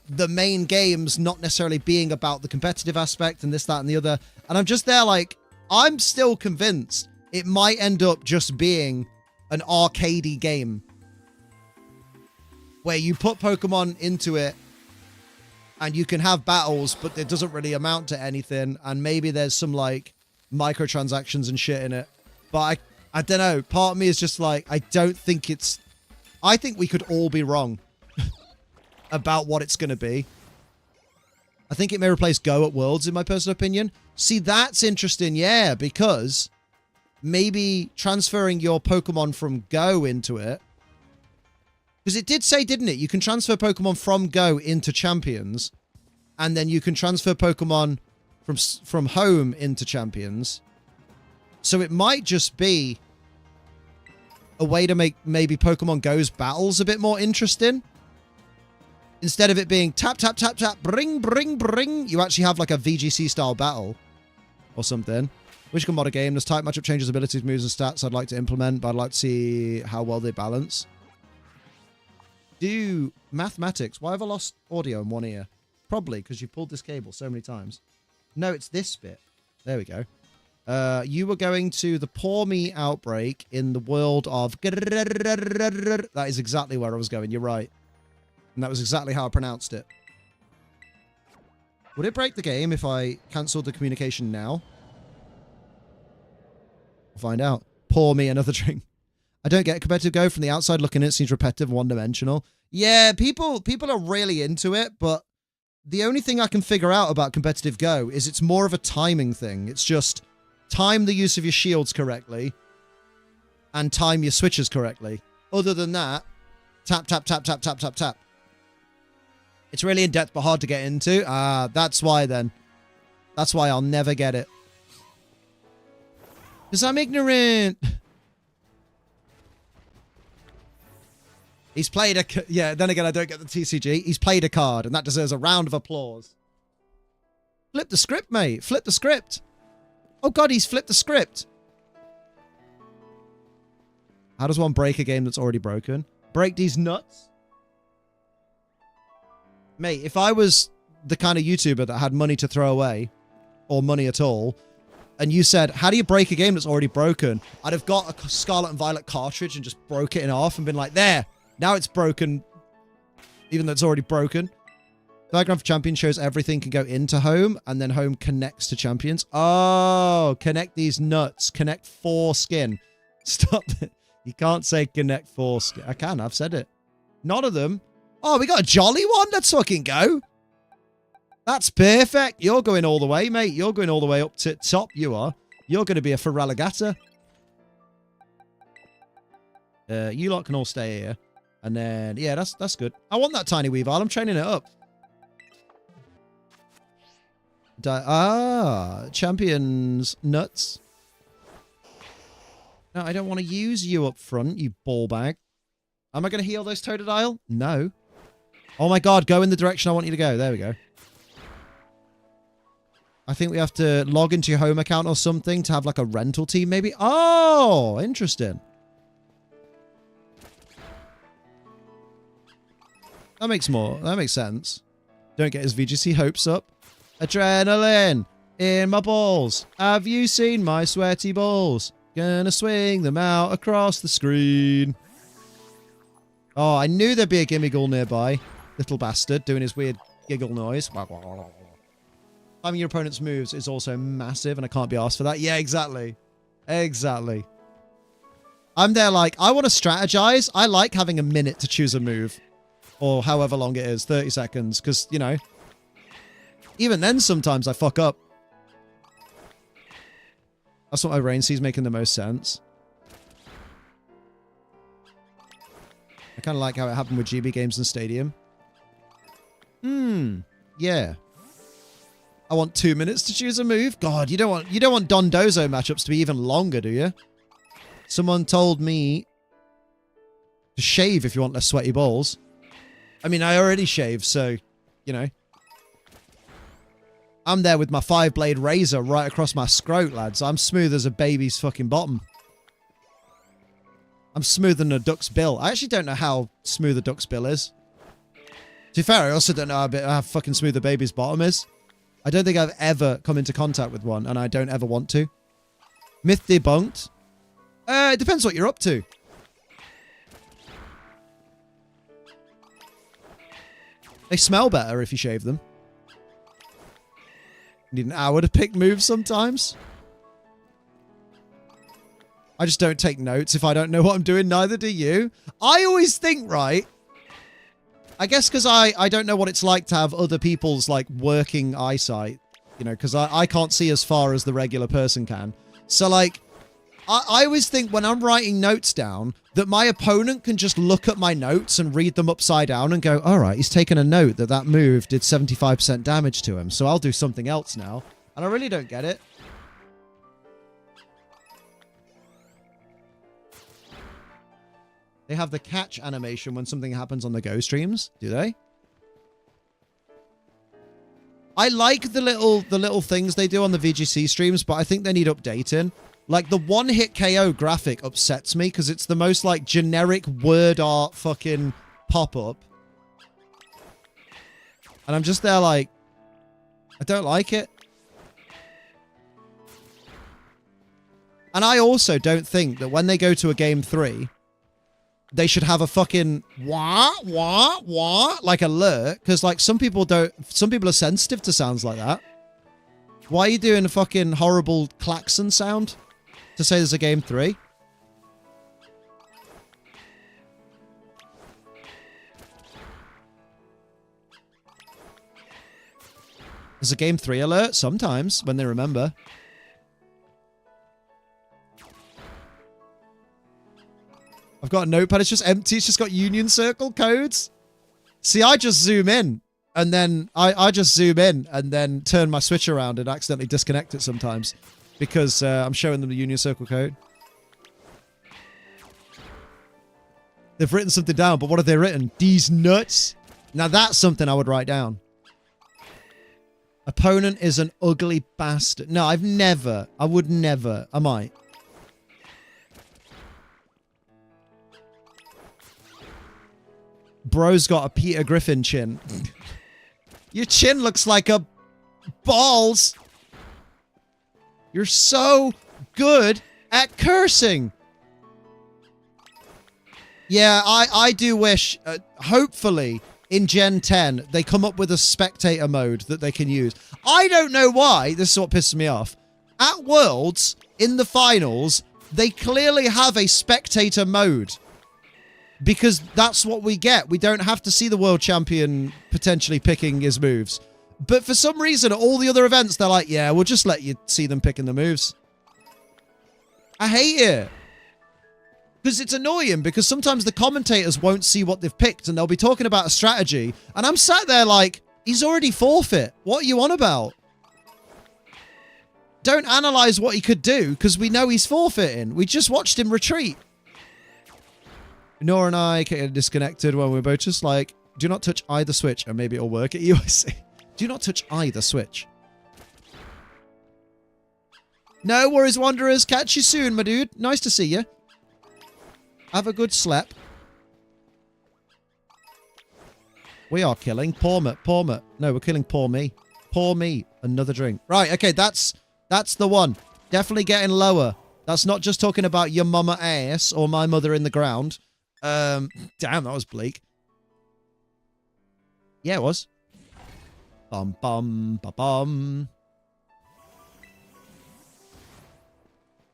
the main games not necessarily being about the competitive aspect and this, that, and the other. And I'm just there like, I'm still convinced it might end up just being an arcadey game where you put Pokemon into it and you can have battles, but it doesn't really amount to anything. And maybe there's some, like, microtransactions and shit in it. But I don't know. Part of me is just like, I don't think it's... I think we could all be wrong about what it's going to be. I think it may replace Go at Worlds, in my personal opinion. See, that's interesting, yeah, because maybe transferring your Pokemon from Go into it... Because it did say, didn't it? You can transfer Pokemon from Go into Champions. And then you can transfer Pokemon from Home into Champions. So it might just be a way to make maybe Pokemon Go's battles a bit more interesting. Instead of it being tap, tap, tap, tap, bring, bring, bring, you actually have like a VGC-style battle. Or something. Which can mod a game. There's type matchup changes, abilities, moves, and stats I'd like to implement. But I'd like to see how well they balance. Do mathematics. Why have I lost audio in one ear? Probably because you pulled this cable so many times. No, it's this bit. There we go. You were going to the Poor Me outbreak in the world of... That is exactly where I was going. You're right. And that was exactly how I pronounced it. Would it break the game if I cancelled the communication now? We'll find out. Pour me another drink. I don't get competitive Go. From the outside looking in, it seems repetitive and one-dimensional. Yeah, people are really into it, but the only thing I can figure out about competitive Go is it's more of a timing thing. It's just time the use of your shields correctly and time your switches correctly. Other than that, tap, tap, tap, tap, tap, tap, tap. It's really in-depth but hard to get into. That's why then. That's why I'll never get it. Because I'm ignorant. He's played a... Yeah, then again, I don't get the TCG. He's played a card, and that deserves a round of applause. Flip the script, mate. Flip the script. Oh, God, he's flipped the script. How does one break a game that's already broken? Break these nuts. Mate, if I was the kind of YouTuber that had money to throw away, or money at all, and you said, how do you break a game that's already broken? I'd have got a Scarlet and Violet cartridge and just broke it in half and been like, there, now it's broken, even though it's already broken. Diagram for Champion shows everything can go into home, and then home connects to Champions. Oh, connect these nuts. Connect foreskin. Stop it. You can't say connect foreskin. I can, I've said it. None of them. Oh, we got a jolly one? Let's fucking go. That's perfect. You're going all the way, mate. You're going all the way up to top. You are. You're going to be a Ferralagata. You lot can all stay here. And then, yeah, that's good. I want that tiny Weavile. I'm training it up. Champions nuts. No, I don't want to use you up front, you ball bag. Am I going to heal those Totodile? No. Oh my god, go in the direction I want you to go. There we go. I think we have to log into your home account or something to have like a rental team maybe. Oh, interesting. That makes sense. Don't get his VGC hopes up. Adrenaline in my balls. Have you seen my sweaty balls? Gonna swing them out across the screen. Oh, I knew there'd be a Gimmighoul nearby. Little bastard doing his weird giggle noise. Timing your opponent's moves is also massive, and I can't be asked for that. Yeah, exactly. Exactly. I'm there like, I want to strategize. I like having a minute to choose a move. Or however long it is, 30 seconds. Because, you know, even then sometimes I fuck up. That's what my brain sees making the most sense. I kind of like how it happened with GB Games and Stadium. Yeah. I want 2 minutes to choose a move. God, you don't want Dondozo matchups to be even longer, do you? Someone told me to shave if you want less sweaty balls. I mean, I already shave, so, you know. I'm there with my 5-blade razor right across my scrot, lads. I'm smooth as a baby's fucking bottom. I'm smoother than a duck's bill. I actually don't know how smooth a duck's bill is. To be fair, I also don't know how fucking smooth a baby's bottom is. I don't think I've ever come into contact with one, and I don't ever want to. Myth debunked. It depends what you're up to. They smell better if you shave them. You need an hour to pick moves sometimes. I just don't take notes if I don't know what I'm doing. Neither do you. I always think, right? I guess because I don't know what it's like to have other people's, like, working eyesight. You know, because I can't see as far as the regular person can. So, like, I always think when I'm writing notes down that my opponent can just look at my notes and read them upside down and go, all right, he's taken a note that that move did 75% damage to him, so I'll do something else now. And I really don't get it. They have the catch animation when something happens on the Go streams, do they? I like the little things they do on the VGC streams, but I think they need updating. Like, the one-hit KO graphic upsets me because it's the most, like, generic word art fucking pop-up. And I'm just there like, I don't like it. And I also don't think that when they go to a game 3, they should have a fucking wah, like alert. Because, like, some people are sensitive to sounds like that. Why are you doing a fucking horrible klaxon sound? To say there's a game 3. There's a game 3 alert sometimes when they remember. I've got a notepad. It's just empty. It's just got Union Circle codes. See, I just zoom in and then I just zoom in and then turn my switch around and accidentally disconnect it sometimes. Because I'm showing them the Union Circle code. They've written something down, but what have they written? These nuts. Now that's something I would write down. Opponent is an ugly bastard. No, I would never. I might. Bro's got a Peter Griffin chin. Your chin looks like a balls. You're so good at cursing. Yeah, I do wish, hopefully, in Gen 10, they come up with a spectator mode that they can use. I don't know why, this is what pisses me off. At Worlds, in the finals, they clearly have a spectator mode. Because that's what we get. We don't have to see the world champion potentially picking his moves. But for some reason, at all the other events, they're like, yeah, we'll just let you see them picking the moves. I hate it. Because it's annoying, because sometimes the commentators won't see what they've picked, and they'll be talking about a strategy, and I'm sat there like, he's already forfeit. What are you on about? Don't analyze what he could do, because we know he's forfeiting. We just watched him retreat. Nora and I get disconnected when we're both just like, do not touch either switch, and maybe it'll work at you, I see. Do not touch either switch. No worries, Wanderers. Catch you soon, my dude. Nice to see you. Have a good slap. We are killing poor me. No, we're killing poor me. Poor me. Another drink. Right, okay, that's the one. Definitely getting lower. That's not just talking about your mama ass or my mother in the ground. Damn, that was bleak. Yeah, it was. Bum, bum, ba, bum.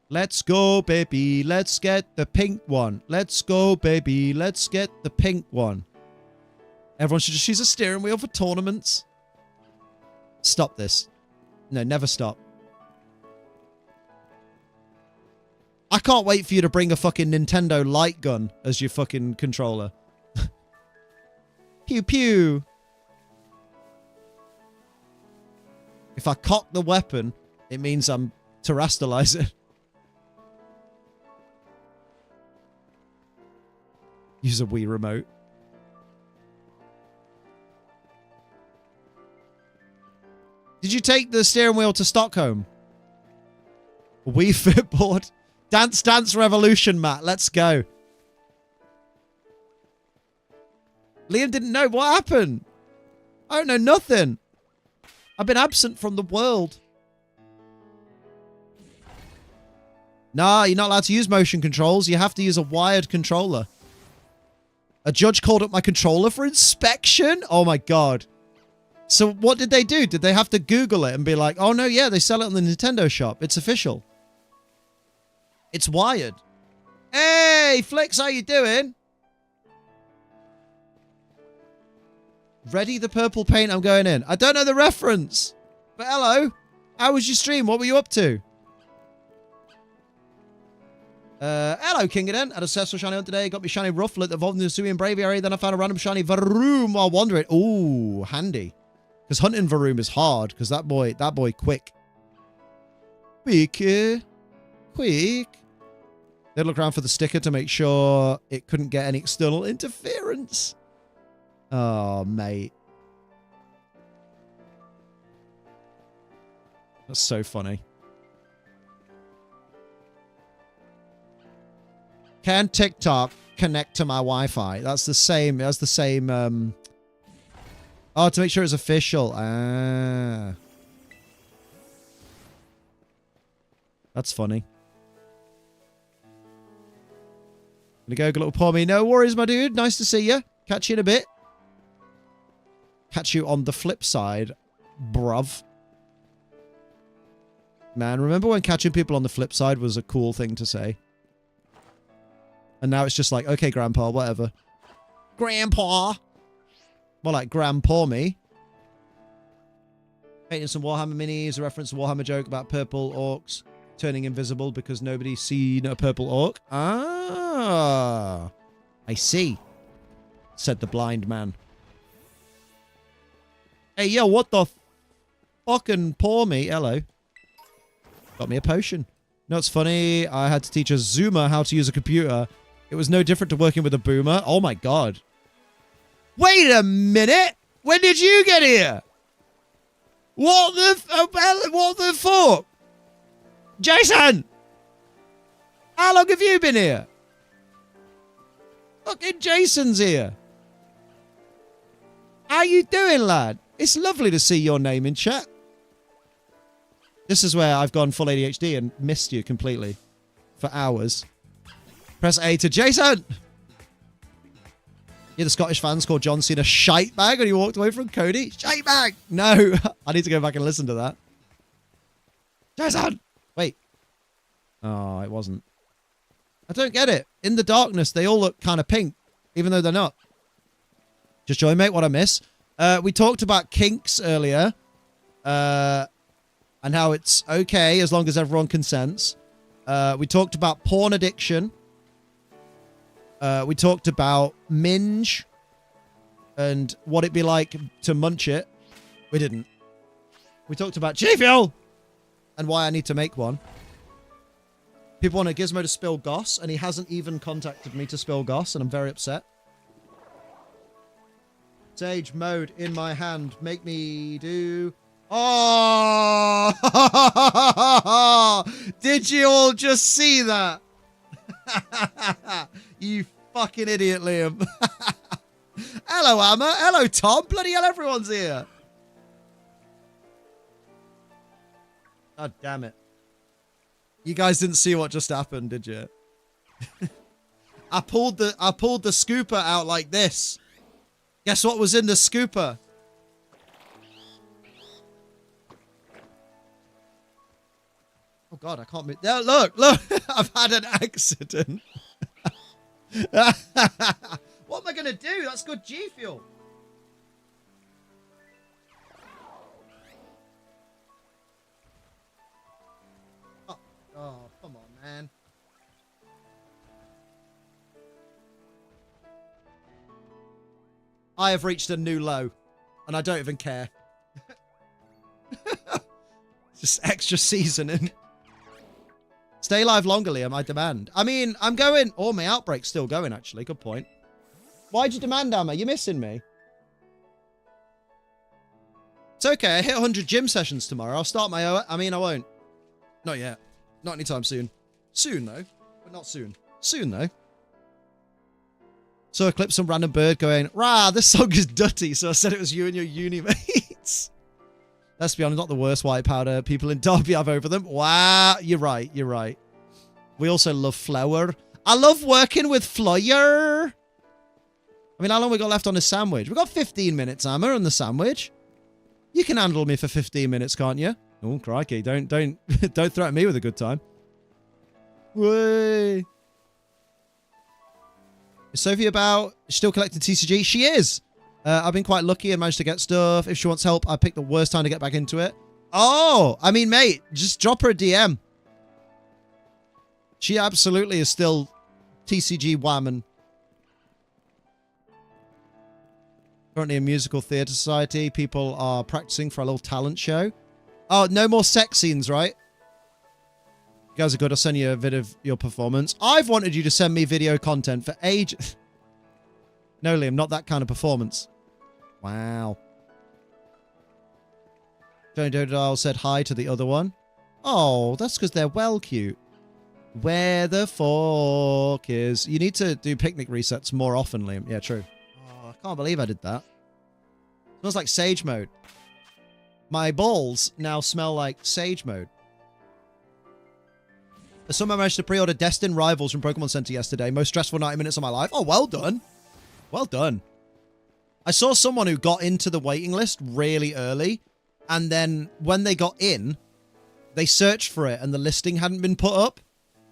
Let's go, baby. Let's get the pink one. Let's go, baby. Let's get the pink one. Everyone should just use a steering wheel for tournaments. Stop this. No, never stop. I can't wait for you to bring a fucking Nintendo light gun as your fucking controller. Pew pew. If I cock the weapon, it means I'm terrestrializing. Use a Wii remote. Did you take the steering wheel to Stockholm? Wii Fit board. Dance Dance Revolution, Matt. Let's go. Liam didn't know. What happened? I don't know nothing. I've been absent from the world. Nah, you're not allowed to use motion controls. You have to use a wired controller. A judge called up my controller for inspection? Oh my god. So what did they do? Did they have to Google it and be like, oh no, yeah, they sell it on the Nintendo shop. It's official. It's wired. Hey, Flicks, how you doing? Ready the purple paint, I'm going in. I don't know the reference. But hello. How was your stream? What were you up to? Hello, King Eden. Had a successful shiny hunt today. Got me shiny Rufflet, evolved into Suian Braviary. Then I found a random shiny Varoom while wandering. Ooh, handy. Because hunting Varoom is hard. Because that boy quick. Quick. Quick. They look around for the sticker to make sure it couldn't get any external interference. Oh, mate. That's so funny. Can TikTok connect to my Wi-Fi? That's the same. That's the same. Oh, to make sure it's official. Ah. That's funny. Gonna go, little Pommy. No worries, my dude. Nice to see you. Catch you in a bit. Catch you on the flip side, bruv. Man, remember when catching people on the flip side was a cool thing to say? And now it's just like, okay, Grandpa, whatever. Grandpa! More like Grandpa me. Painting some Warhammer minis, a reference to Warhammer joke about purple orcs turning invisible because nobody's seen a purple orc. Ah! I see, said the blind man. Hey, yo, what the fucking pour me? Hello. Got me a potion. No, it's funny. I had to teach a Zoomer how to use a computer. It was no different to working with a boomer. Oh my god. Wait a minute! When did you get here? What the fuck? Jason! How long have you been here? Fucking Jason's here. How you doing, lad? It's lovely to see your name in chat. This is where I've gone full ADHD and missed you completely for hours. Press A to Jason. Yeah, the Scottish fans called John Cena shite bag when he walked away from Cody. Shite bag. No, I need to go back and listen to that. Jason. Wait. Oh, it wasn't. I don't get it. In the darkness, they all look kind of pink, even though they're not. Just join, mate. What I miss. We talked about kinks earlier. And how it's okay as long as everyone consents. We talked about porn addiction. We talked about minge and what it'd be like to munch it. We didn't. We talked about G Fuel and why I need to make one. People want a Gizmo to spill goss, and he hasn't even contacted me to spill goss, and I'm very upset. Sage mode in my hand. Make me do... Oh! Did you all just see that? You fucking idiot, Liam. Hello, Amma. Hello, Tom. Bloody hell, everyone's here. God damn it. You guys didn't see what just happened, did you? I pulled the scooper out like this. Guess what was in the scooper? Oh God, I can't move. No, look, I've had an accident. What am I going to do? That's good G Fuel. Oh, come on, man. I have reached a new low, and I don't even care. Just extra seasoning. Stay alive longer, Liam, I demand. I mean, I'm going... Oh, my outbreak's still going, actually. Good point. Why'd you demand, Amma? You're missing me. It's okay. I hit 100 gym sessions tomorrow. I'll start my... I mean, I won't. Not yet. Not anytime soon. Soon, though. But not soon. Soon, though. So I clipped some random bird going, rah, this song is dutty, so I said it was you and your uni mates. Let's be honest, not the worst white powder people in Derby have over them. Wow, you're right, you're right. We also love flour. I love working with flour. I mean, how long we got left on this sandwich? We've got 15 minutes, Amma, on the sandwich. You can handle me for 15 minutes, can't you? Oh, crikey, don't threaten me with a good time. Way. Is Sophie about still collecting TCG? She is. I've been quite lucky and managed to get stuff. If she wants help, I picked the worst time to get back into it. Oh, I mean, mate, just drop her a DM. She absolutely is still TCG whamming. Currently a musical theatre society. People are practicing for a little talent show. Oh, no more sex scenes, right? You guys are good. I'll send you a vid of your performance. I've wanted you to send me video content for ages. No, Liam, not that kind of performance. Wow. Johnny Dodal said hi to the other one. Oh, that's because they're well cute. Where the fork is... You need to do picnic resets more often, Liam. Yeah, true. Oh, I can't believe I did that. Smells like sage mode. My balls now smell like sage mode. Someone managed to pre-order Destin Rivals from Pokemon Center yesterday. Most stressful 90 minutes of my life. Oh, well done. Well done. I saw someone who got into the waiting list really early. And then when they got in, they searched for it and the listing hadn't been put up.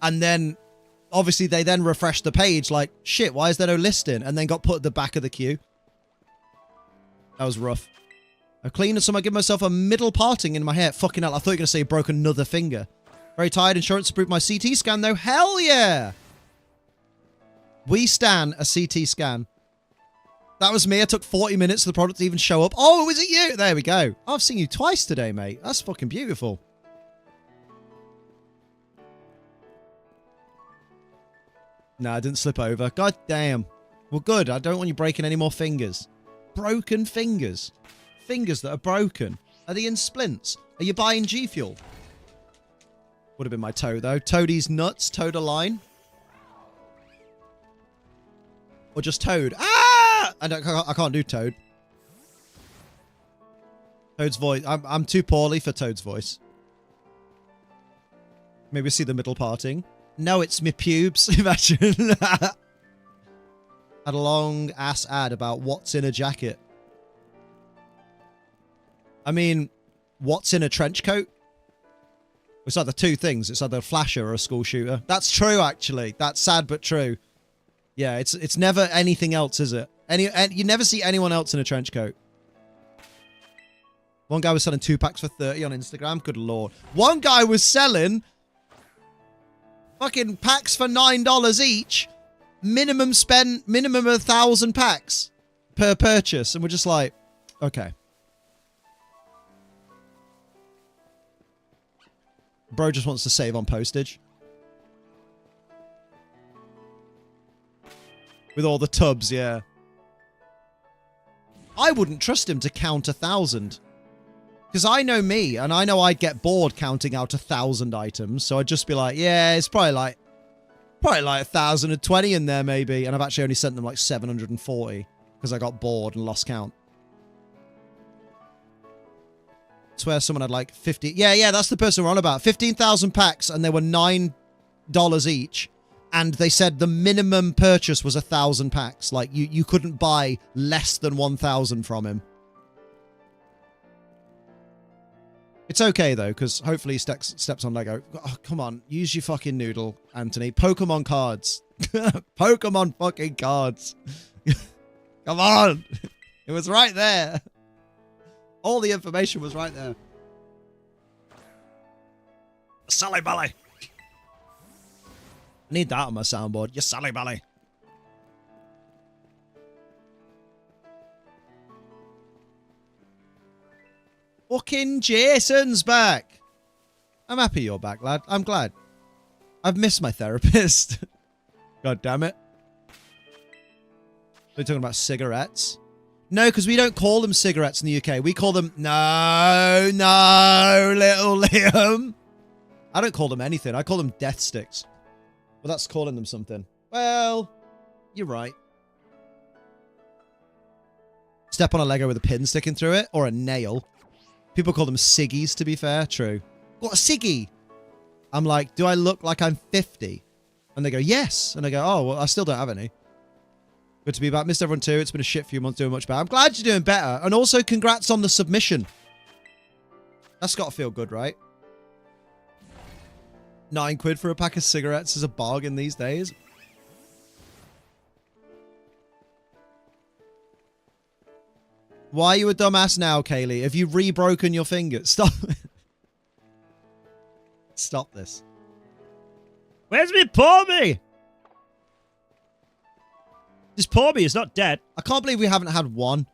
And then, obviously, they then refreshed the page like, shit, why is there no listing? And then got put at the back of the queue. That was rough. I've cleaned some. I give myself a middle parting in my hair. Fucking hell, I thought you were going to say you broke another finger. Very tired. Insurance approved my CT scan, though. Hell yeah! We stan a CT scan. That was me. I took 40 minutes for the product to even show up. Oh, was it you? There we go. I've seen you twice today, mate. That's fucking beautiful. No, I didn't slip over. God damn. Well, good. I don't want you breaking any more fingers. Broken fingers. Fingers that are broken. Are they in splints? Are you buying G Fuel? Would have been my toe, though. Toadie's nuts. Toad a line. Or just Toad. Ah! I can't do Toad. Toad's voice. I'm too poorly for Toad's voice. Maybe see the middle parting. No, it's me pubes. Imagine. Had a long ass ad about what's in a jacket. I mean, what's in a trench coat? It's either two things. It's either a flasher or a school shooter. That's true, actually. That's sad but true. Yeah, it's never anything else, is it? You never see anyone else in a trench coat. One guy was selling 2 packs for 30 on Instagram. Good lord. One guy was selling fucking packs for $9 each. Minimum 1,000 packs per purchase. And we're just like, okay. Bro just wants to save on postage. With all the tubs, yeah. I wouldn't trust him to count 1,000. Because I know me, and I know I'd get bored counting out 1,000 items. So I'd just be like, yeah, it's probably like 1,020 in there, maybe. And I've actually only sent them like 740. Because I got bored and lost count. I swear someone had like 50. Yeah, that's the person we're on about. 15,000 packs, and they were $9 each. And they said the minimum purchase was 1,000 packs. Like, you couldn't buy less than 1,000 from him. It's okay, though, because hopefully he steps on Lego. Oh, come on. Use your fucking noodle, Anthony. Pokemon cards. Pokemon fucking cards. Come on. It was right there. All the information was right there. Sally Bally. I need that on my soundboard. You Sally Bally. Fucking Jason's back. I'm happy you're back, lad. I'm glad. I've missed my therapist. God damn it. We're talking about cigarettes. No, because we don't call them cigarettes in the UK. We call them... No, little Liam. I don't call them anything. I call them death sticks. Well, that's calling them something. Well, you're right. Step on a Lego with a pin sticking through it, or a nail. People call them ciggies, to be fair. True. What, a ciggy? I'm like, do I look like I'm 50? And they go, yes. And I go, oh, well, I still don't have any. Good to be back. Missed everyone too. It's been a shit few months, doing much better. I'm glad you're doing better. And also, congrats on the submission. That's got to feel good, right? £9 for a pack of cigarettes is a bargain these days. Why are you a dumbass now, Kaylee? Have you re-broken your finger? Stop. Stop this. Where's me Porby? This Porby is not dead. I can't believe we haven't had one.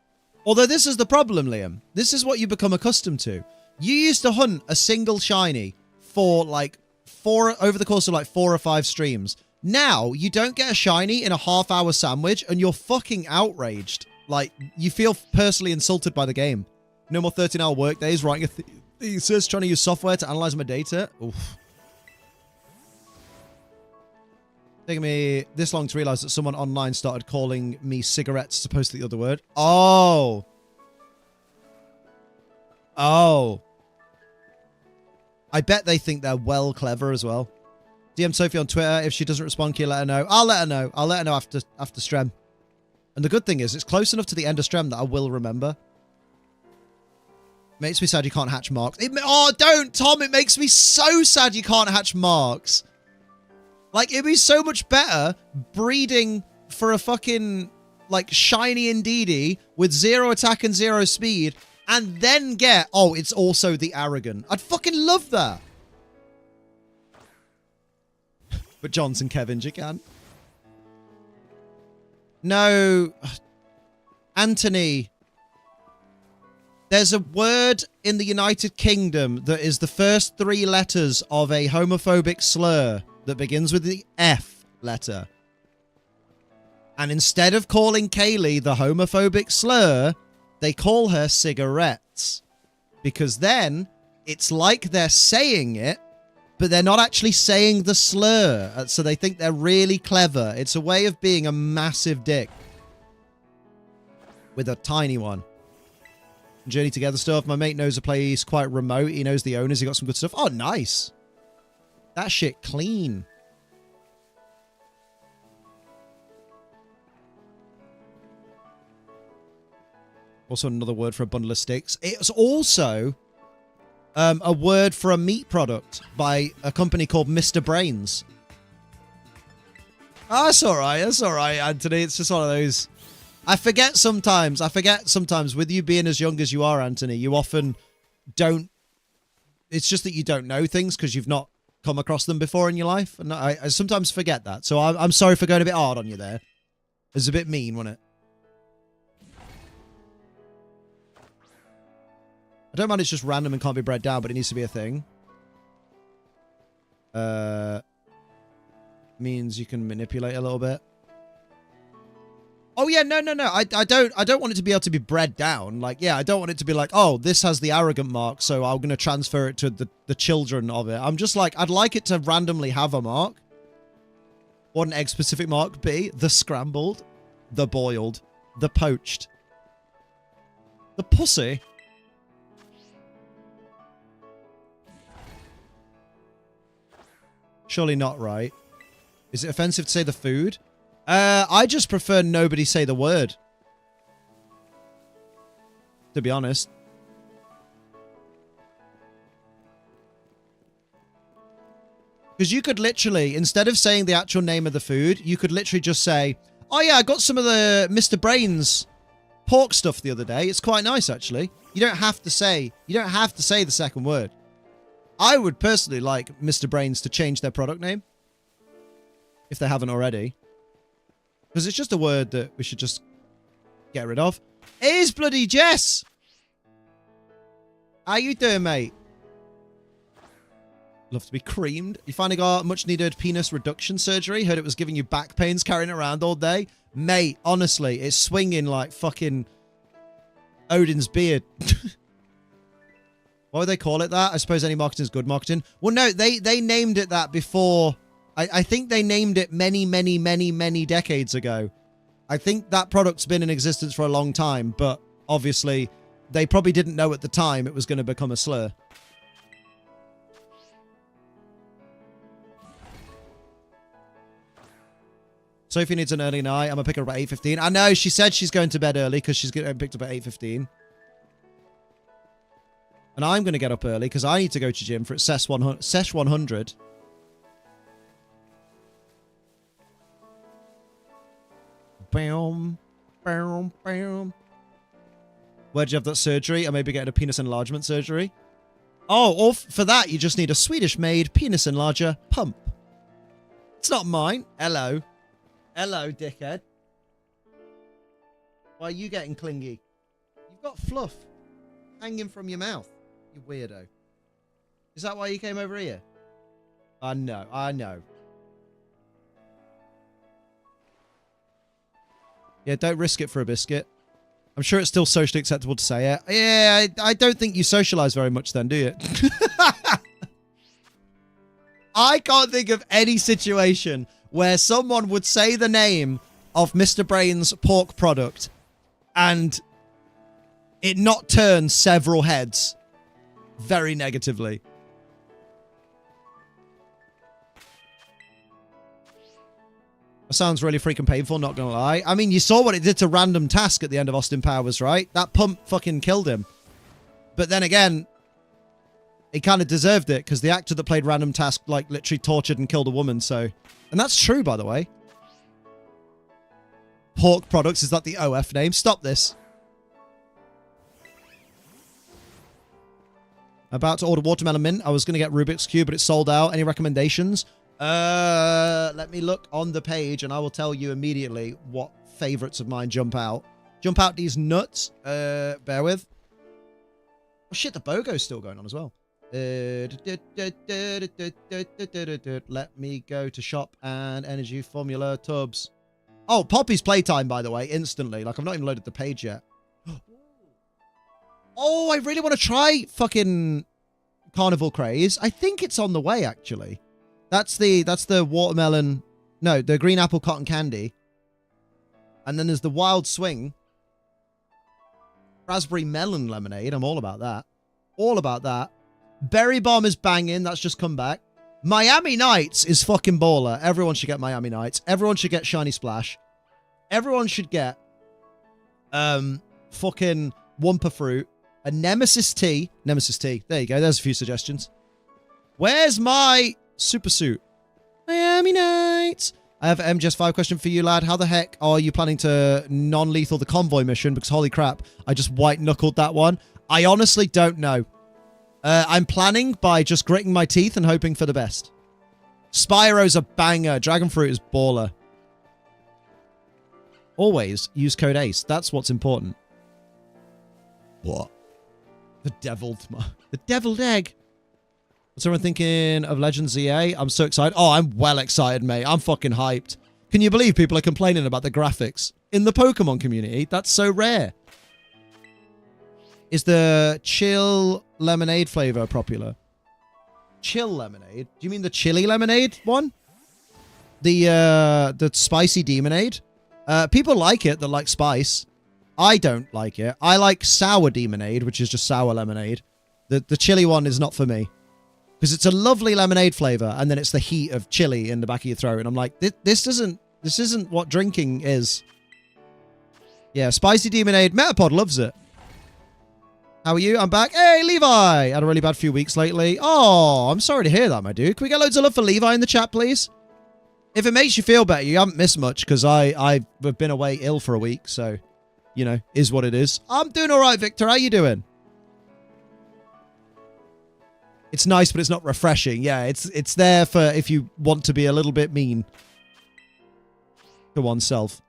Although this is the problem, Liam. This is what you become accustomed to. You used to hunt a single shiny for like over the course of like 4 or 5 streams. Now, you don't get a shiny in a half-hour sandwich and you're fucking outraged. Like, you feel personally insulted by the game. No more 13-hour work days, writing a thesis, trying to use software to analyze my data. Oof. Taking me this long to realize that someone online started calling me cigarettes as opposed to the other word. Oh. Oh. I bet they think they're well clever as well. DM Sophie on Twitter. If she doesn't respond, can you let her know? I'll let her know. I'll let her know after Strem. And the good thing is, it's close enough to the end of Strem that I will remember. Makes me sad you can't hatch marks. Oh, don't, Tom. It makes me so sad you can't hatch marks. Like, it'd be so much better breeding for a fucking, like, shiny Indeedee with 0 attack and 0 speed, and then get, oh, it's also the arrogant. I'd fucking love that. But Johnson Kevin, you can. No. Anthony. There's a word in the United Kingdom that is the first 3 letters of a homophobic slur that begins with the F letter. And instead of calling Kaylee the homophobic slur, they call her cigarettes. Because then, it's like they're saying it, but they're not actually saying the slur. So they think they're really clever. It's a way of being a massive dick. With a tiny one. Journey Together stuff. My mate knows a place quite remote. He knows the owners. He got some good stuff. Oh, nice. That shit clean. Also another word for a bundle of sticks. It's also a word for a meat product by a company called Mr. Brains. Oh, that's all right. That's all right, Anthony. It's just one of those. I forget sometimes with you being as young as you are, Anthony, you often don't. It's just that you don't know things because you've not come across them before in your life. And I sometimes forget that. So I'm sorry for going a bit hard on you there. It was a bit mean, wasn't it? I don't mind it's just random and can't be bred down, but it needs to be a thing. Means you can manipulate a little bit. Oh yeah, no. I don't want it to be able to be bred down. Like, yeah, I don't want it to be like, oh, this has the arrogant mark, so I'm gonna transfer it to the children of it. I'm just like, I'd like it to randomly have a mark. What an egg specific mark be? The scrambled, the boiled, the poached, the pussy. Surely not right. Is it offensive to say the food? I just prefer nobody say the word. To be honest. Because you could literally, instead of saying the actual name of the food, you could literally just say, oh yeah, I got some of the Mr. Brains pork stuff the other day. It's quite nice, actually. You don't have to say the second word. I would personally like Mr. Brains to change their product name. If they haven't already. Because it's just a word that we should just get rid of. It is bloody Jess! How you doing, mate? Love to be creamed. You finally got much needed penis reduction surgery. Heard it was giving you back pains carrying it around all day. Mate, honestly, it's swinging like fucking Odin's beard. Why would they call it that? I suppose any marketing is good marketing. Well, no, they named it that before. I think they named it many decades ago. I think that product's been in existence for a long time, but obviously they probably didn't know at the time it was going to become a slur. Sophie needs an early night. I'm going to pick her up at 8:15. I know, she said she's going to bed early because she's getting picked up at 8:15. And I'm going to get up early because I need to go to gym for Sesh 100. Bam, bam, bam. Where'd you have that surgery? Or maybe getting a penis enlargement surgery? Oh, or for that, you just need a Swedish-made penis enlarger pump. It's not mine. Hello. Hello, dickhead. Why are you getting clingy? You've got fluff hanging from your mouth, you weirdo. Is that why you came over here? I know, I know. Yeah, don't risk it for a biscuit. I'm sure it's still socially acceptable to say it. Yeah, I don't think you socialize very much then, do you? I can't think of any situation where someone would say the name of Mr. Brain's pork product and it not turn several heads very negatively. That sounds really freaking painful, not gonna lie. I mean, you saw what it did to Random Task at the end of Austin Powers, right? That pump fucking killed him. But then again, he kind of deserved it because the actor that played Random Task, like, literally tortured and killed a woman, so... And that's true, by the way. Pork Products, is that the OF name? Stop this. About to order Watermelon Mint. I was going to get Rubik's Cube, but it's sold out. Any recommendations? Let me look on the page, and I will tell you immediately what favorites of mine jump out. Jump out these nuts. Bear with. Oh, shit, the BOGO's still going on as well. Let me go to shop and energy formula tubs. Oh, Poppy's playtime, by the way, instantly. Like, I've not even loaded the page yet. Oh, I really want to try fucking Carnival Craze. I think it's on the way, actually. That's the watermelon. No, the green apple cotton candy. And then there's the wild swing. Raspberry melon lemonade. I'm all about that. All about that. Berry bomb is banging. That's just come back. Miami Nights is fucking baller. Everyone should get Miami Nights. Everyone should get Shiny Splash. Everyone should get fucking Wumpa Fruit. A Nemesis Tea. Nemesis Tea. There you go. There's a few suggestions. Where's my super suit? Miami Nights. I have an MGS5 question for you, lad. How the heck are you planning to non-lethal the convoy mission? Because holy crap, I just white-knuckled that one. I honestly don't know. I'm planning by just gritting my teeth and hoping for the best. Spyro's a banger. Dragon Fruit is baller. Always use code ACE. That's what's important. What? The deviled egg. What's everyone thinking of Legends EA? I'm so excited. Oh, I'm well excited, mate. I'm fucking hyped. Can you believe people are complaining about the graphics in the Pokemon community? That's so rare. Is the chill lemonade flavor popular? Chill lemonade? Do you mean the chili lemonade one? The spicy demonade? People like it that like spice. I don't like it. I like sour demonade, which is just sour lemonade. The chili one is not for me. Because it's a lovely lemonade flavor, and then it's the heat of chili in the back of your throat. And I'm like, this isn't what drinking is. Yeah, spicy demonade. Metapod loves it. How are you? I'm back. Hey, Levi! Had a really bad few weeks lately. Oh, I'm sorry to hear that, my dude. Can we get loads of love for Levi in the chat, please? If it makes you feel better, you haven't missed much, because I've been away ill for a week, so, you know, is what it is. I'm doing all right, Victor. How you doing? It's nice, but it's not refreshing. Yeah, it's there for if you want to be a little bit mean to oneself.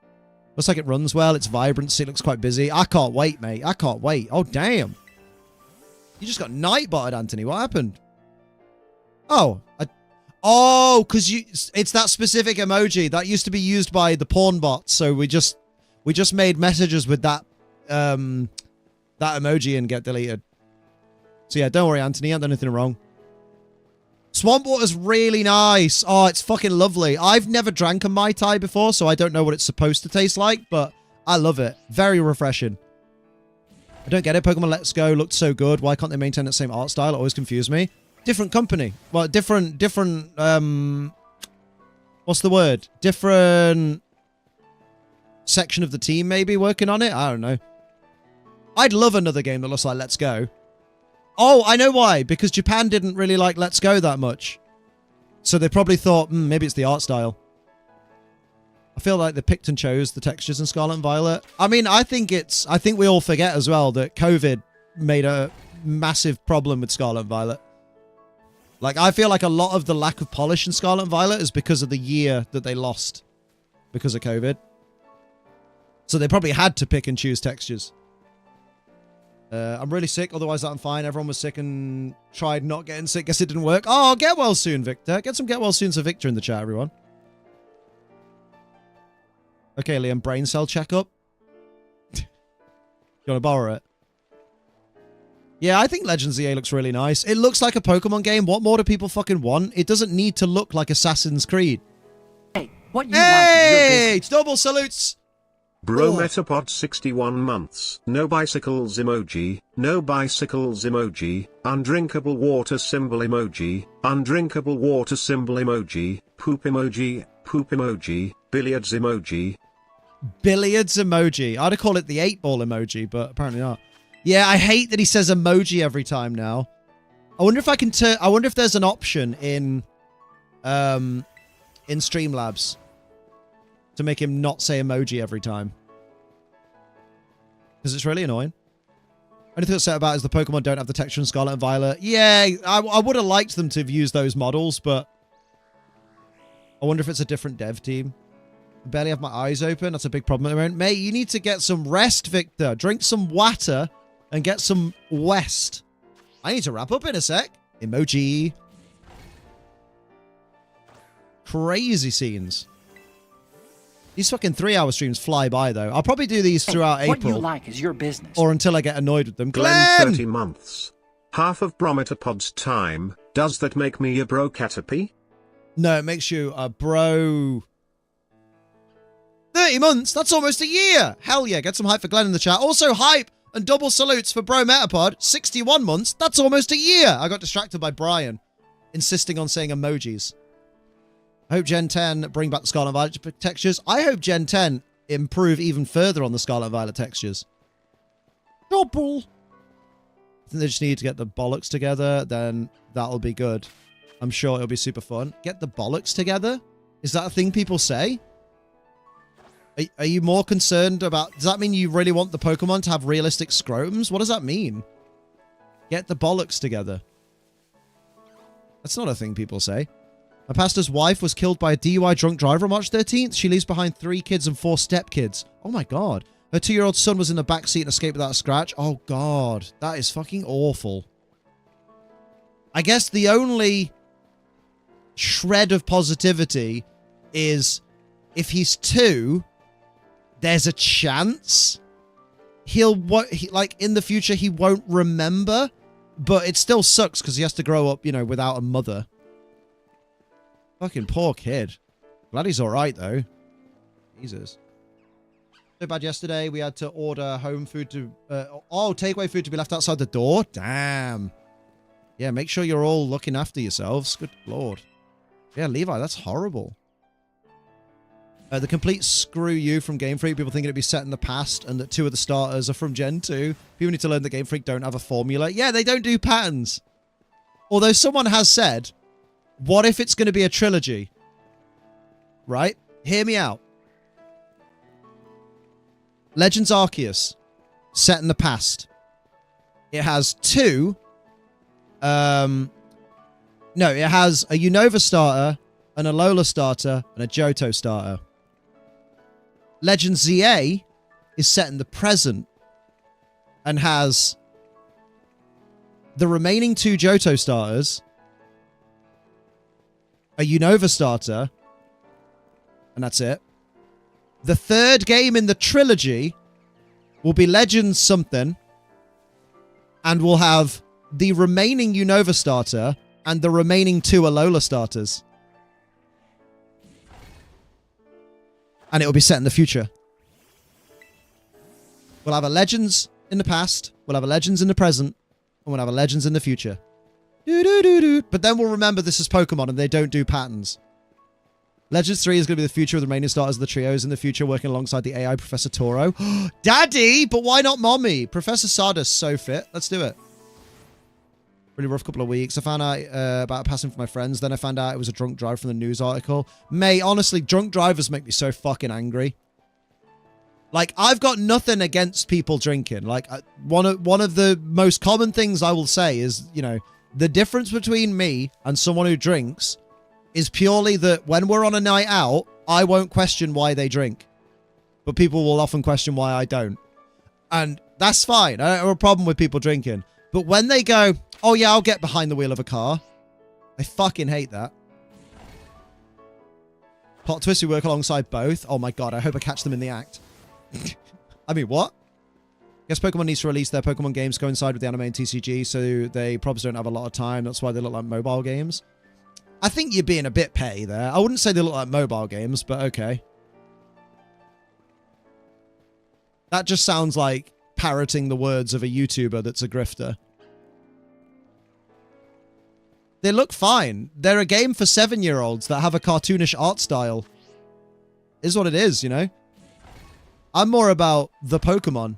Looks like it runs well. It's vibrancy. It looks quite busy. I can't wait, mate. I can't wait. Oh, damn. You just got night-botted, Anthony. What happened? Oh. Oh, because it's that specific emoji. That used to be used by the porn bots, so we just made messages with that emoji and get deleted. So yeah, don't worry, Anthony. You haven't done anything wrong. Swamp water's really nice. Oh, it's fucking lovely. I've never drank a Mai Tai before, so I don't know what it's supposed to taste like, but I love it. Very refreshing. I don't get it. Pokemon Let's Go looked so good. Why can't they maintain the same art style? It always confused me. Different company. Well, different, what's the word? Different section of the team maybe working on it? I don't know. I'd love another game that looks like Let's Go. Oh, I know why. Because Japan didn't really like Let's Go that much. So they probably thought, maybe it's the art style. I feel like they picked and chose the textures in Scarlet and Violet. I mean, I think we all forget as well that COVID made a massive problem with Scarlet and Violet. Like, I feel like a lot of the lack of polish in Scarlet and Violet is because of the year that they lost because of COVID. So they probably had to pick and choose textures. I'm really sick, otherwise I'm fine. Everyone was sick and tried not getting sick. Guess it didn't work. Oh, get well soon, Victor. Get some get well soons for Victor in the chat, everyone. Okay, Liam, brain cell checkup. You want to borrow it? Yeah, I think Legends EA looks really nice. It looks like a Pokemon game. What more do people fucking want? It doesn't need to look like Assassin's Creed. Hey, what you hey! Like double salutes! Bro Metapod 61 months. No bicycles emoji. No bicycles emoji. Undrinkable water symbol emoji. Undrinkable water symbol emoji. Poop emoji. Poop emoji. Billiards emoji. Billiards emoji. I'd call it the 8-ball emoji, but apparently not. Yeah, I hate that he says emoji every time now. I wonder if I can turn... I wonder if there's an option in Streamlabs to make him not say emoji every time. Because it's really annoying. Only thing that's sad about is the Pokemon don't have the texture in Scarlet and Violet. Yeah, I would have liked them to have used those models, but... I wonder if it's a different dev team. I barely have my eyes open. That's a big problem at the moment. Mate, you need to get some rest, Victor. Drink some water and get some west. I need to wrap up in a sec. Emoji. Crazy scenes. These fucking 3-hour streams fly by, though. I'll probably do these throughout April. What you like is your business. Or until I get annoyed with them. Glenn 30 months. Half of Brometapod's time. Does that make me a bro Caterpie? No, it makes you a bro. 30 months? That's almost a year. Hell yeah. Get some hype for Glenn in the chat. Also, hype And double salutes for Bro Metapod. 61 months. That's almost a year. I got distracted by Brian insisting on saying emojis. I hope Gen 10 bring back the Scarlet and Violet textures. I hope Gen 10 improve even further on the Scarlet and Violet textures. Double. I think they just need to get the bollocks together. Then that'll be good. I'm sure it'll be super fun. Get the bollocks together? Is that a thing people say? Are you more concerned about... Does that mean you really want the Pokemon to have realistic scrotums? What does that mean? Get the bollocks together. That's not a thing people say. My pastor's wife was killed by a DUI drunk driver on March 13th. She leaves behind 3 kids and 4 stepkids. Oh my god. Her 2-year-old son was in the backseat and escaped without a scratch. Oh god. That is fucking awful. I guess the only shred of positivity is if he's 2... there's a chance like in the future he won't remember, but it still sucks because he has to grow up, you know, without a mother. Fucking poor kid. Glad he's all right though. Jesus. So bad yesterday. We had to order home food to takeaway food to be left outside the door. Damn. Yeah, make sure you're all looking after yourselves. Good lord. Yeah, Levi, that's horrible. The complete screw you from Game Freak. People thinking it'd be set in the past and that 2 of the starters are from Gen 2. People need to learn that Game Freak don't have a formula. Yeah, they don't do patterns. Although someone has said, what if it's going to be a trilogy? Right? Hear me out. Legends Arceus, set in the past. It has 2... No, it has a Unova starter, an Alola starter, and a Johto starter. Legend ZA is set in the present and has the remaining 2 Johto starters, a Unova starter, and that's it. The 3rd game in the trilogy will be Legends something, and will have the remaining Unova starter and the remaining 2 Alola starters. And it will be set in the future. We'll have a Legends in the past, we'll have a Legends in the present, and we'll have a Legends in the future. But then we'll remember this is Pokemon and they don't do patterns. Legends 3 is going to be the future of the remaining starters of the trios in the future, working alongside the AI Professor Toro. Daddy! But why not Mommy? Professor Stardust so fit. Let's do it. Really rough couple of weeks. I found out about passing for my friends. Then I found out it was a drunk driver from the news article. Mate, honestly, drunk drivers make me so fucking angry. Like, I've got nothing against people drinking. Like, one of the most common things I will say is, you know, the difference between me and someone who drinks is purely that when we're on a night out, I won't question why they drink. But people will often question why I don't. And that's fine. I don't have a problem with people drinking. But when they go, oh yeah, I'll get behind the wheel of a car, I fucking hate that. Plot twist, we work alongside both. Oh my god, I hope I catch them in the act. I mean, what? Guess Pokemon needs to release their Pokemon games coincide with the anime and TCG, so they probably don't have a lot of time. That's why they look like mobile games. I think you're being a bit petty there. I wouldn't say they look like mobile games, but okay. That just sounds like parroting the words of a YouTuber that's a grifter. They look fine. They're a game for 7-year-olds that have a cartoonish art style. Is what it is, you know? I'm more about the Pokemon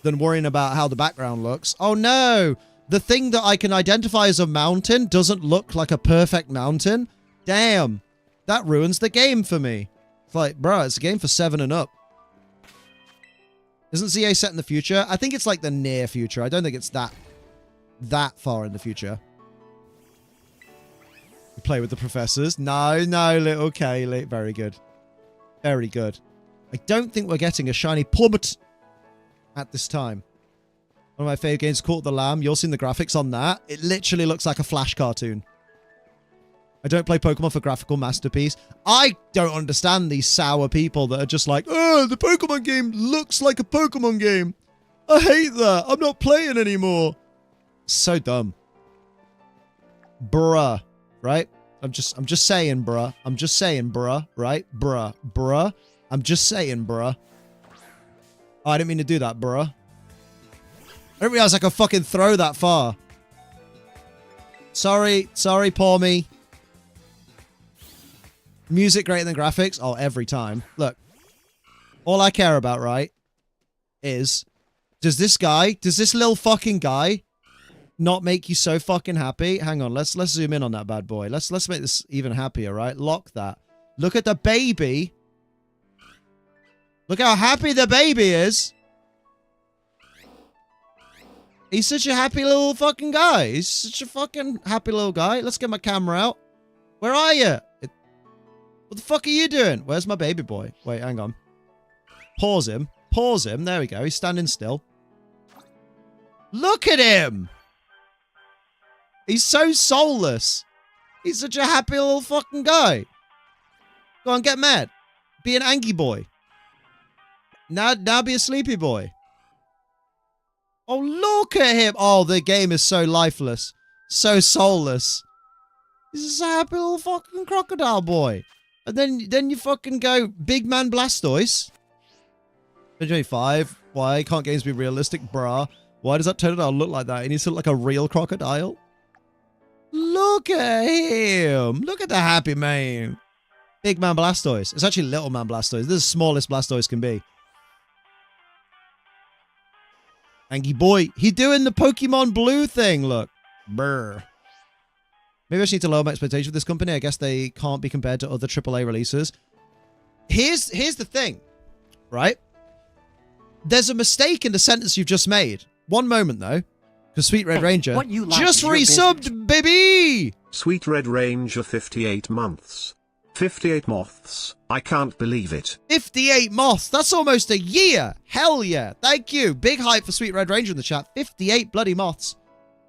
than worrying about how the background looks. Oh no! The thing that I can identify as a mountain doesn't look like a perfect mountain? Damn. That ruins the game for me. It's like, bruh, it's a game for 7 and up. Isn't ZA set in the future? I think it's like the near future. I don't think it's that far in the future. You play with the professors? No, little Kaylee. Very good. Very good. I don't think we're getting a shiny plummet at this time. One of my favorite games, Caught the Lamb. You'll see the graphics on that. It literally looks like a Flash cartoon. I don't play Pokemon for graphical masterpiece. I don't understand these sour people that are just like, oh, the Pokemon game looks like a Pokemon game. I hate that. I'm not playing anymore. So dumb. Bruh. Right? I'm just saying, bruh. I'm just saying, bruh. Right? Bruh. I'm just saying, bruh. Oh, I didn't mean to do that, bruh. I didn't realize I could fucking throw that far. Sorry, poor me. Music greater than graphics? Oh, every time. Look. All I care about, right, is does this little fucking guy not make you so fucking happy? Hang on, let's zoom in on that bad boy. Let's make this even happier, right? Lock that. Look at the baby. Look how happy the baby is. He's such a happy little fucking guy. He's such a fucking happy little guy. Let's get my camera out. Where are you? What the fuck are you doing? Where's my baby boy? Wait, hang on. Pause him. Pause him. There we go. He's standing still. Look at him. He's so soulless. He's such a happy little fucking guy. Go on, get mad. Be an angry boy. Now be a sleepy boy. Oh, look at him. Oh, the game is so lifeless. So soulless. He's just a happy little fucking crocodile boy. And then you fucking go, Big Man Blastoise. 25. Why can't games be realistic, brah? Why does that crocodile look like that? He needs to look like a real crocodile. Look at him. Look at the happy man. Big Man Blastoise. It's actually Little Man Blastoise. This is the smallest Blastoise can be. Angie boy. He doing the Pokemon Blue thing, look. Brr. Maybe I just need to lower my expectation for this company. I guess they can't be compared to other AAA releases. Here's the thing, right? There's a mistake in the sentence you've just made. One moment, though. Because Sweet Red Ranger what you like just is your business. resubbed, baby! Sweet Red Ranger 58 months. 58 moths. I can't believe it. 58 moths. That's almost a year. Hell yeah. Thank you. Big hype for Sweet Red Ranger in the chat. 58 bloody moths.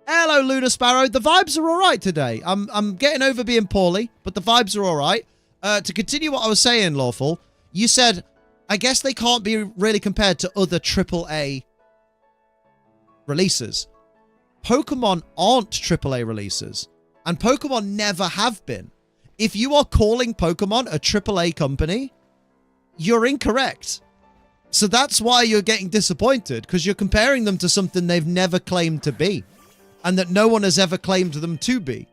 Hello, Luna Sparrow. The vibes are all right today. I'm getting over being poorly, but the vibes are all right. To continue what I was saying, Lawful, you said, I guess they can't be really compared to other AAA releases. Pokemon aren't AAA releases, and Pokemon never have been. If you are calling Pokemon a AAA company, you're incorrect. So that's why you're getting disappointed, because you're comparing them to something they've never claimed to be. And that no one has ever claimed them to be.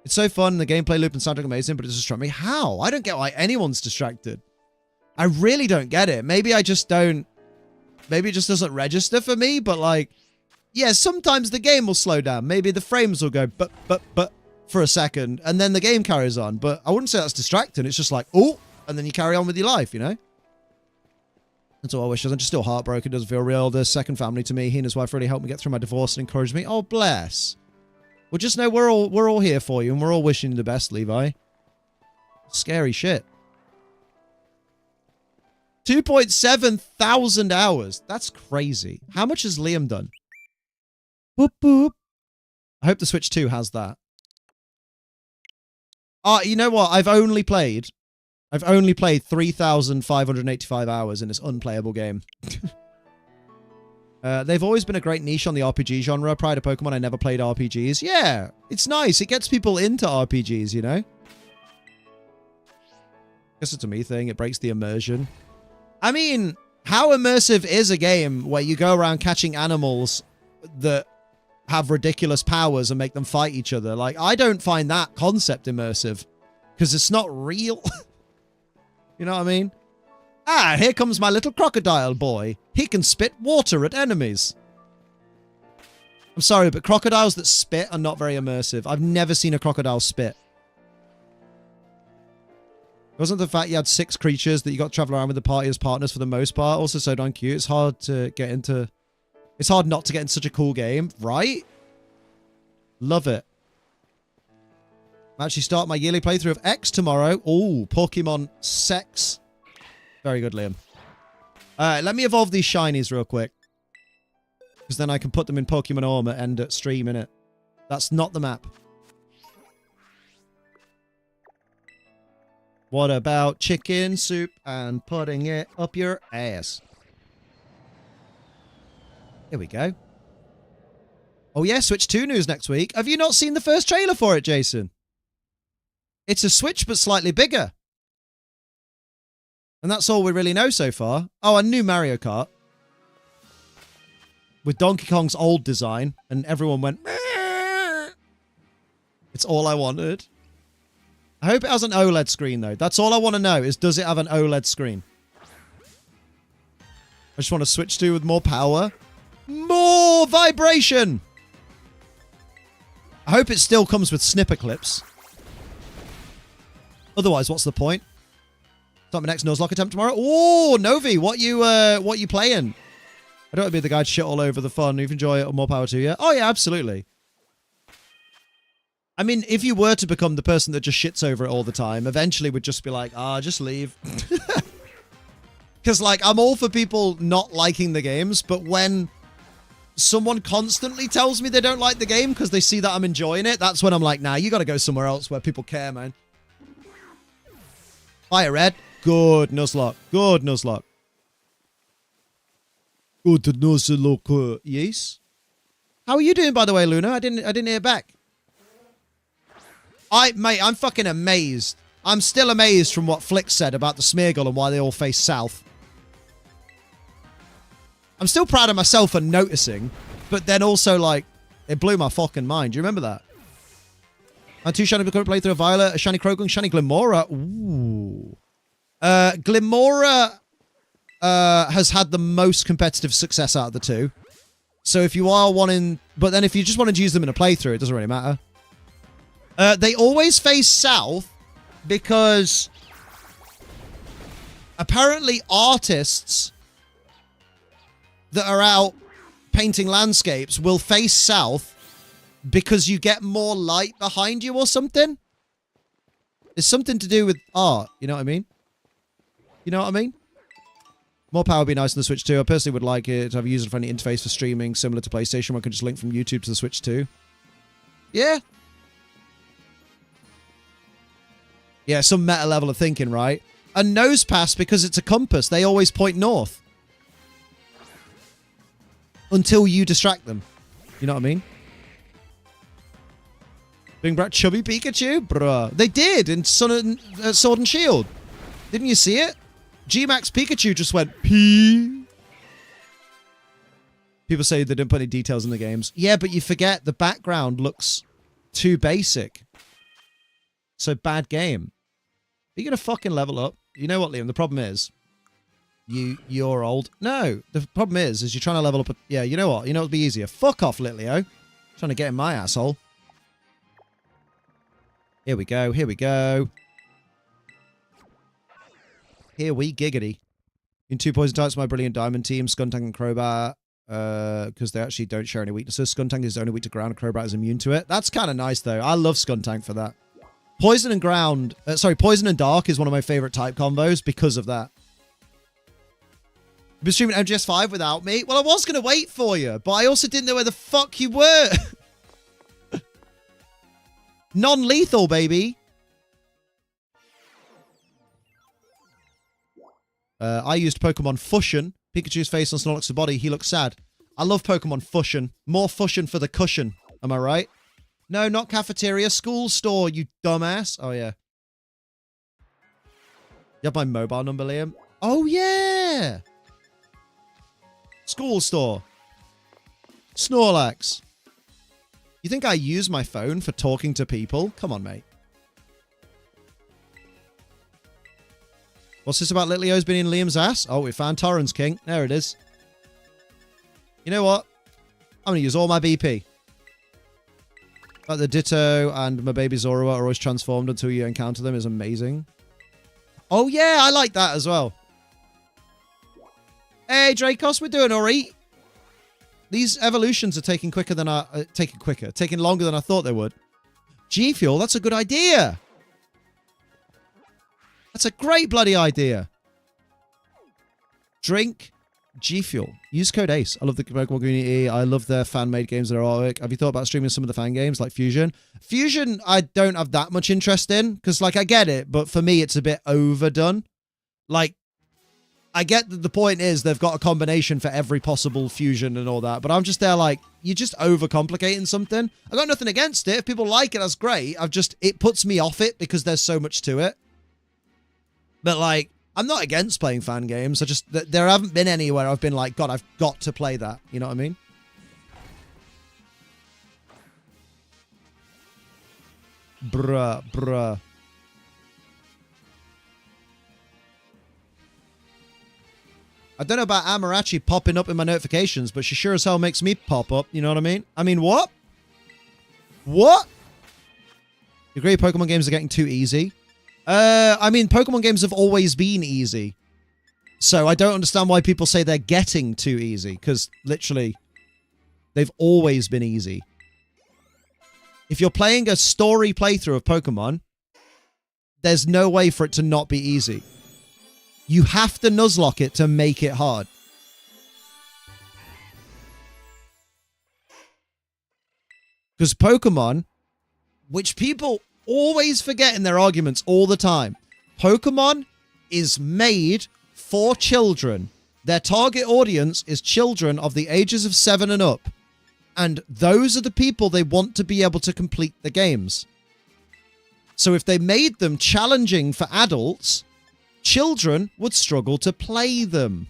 It's so fun, the gameplay loop and soundtrack amazing, but it distracts me. How? I don't get why anyone's distracted. I really don't get it. Maybe I just don't... Maybe it just doesn't register for me, but like... Yeah, sometimes the game will slow down. Maybe the frames will go but for a second, and then the game carries on. But I wouldn't say that's distracting. It's just like, oh, and then you carry on with your life, you know? That's all I wish. I'm just still heartbroken. It doesn't feel real. The second family to me. He and his wife really helped me get through my divorce and encouraged me. Oh, bless. Well, just know we're all here for you, and we're all wishing you the best, Levi. Scary shit. 2.7 thousand hours. That's crazy. How much has Liam done? Boop, boop. I hope the Switch 2 has that. You know what? I've only played 3,585 hours in this unplayable game. They've always been a great niche on the RPG genre. Prior to Pokemon, I never played RPGs. Yeah, it's nice. It gets people into RPGs, you know? Guess it's a me thing. It breaks the immersion. I mean, how immersive is a game where you go around catching animals that have ridiculous powers and make them fight each other? Like, I don't find that concept immersive because it's not real. You know what I mean? Ah, here comes my little crocodile boy. He can spit water at enemies. I'm sorry, but crocodiles that spit are not very immersive. I've never seen a crocodile spit. It wasn't the fact you had 6 creatures that you got to travel around with the party as partners for the most part. Also so darn cute. It's hard to get into... It's hard not to get in such a cool game, right? Love it. I'm actually starting my yearly playthrough of X tomorrow. Oh, Pokemon Sex. Very good, Liam. Let me evolve these shinies real quick. Because then I can put them in Pokemon Home at end at stream, innit? That's not the map. What about chicken soup and putting it up your ass? Here we go. Oh yeah, Switch 2 news next week. Have you not seen the first trailer for it, Jason? It's a Switch, but slightly bigger. And that's all we really know so far. Oh, a new Mario Kart. with Donkey Kong's old design, and everyone went, "Meh." It's all I wanted. I hope it has an OLED screen, though. That's all I want to know, is does it have an OLED screen? I just want to switch to with more power. More vibration! I hope it still comes with snipper clips. Otherwise, what's the point? Start my next Nuzlocke attempt tomorrow. Oh, Novi, what you playing? I don't want to be the guy to shit all over the fun. If you enjoy it, more power to you. Oh, yeah, absolutely. I mean, if you were to become the person that just shits over it all the time, eventually would just be like, just leave. Because, like, I'm all for people not liking the games, but when someone constantly tells me they don't like the game because they see that I'm enjoying it, that's when I'm like, nah, you got to go somewhere else where people care, man. Fire Red. Good Nuzlocke. Good Nuzlocke. Good Nuzlocke. Yes. How are you doing, by the way, Luna? I didn't hear back. Mate, I'm fucking amazed. I'm still amazed from what Flick said about the Smeargle and why they all face south. I'm still proud of myself for noticing, but then also, like, it blew my fucking mind. Do you remember that? And 2 shiny playthrough of Violet, a shiny Croagunk, shiny Glimmora. Ooh. Glimmora has had the most competitive success out of the two. So if you are wanting... But then if you just wanted to use them in a playthrough, it doesn't really matter. They always face south because apparently artists that are out painting landscapes will face south because you get more light behind you or something. It's something to do with art. You know what I mean? You know what I mean? More power would be nice on the Switch 2. I personally would like it to have a user-friendly interface for streaming similar to PlayStation where I can just link from YouTube to the Switch 2. Yeah. Yeah, some meta level of thinking, right? A nose pass, because it's a compass, they always point north. Until you distract them. You know what I mean? Bring back chubby Pikachu? Bruh. They did in Sword and Shield. Didn't you see it? G-Max Pikachu just went pee. People say they didn't put any details in the games. Yeah, but you forget the background looks too basic. So bad game. Are you going to fucking level up? You know what, Liam? The problem is... You're old. No, the problem is you're trying to level up. Yeah, you know what? You know what would be easier? Fuck off, Litleo. Trying to get in my asshole. Here we go. Here we go. Here we giggity. In 2 poison types, my brilliant diamond team, Skuntank and Crobat, because they actually don't share any weaknesses. Skuntank is only weak to ground, and Crobat is immune to it. That's kind of nice, though. I love Skuntank for that. Poison and ground... Poison and dark is one of my favorite type combos because of that. You've been streaming MGS5 without me? Well, I was going to wait for you, but I also didn't know where the fuck you were. Non-lethal, baby. I used Pokemon Fusion. Pikachu's face on Snorlax's body. He looks sad. I love Pokemon Fusion. More Fusion for the cushion. Am I right? No, not cafeteria. School store, you dumbass. Oh, yeah. You have my mobile number, Liam? Oh, yeah. School store. Snorlax. You think I use my phone for talking to people? Come on, mate. What's this about Litleo's been in Liam's ass? Oh, we found Torrens King. There it is. You know what? I'm going to use all my BP. Like the Ditto and my baby Zorua are always transformed until you encounter them is amazing. Oh, yeah, I like that as well. Hey, Dracos, we're doing all right. These evolutions are taking taking longer than I thought they would. G Fuel, that's a good idea. That's a great bloody idea. Drink G Fuel. Use code ACE. I love the Pokemon community. I love their fan-made games that are artwork. Have you thought about streaming some of the fan games like Fusion? Fusion, I don't have that much interest in because, like, I get it, but for me, it's a bit overdone. Like, I get that the point is they've got a combination for every possible fusion and all that, but I'm just there like, you're just overcomplicating something. I got nothing against it. If people like it, that's great. It puts me off it because there's so much to it. But like, I'm not against playing fan games. There haven't been anywhere I've been like, God, I've got to play that. You know what I mean? Bruh. I don't know about Amarachi popping up in my notifications, but she sure as hell makes me pop up. You know what I mean? I mean, what? What? You agree Pokemon games are getting too easy? I mean, Pokemon games have always been easy. So I don't understand why people say they're getting too easy, because literally, they've always been easy. If you're playing a story playthrough of Pokemon, there's no way for it to not be easy. You have to Nuzlocke it to make it hard. Because Pokemon, which people always forget in their arguments all the time, Pokemon is made for children. Their target audience is children of the ages of 7 and up. And those are the people they want to be able to complete the games. So if they made them challenging for adults, children would struggle to play them.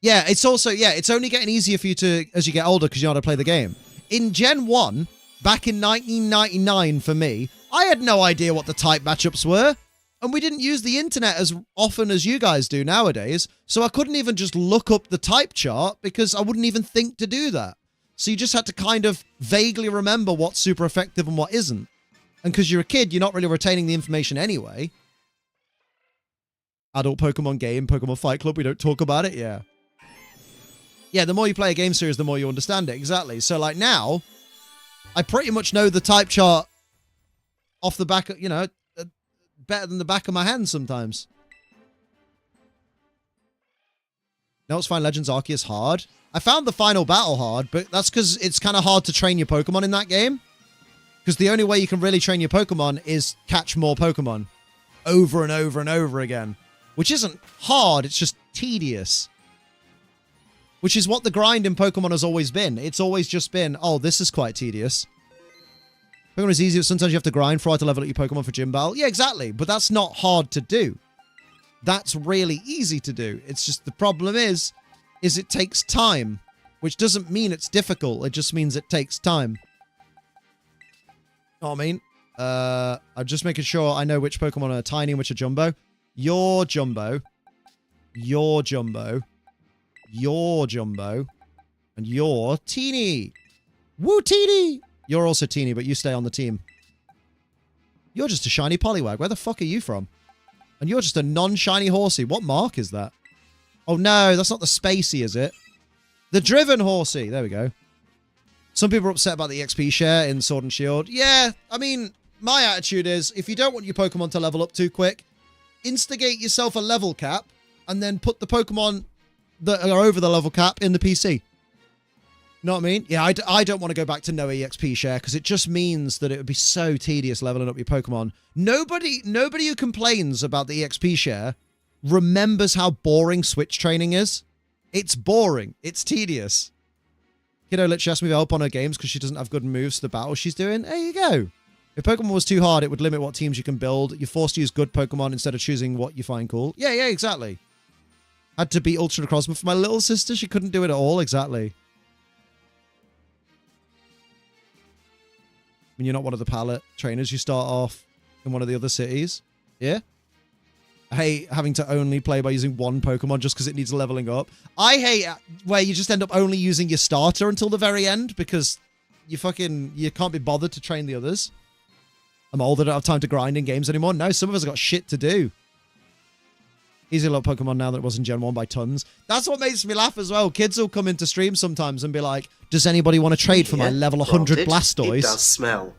Yeah, it's also, it's only getting easier for you to, as you get older, because you know how to play the game. In Gen 1, back in 1999 for me, I had no idea what the type matchups were. And we didn't use the internet as often as you guys do nowadays. So I couldn't even just look up the type chart because I wouldn't even think to do that. So you just had to kind of vaguely remember what's super effective and what isn't. And because you're a kid, you're not really retaining the information anyway. Adult Pokemon game, Pokemon Fight Club, we don't talk about it, yeah. Yeah, the more you play a game series, the more you understand it, exactly. So like now, I pretty much know the type chart off the back, you know, better than the back of my hand sometimes. No, it's fine. Legends Arceus hard. I found the final battle hard, but that's because it's kind of hard to train your Pokemon in that game. Because the only way you can really train your Pokemon is catch more Pokemon over and over and over again. Which isn't hard, it's just tedious. Which is what the grind in Pokemon has always been. It's always just been, oh, this is quite tedious. Pokemon is easy, but sometimes you have to grind for to level up your Pokemon for gym battle. Yeah, exactly. But that's not hard to do. That's really easy to do. It's just the problem is it takes time. Which doesn't mean it's difficult. It just means it takes time. Know what I mean? I'm just making sure I know which Pokemon are tiny and which are jumbo. You're jumbo. You're jumbo. You're jumbo. And you're teeny. Woo, teeny! You're also teeny, but you stay on the team. You're just a shiny Poliwag. Where the fuck are you from? And you're just a non-shiny Horsey. What mark is that? Oh no, that's not the Spacey, is it? The Driven Horsey. There we go. Some people are upset about the XP share in Sword and Shield. Yeah, I mean, my attitude is, if you don't want your Pokemon to level up too quick, instigate yourself a level cap, and then put the Pokemon that are over the level cap in the PC. Know what I mean? Yeah, I don't want to go back to no EXP share because it just means that it would be so tedious leveling up your Pokemon. Nobody who complains about the EXP share remembers how boring Switch training is. It's boring. It's tedious. Kiddo literally asked me to help on her games because she doesn't have good moves to the battle she's doing. There you go. If Pokemon was too hard, it would limit what teams you can build. You're forced to use good Pokemon instead of choosing what you find cool. Yeah, exactly. Had to beat Ultra Necrozma for my little sister. She couldn't do it at all. Exactly. When you're not one of the pallet trainers, you start off in one of the other cities. Yeah? I hate having to only play by using one Pokemon just because it needs leveling up. I hate where you just end up only using your starter until the very end because you can't be bothered to train the others. I'm old, I don't have time to grind in games anymore. No, some of us have got shit to do. Easy to love Pokemon now that it was in Gen 1 by tons. That's what makes me laugh as well. Kids will come into stream sometimes and be like, does anybody want to trade for my level 100 Blastoise? It does smell.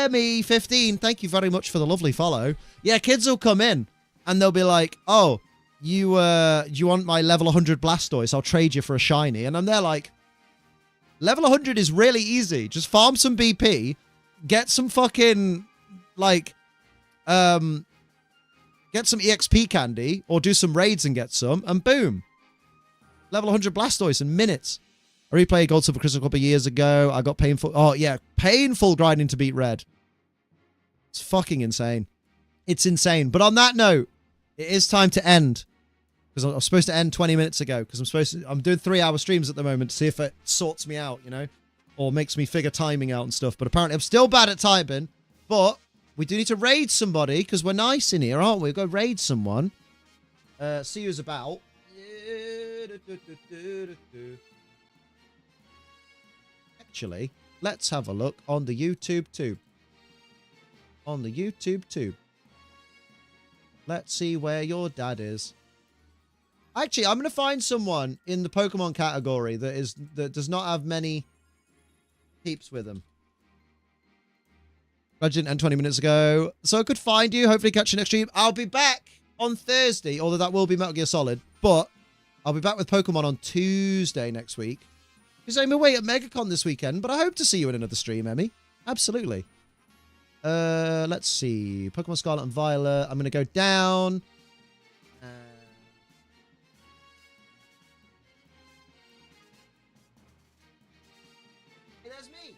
Emmy15, thank you very much for the lovely follow. Yeah, kids will come in and they'll be like, oh, you want my level 100 Blastoise? I'll trade you for a shiny. And I'm there like, level 100 is really easy. Just farm some BP, get some fucking, like, get some EXP candy, or do some raids and get some, and boom. Level 100 Blastoise in minutes. I replayed Gold Silver Crystal a couple of years ago. I got painful... Oh, yeah. Painful grinding to beat Red. It's fucking insane. It's insane. But on that note, it is time to end. Because I was supposed to end 20 minutes ago. Because I'm doing 3-hour streams at the moment to see if it sorts me out, you know? or makes me figure timing out and stuff. But apparently I'm still bad at timing. But we do need to raid somebody because we're nice in here, aren't we? Go raid someone. See who's about. Actually, let's have a look on the YouTube tube. On the YouTube tube. Let's see where your dad is. Actually, I'm going to find someone in the Pokemon category that does not have many peeps with them. I didn't end 20 minutes ago. So I could find you. Hopefully catch you next stream. I'll be back on Thursday, although that will be Metal Gear Solid. But I'll be back with Pokemon on Tuesday next week. Because I'm away at MegaCon this weekend, but I hope to see you in another stream, Emmy. Absolutely. Let's see. Pokemon Scarlet and Violet. I'm going to go down. Hey, there's me.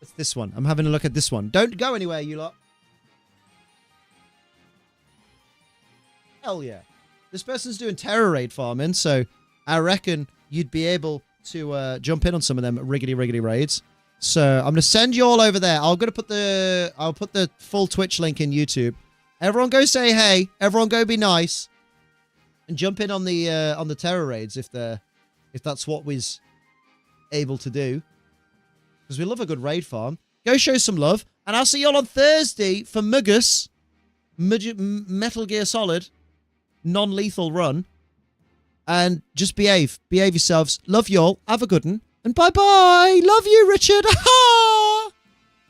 It's this one. I'm having a look at this one. Don't go anywhere, you lot. Hell yeah. This person's doing terror raid farming, so I reckon you'd be able to jump in on some of them riggedy raids. So I'm gonna send you all over there. I'll put the full Twitch link in YouTube. Everyone go say hey. Everyone go be nice, and jump in on the terror raids if that's what we're able to do. Because we love a good raid farm. Go show some love. And I'll see you all on Thursday for Muggus. Metal Gear Solid. Non-lethal run. And just behave. Behave yourselves. Love you all. Have a good one. And bye-bye. Love you, Richard.